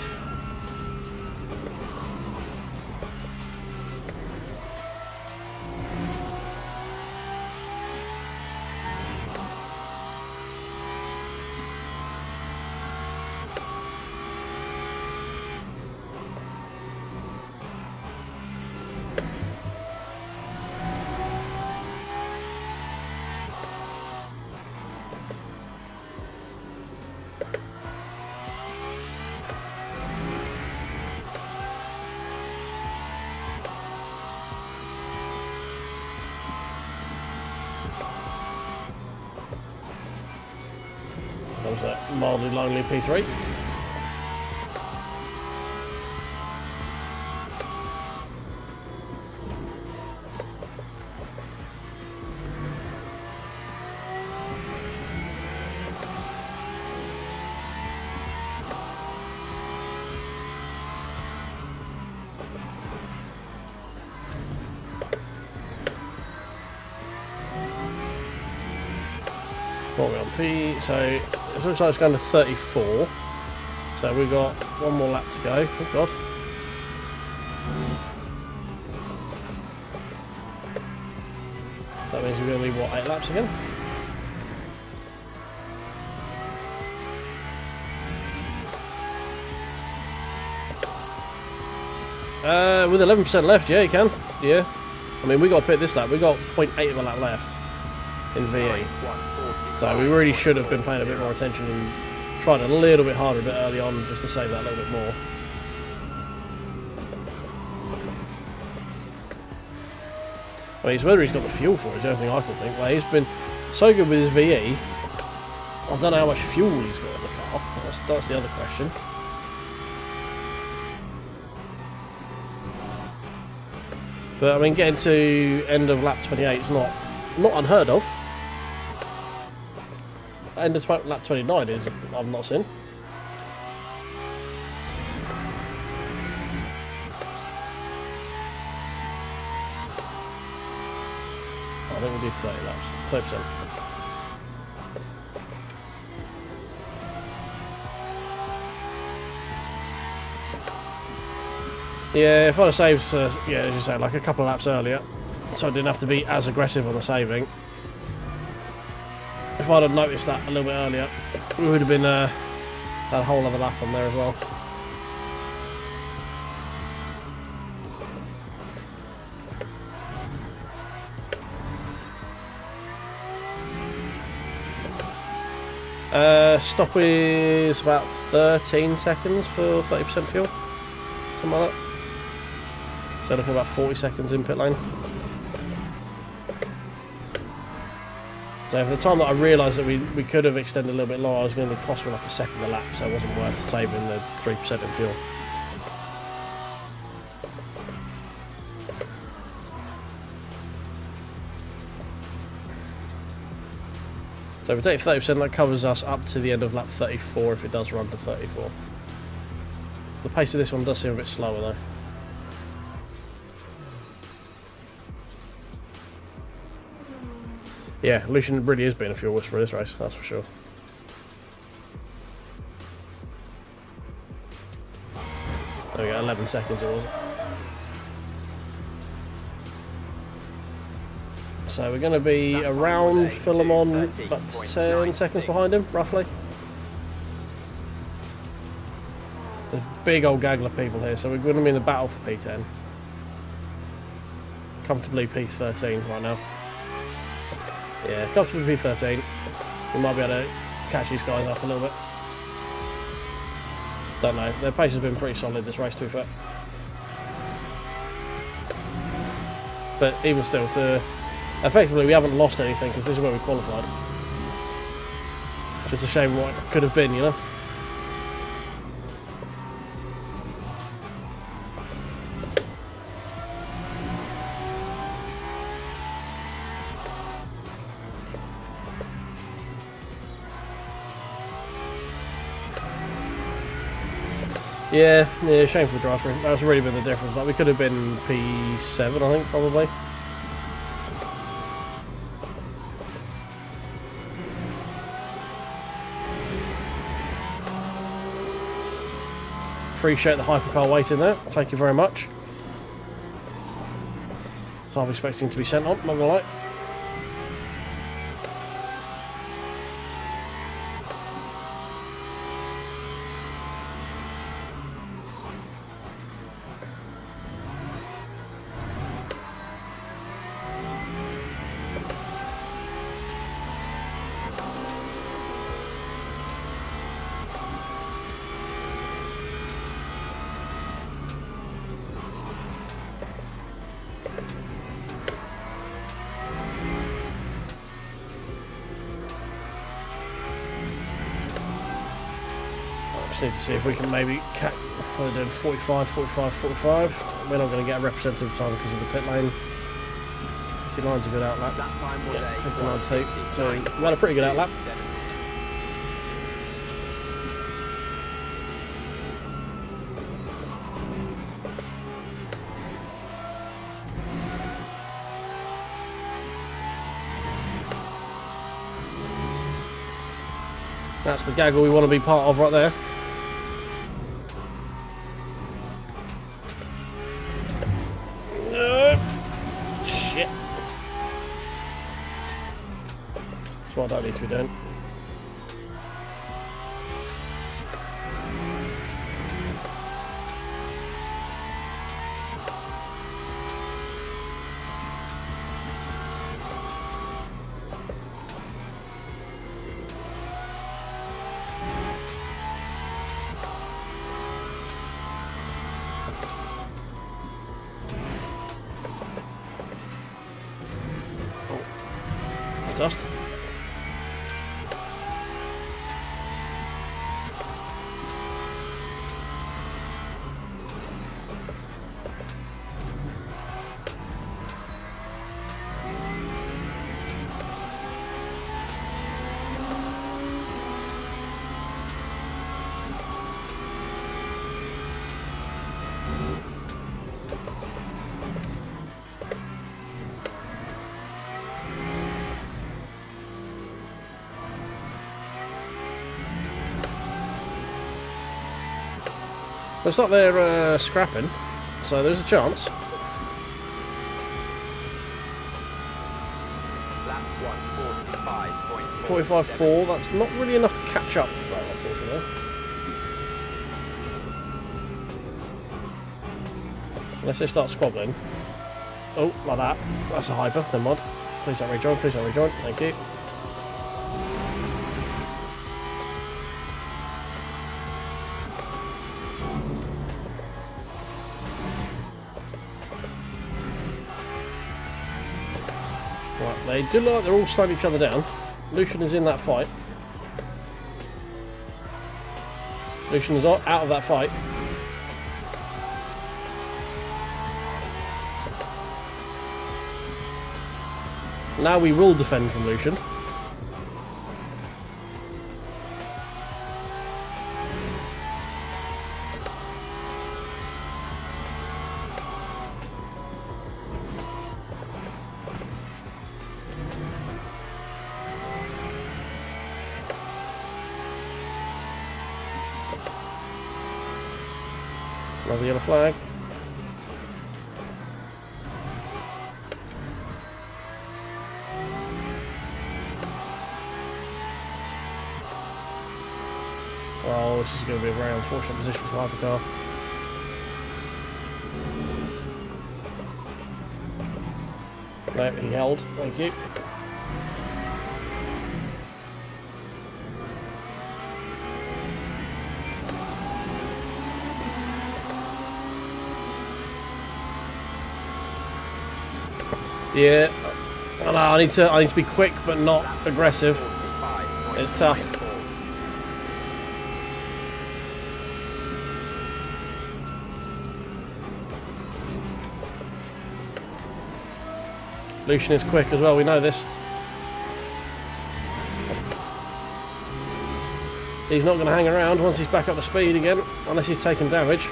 That was a mildly lonely P3. What are we on? P, so it looks like it's going to 34. So we've got one more lap to go. Oh god. So that means we're going to need, what, 8 laps again? With 11% left, yeah, you can. Yeah. I mean, we got to pit this lap. We got 0.8 of a lap left in VE. So we really should have been paying a bit more attention and tried a little bit harder a bit early on just to save that a little bit more. I mean, it's whether he's got the fuel for it is the only thing I can think. Well, he's been so good with his VE. I don't know how much fuel he's got in the car. That's the other question. But I mean, getting to end of lap 28 is not unheard of. End of lap 29 is I've not seen. I think we'll do 30 laps, 30%. Yeah, if I'd have saved, yeah, as you say, like a couple of laps earlier, so I didn't have to be as aggressive on the saving. If I'd have noticed that a little bit earlier, we would have been had a whole other lap on there as well. Stop is about 13 seconds for 30% fuel, something like that. So looking about 40 seconds in pit lane. So for the time that I realised that we could have extended a little bit longer, I was going to cost me like a second a lap, so it wasn't worth saving the 3% in fuel. So if we take 30%, that covers us up to the end of lap 34 if it does run to 34. The pace of this one does seem a bit slower though. Yeah, Lucian really is being a fuel whisperer this race, that's for sure. There we go, 11 seconds it was. So we're going to be around Philemon, about 10 seconds behind him, roughly. There's a big old gaggle of people here, so we're going to be in the battle for P10. Comfortably P13 right now. Yeah, comfortably P13. We might be able to catch these guys up a little bit. Don't know. Their pace has been pretty solid this race, to be fair. But even still, effectively we haven't lost anything because this is where we qualified. Just a shame what it could have been, you know. Yeah, shame for the drive-through. That's really been the difference. Like we could have been P7, I think, probably. Appreciate the hypercar waiting there. Thank you very much. So I'm expecting to be sent on, not gonna lie. Need to see if we can maybe catch. We're doing 45, 45, 45. We're not going to get a representative time because of the pit lane. 59's a good outlap. Yeah, 59.2. So we had a pretty good outlap. That's the gaggle we want to be part of right there. Shit. That's what I don't need to be doing. Dust. Looks like they're scrapping, so there's a chance. Lap 1, 45.4, that's not really enough to catch up, though, unfortunately. Unless they start squabbling. Oh, like that. That's a hyper, never mind. Please don't rejoin, thank you. They do look like they're all slowing each other down. Lucian is in that fight. Lucian is out of that fight. Now we will defend from Lucian. Another yellow flag. Oh, this is going to be a very unfortunate position for the hypercar. No, he held. Thank you. Yeah, I know. I need to be quick but not aggressive. It's tough. Lucian is quick as well, we know this. He's not going to hang around once he's back up to speed again, unless he's taken damage.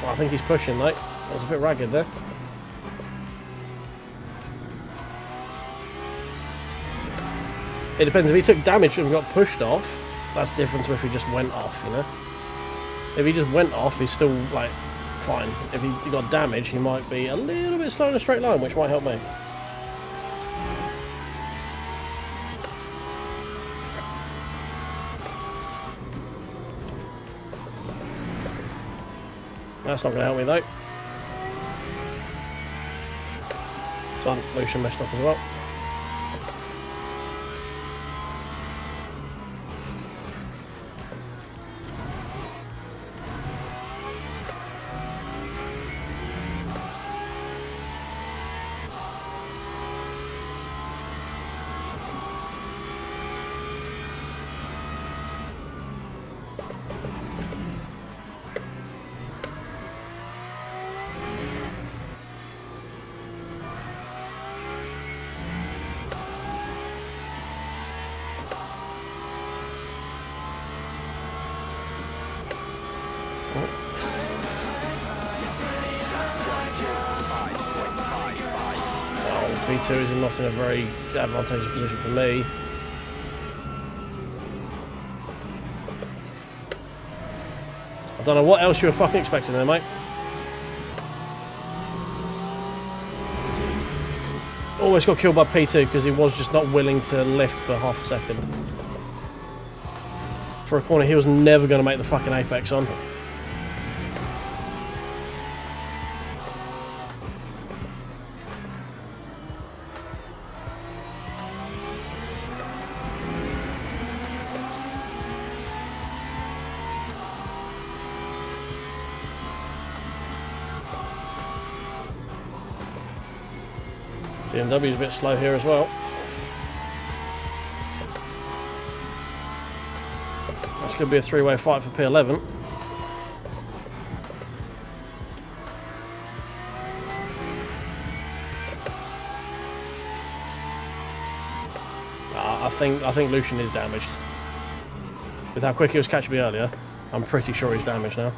Oh, I think he's pushing though. That was a bit ragged there. It depends, if he took damage and got pushed off, that's different to if he just went off, you know? If he just went off, he's still, like, fine. If he got damage, he might be a little bit slow in a straight line, which might help me. That's not going to help me, though. So Lucian messed up as well. B2 is not in a very advantageous position for me. I don't know what else you were fucking expecting there, mate. Almost got killed by P2 because he was just not willing to lift for half a second. For a corner he was never going to make the fucking apex on. BMW's a bit slow here as well. That's going to be a three-way fight for P11. I think Lucian is damaged. With how quick he was catching me earlier, I'm pretty sure he's damaged now.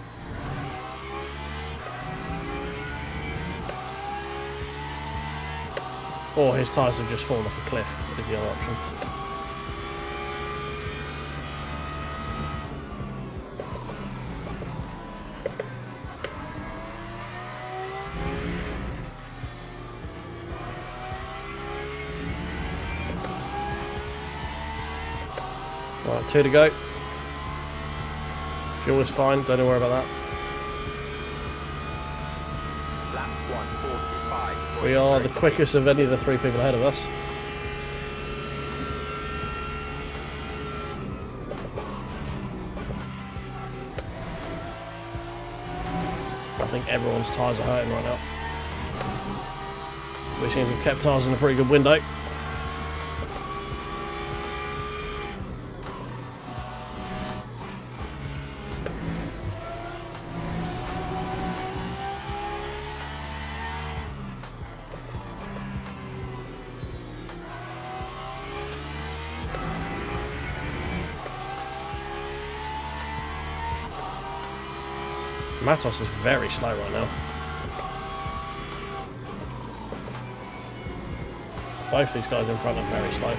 Or his tyres have just fallen off a cliff, is the other option. Right, 2 to go. Fuel is fine, don't worry about that. We are the quickest of any of the 3 people ahead of us. think everyone's tyres are hurting right now. We seem to have kept tyres in a pretty good window. Matos is very slow right now. Both these guys in front are very slow.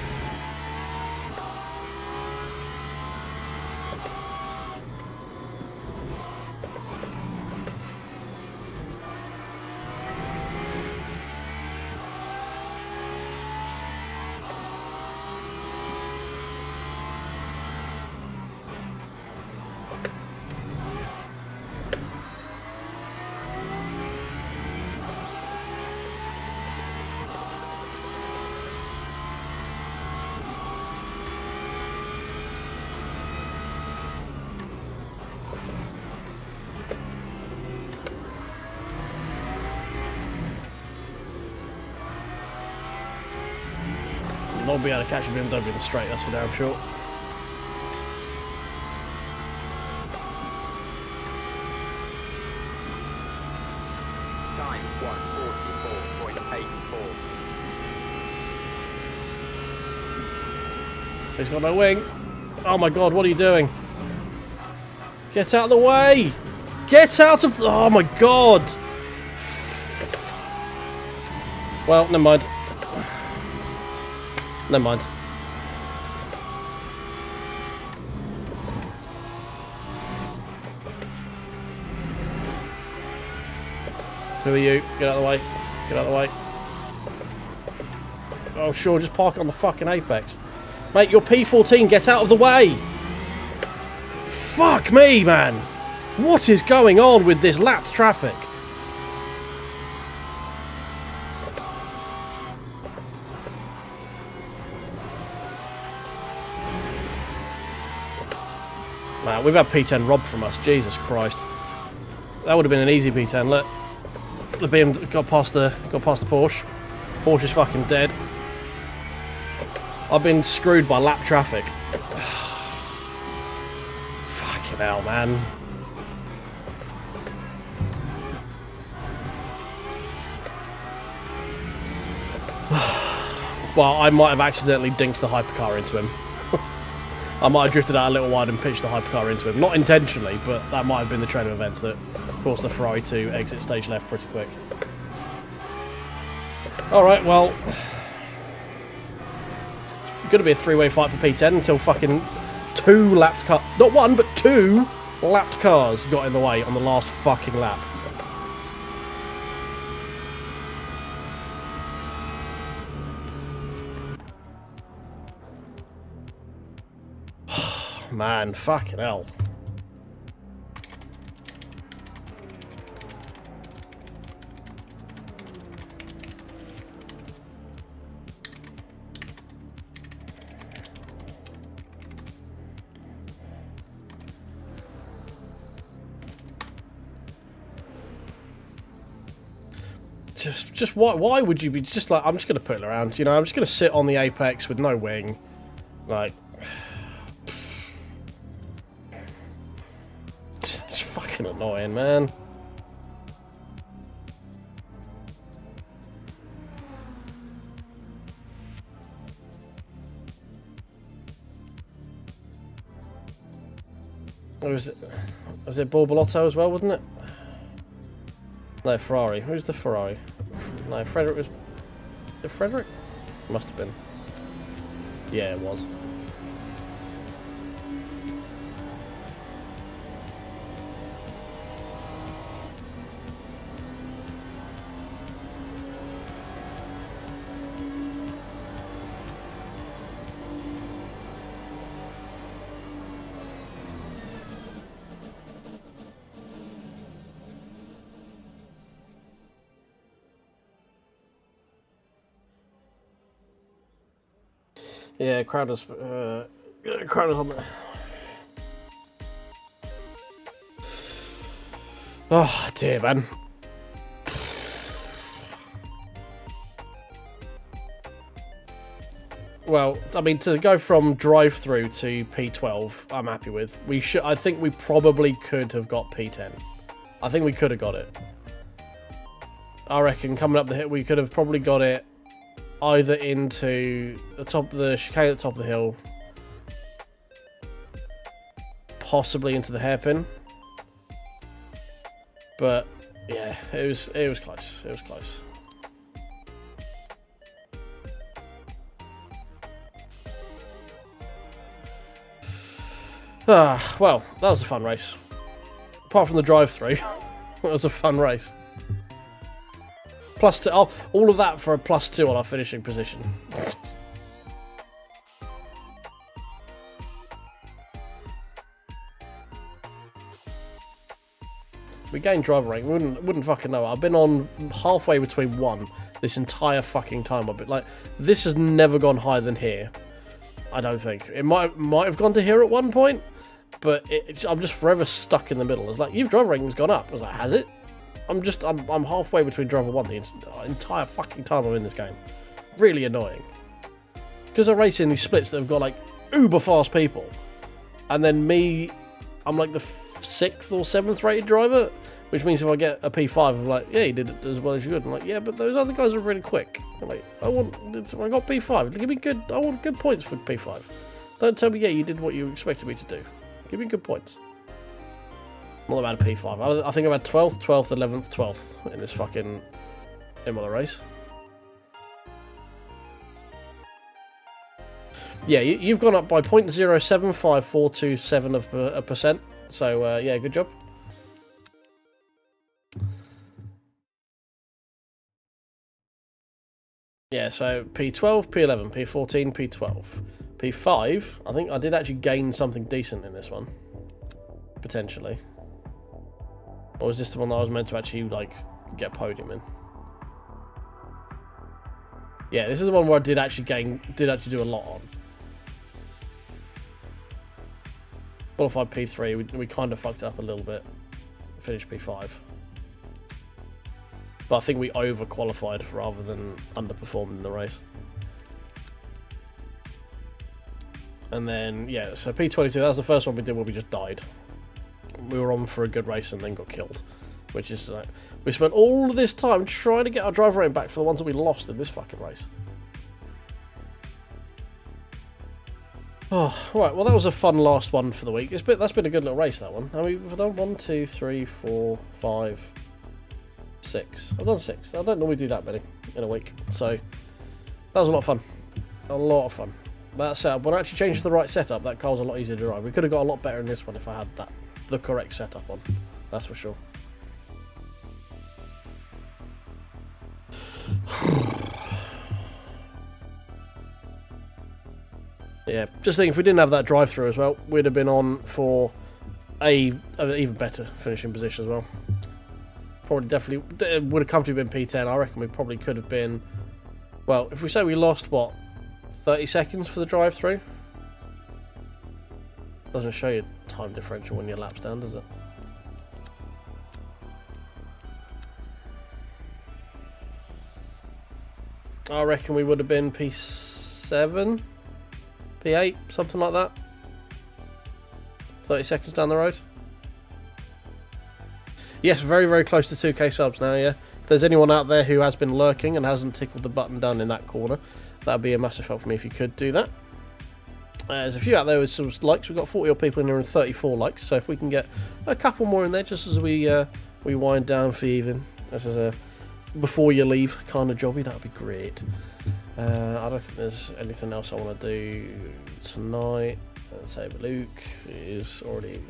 Not be able to catch a BMW in the straight, that's for damn sure. Time 1:44.84. He's got no wing. Oh my god, what are you doing? Get out of the way! Get out of the... Oh my god! Well, never mind. Never mind. Who are you? Get out of the way. Get out of the way. Oh, sure, just park it on the fucking apex. Mate, you're P14, get out of the way! Fuck me, man! What is going on with this lapped traffic? Man, we've had P10 robbed from us. Jesus Christ. That would have been an easy P10. Look. The BM got past the Porsche. Porsche's fucking dead. I've been screwed by lap traffic. Fucking hell, man. Well, I might have accidentally dinked the hypercar into him. I might have drifted out a little wide and pitched the hypercar into him. Not intentionally, but that might have been the train of events that caused the Ferrari to exit stage left pretty quick. Alright, well... It's going to be a three-way fight for P10 until fucking two lapped cars... Not one, but two lapped cars got in the way on the last fucking lap. Man, fucking hell. Just why would you be just like, I'm just going to put it around, you know, I'm just going to sit on the apex with no wing. Like... It's fucking annoying, man. Was it Borbolotto as well, wasn't it? No, Ferrari. Who's the Ferrari? No, Frederick was... Is it Frederick? Must have been. Yeah, it was. Yeah, Crowder's on the... Oh dear, man. Well, I mean, to go from drive-through to P12, I'm happy with. I think we probably could have got P10. I think we could have got it. I reckon coming up the hill, we could have probably got it either into the top of the chicane at the top of the hill, possibly into the hairpin. But yeah, it was close. It was close. Well, that was a fun race. Apart from the drive-through, it was a fun race. +2. Oh, all of that for a +2 on our finishing position. We gained driver rank. We wouldn't fucking know. I've been on halfway between 1 this entire fucking time. I've been like, this has never gone higher than here. I don't think it might have gone to here at one point, but I'm just forever stuck in the middle. It's like, your driver ranking's gone up. I was like, has it? I'm halfway between driver 1 the entire fucking time I'm in this game. Really annoying. Because I race in these splits that have got like uber fast people, and then me, I'm like the 6th or 7th rated driver, which means if I get a P5, I'm like, yeah, you did it as well as you could. I'm like, yeah, but those other guys are really quick. I'm like, I got P5. Give me good. I want good points for P5. Don't tell me, yeah, you did what you expected me to do. Give me good points. Not about a P5. I think I've had 12th, 12th, 11th, 12th in this fucking Imola race. Yeah, you've gone up by 0.075427%. So, yeah, good job. Yeah, so P12, P11, P14, P12. P5, I think I did actually gain something decent in this one. Potentially. Or was this the one that I was meant to actually, like, get a podium in? Yeah, this is the one where I did actually do a lot on. Qualified P3, we kind of fucked up a little bit. Finished P5. But I think we over-qualified rather than underperformed in the race. And then, yeah, so P22, that was the first one we did where we just died. We were on for a good race and then got killed. Which is, we spent all of this time trying to get our driver rank back for the ones that we lost in this fucking race. Oh, right, well that was a fun last one for the week. That's been a good little race, that one. I mean, we've done 1, 2, 3, 4, 5, 6. I've done 6. I don't normally do that many in a week. So, that was a lot of fun. A lot of fun. That setup, when I actually changed to the right setup, that car was a lot easier to drive. We could have got a lot better in this one if I had the correct setup on. That's for sure. Yeah, just think if we didn't have that drive-through as well, we'd have been on for an even better finishing position as well. Probably definitely would have comfortably been P10. I reckon we probably could have been, well, if we say we lost, what, 30 seconds for the drive-through? Doesn't show you time differential when your lap's down, does it? I reckon we would have been P7, P8, something like that. 30 seconds down the road. Yes, very, very close to 2k subs now, yeah. If there's anyone out there who has been lurking and hasn't tickled the button down in that corner, that would be a massive help for me if you could do that. There's a few out there with some likes. We've got 40 odd people in here and 34 likes, so if we can get a couple more in there just as we wind down for the evening, this is a before you leave kind of jobby, that would be great. I don't think there's anything else I want to do tonight. Let's say Luke is already...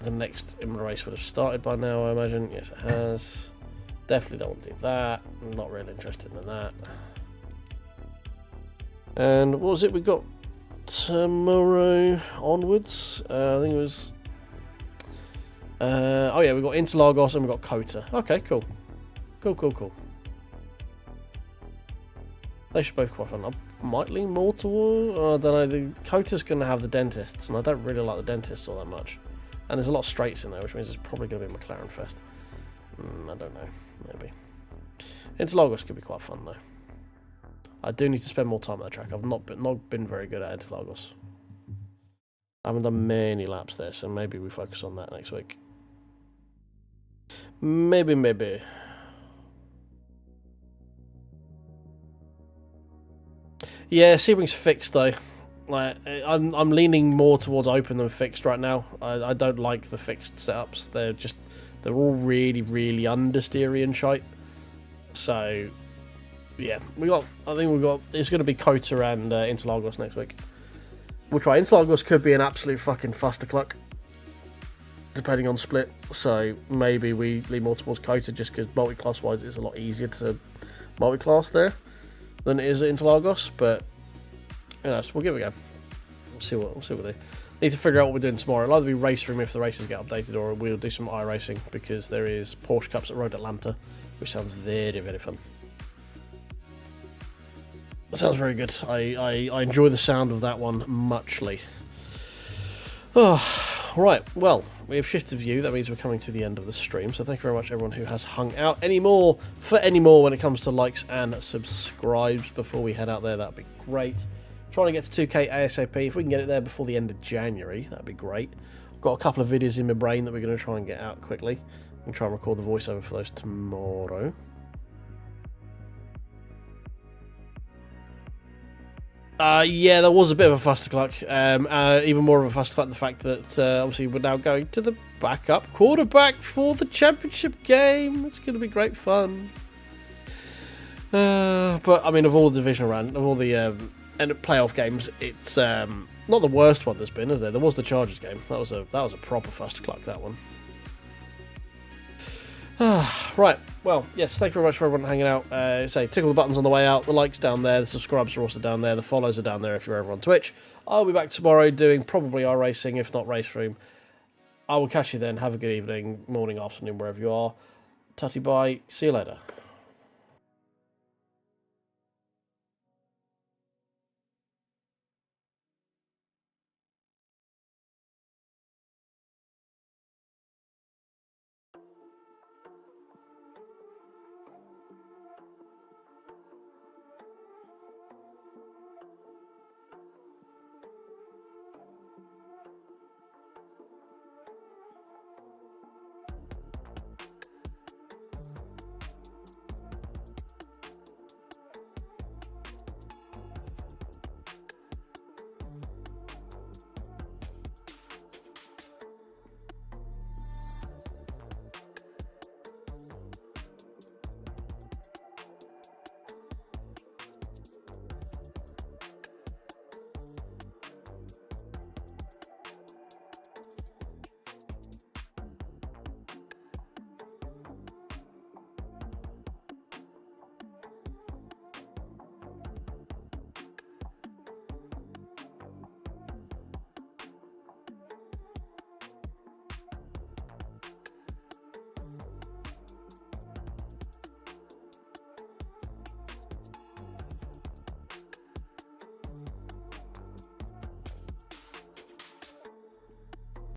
The next Imola race would have started by now, I imagine. Yes, it has. Definitely don't want to do that. I'm not really interested in that. And what was it we got tomorrow onwards? I think it was... oh yeah, we got Interlagos and we got Kota. Okay, cool. Cool. They should both be quite fun. I might lean more toward... I don't know. The Kota's going to have the dentists, and I don't really like the dentists all that much. And there's a lot of straights in there, which means it's probably going to be a McLaren Fest. I don't know. Maybe. Interlagos could be quite fun, though. I do need to spend more time on that track. I've not been very good at Interlagos. I haven't done many laps there, so maybe we focus on that next week. Maybe. Yeah, Sebring's fixed though. Like I'm leaning more towards open than fixed right now. I don't like the fixed setups. They're all really understeery and shite. So yeah, I think we've got it's gonna be Kota and Interlagos next week. We'll try. Interlagos could be an absolute fucking fustercluck, depending on split. So maybe we lean more towards Kota just because multi-class wise it's a lot easier to multi-class there than it is at Interlagos. But you know, so we'll give it a go. We'll see what we do. Need to figure out what we're doing tomorrow. It'll either be race room if the races get updated, or we'll do some iRacing because there is Porsche Cups at Road Atlanta, which sounds very fun. That sounds very good. I enjoy the sound of that one muchly. Oh, right, well, we have shifted view. That means we're coming to the end of the stream. So thank you very much, everyone who has hung out any more when it comes to likes and subscribes before we head out there. That'd be great. Trying to get to 2K ASAP. If we can get it there before the end of January, that'd be great. I've got a couple of videos in my brain that we're going to try and get out quickly. I'm going to try and record the voiceover for those tomorrow. Yeah, there was a bit of a fustercluck. Even more of a fustercluck, the fact that obviously we're now going to the backup quarterback for the championship game. It's going to be great fun. But I mean, of all the divisional round, of all the playoff games, it's not the worst one there's been, is there? There was the Chargers game. That was a proper fustercluck, that one. Right, well, yes, thank you very much for everyone hanging out. Tickle the buttons on the way out, the likes down there, the subscribes are also down there, the follows are down there if you're ever on Twitch. I'll be back tomorrow doing probably iRacing, if not Race Room. I will catch you then. Have a good evening, morning, afternoon, wherever you are. Tutty bye, see you later.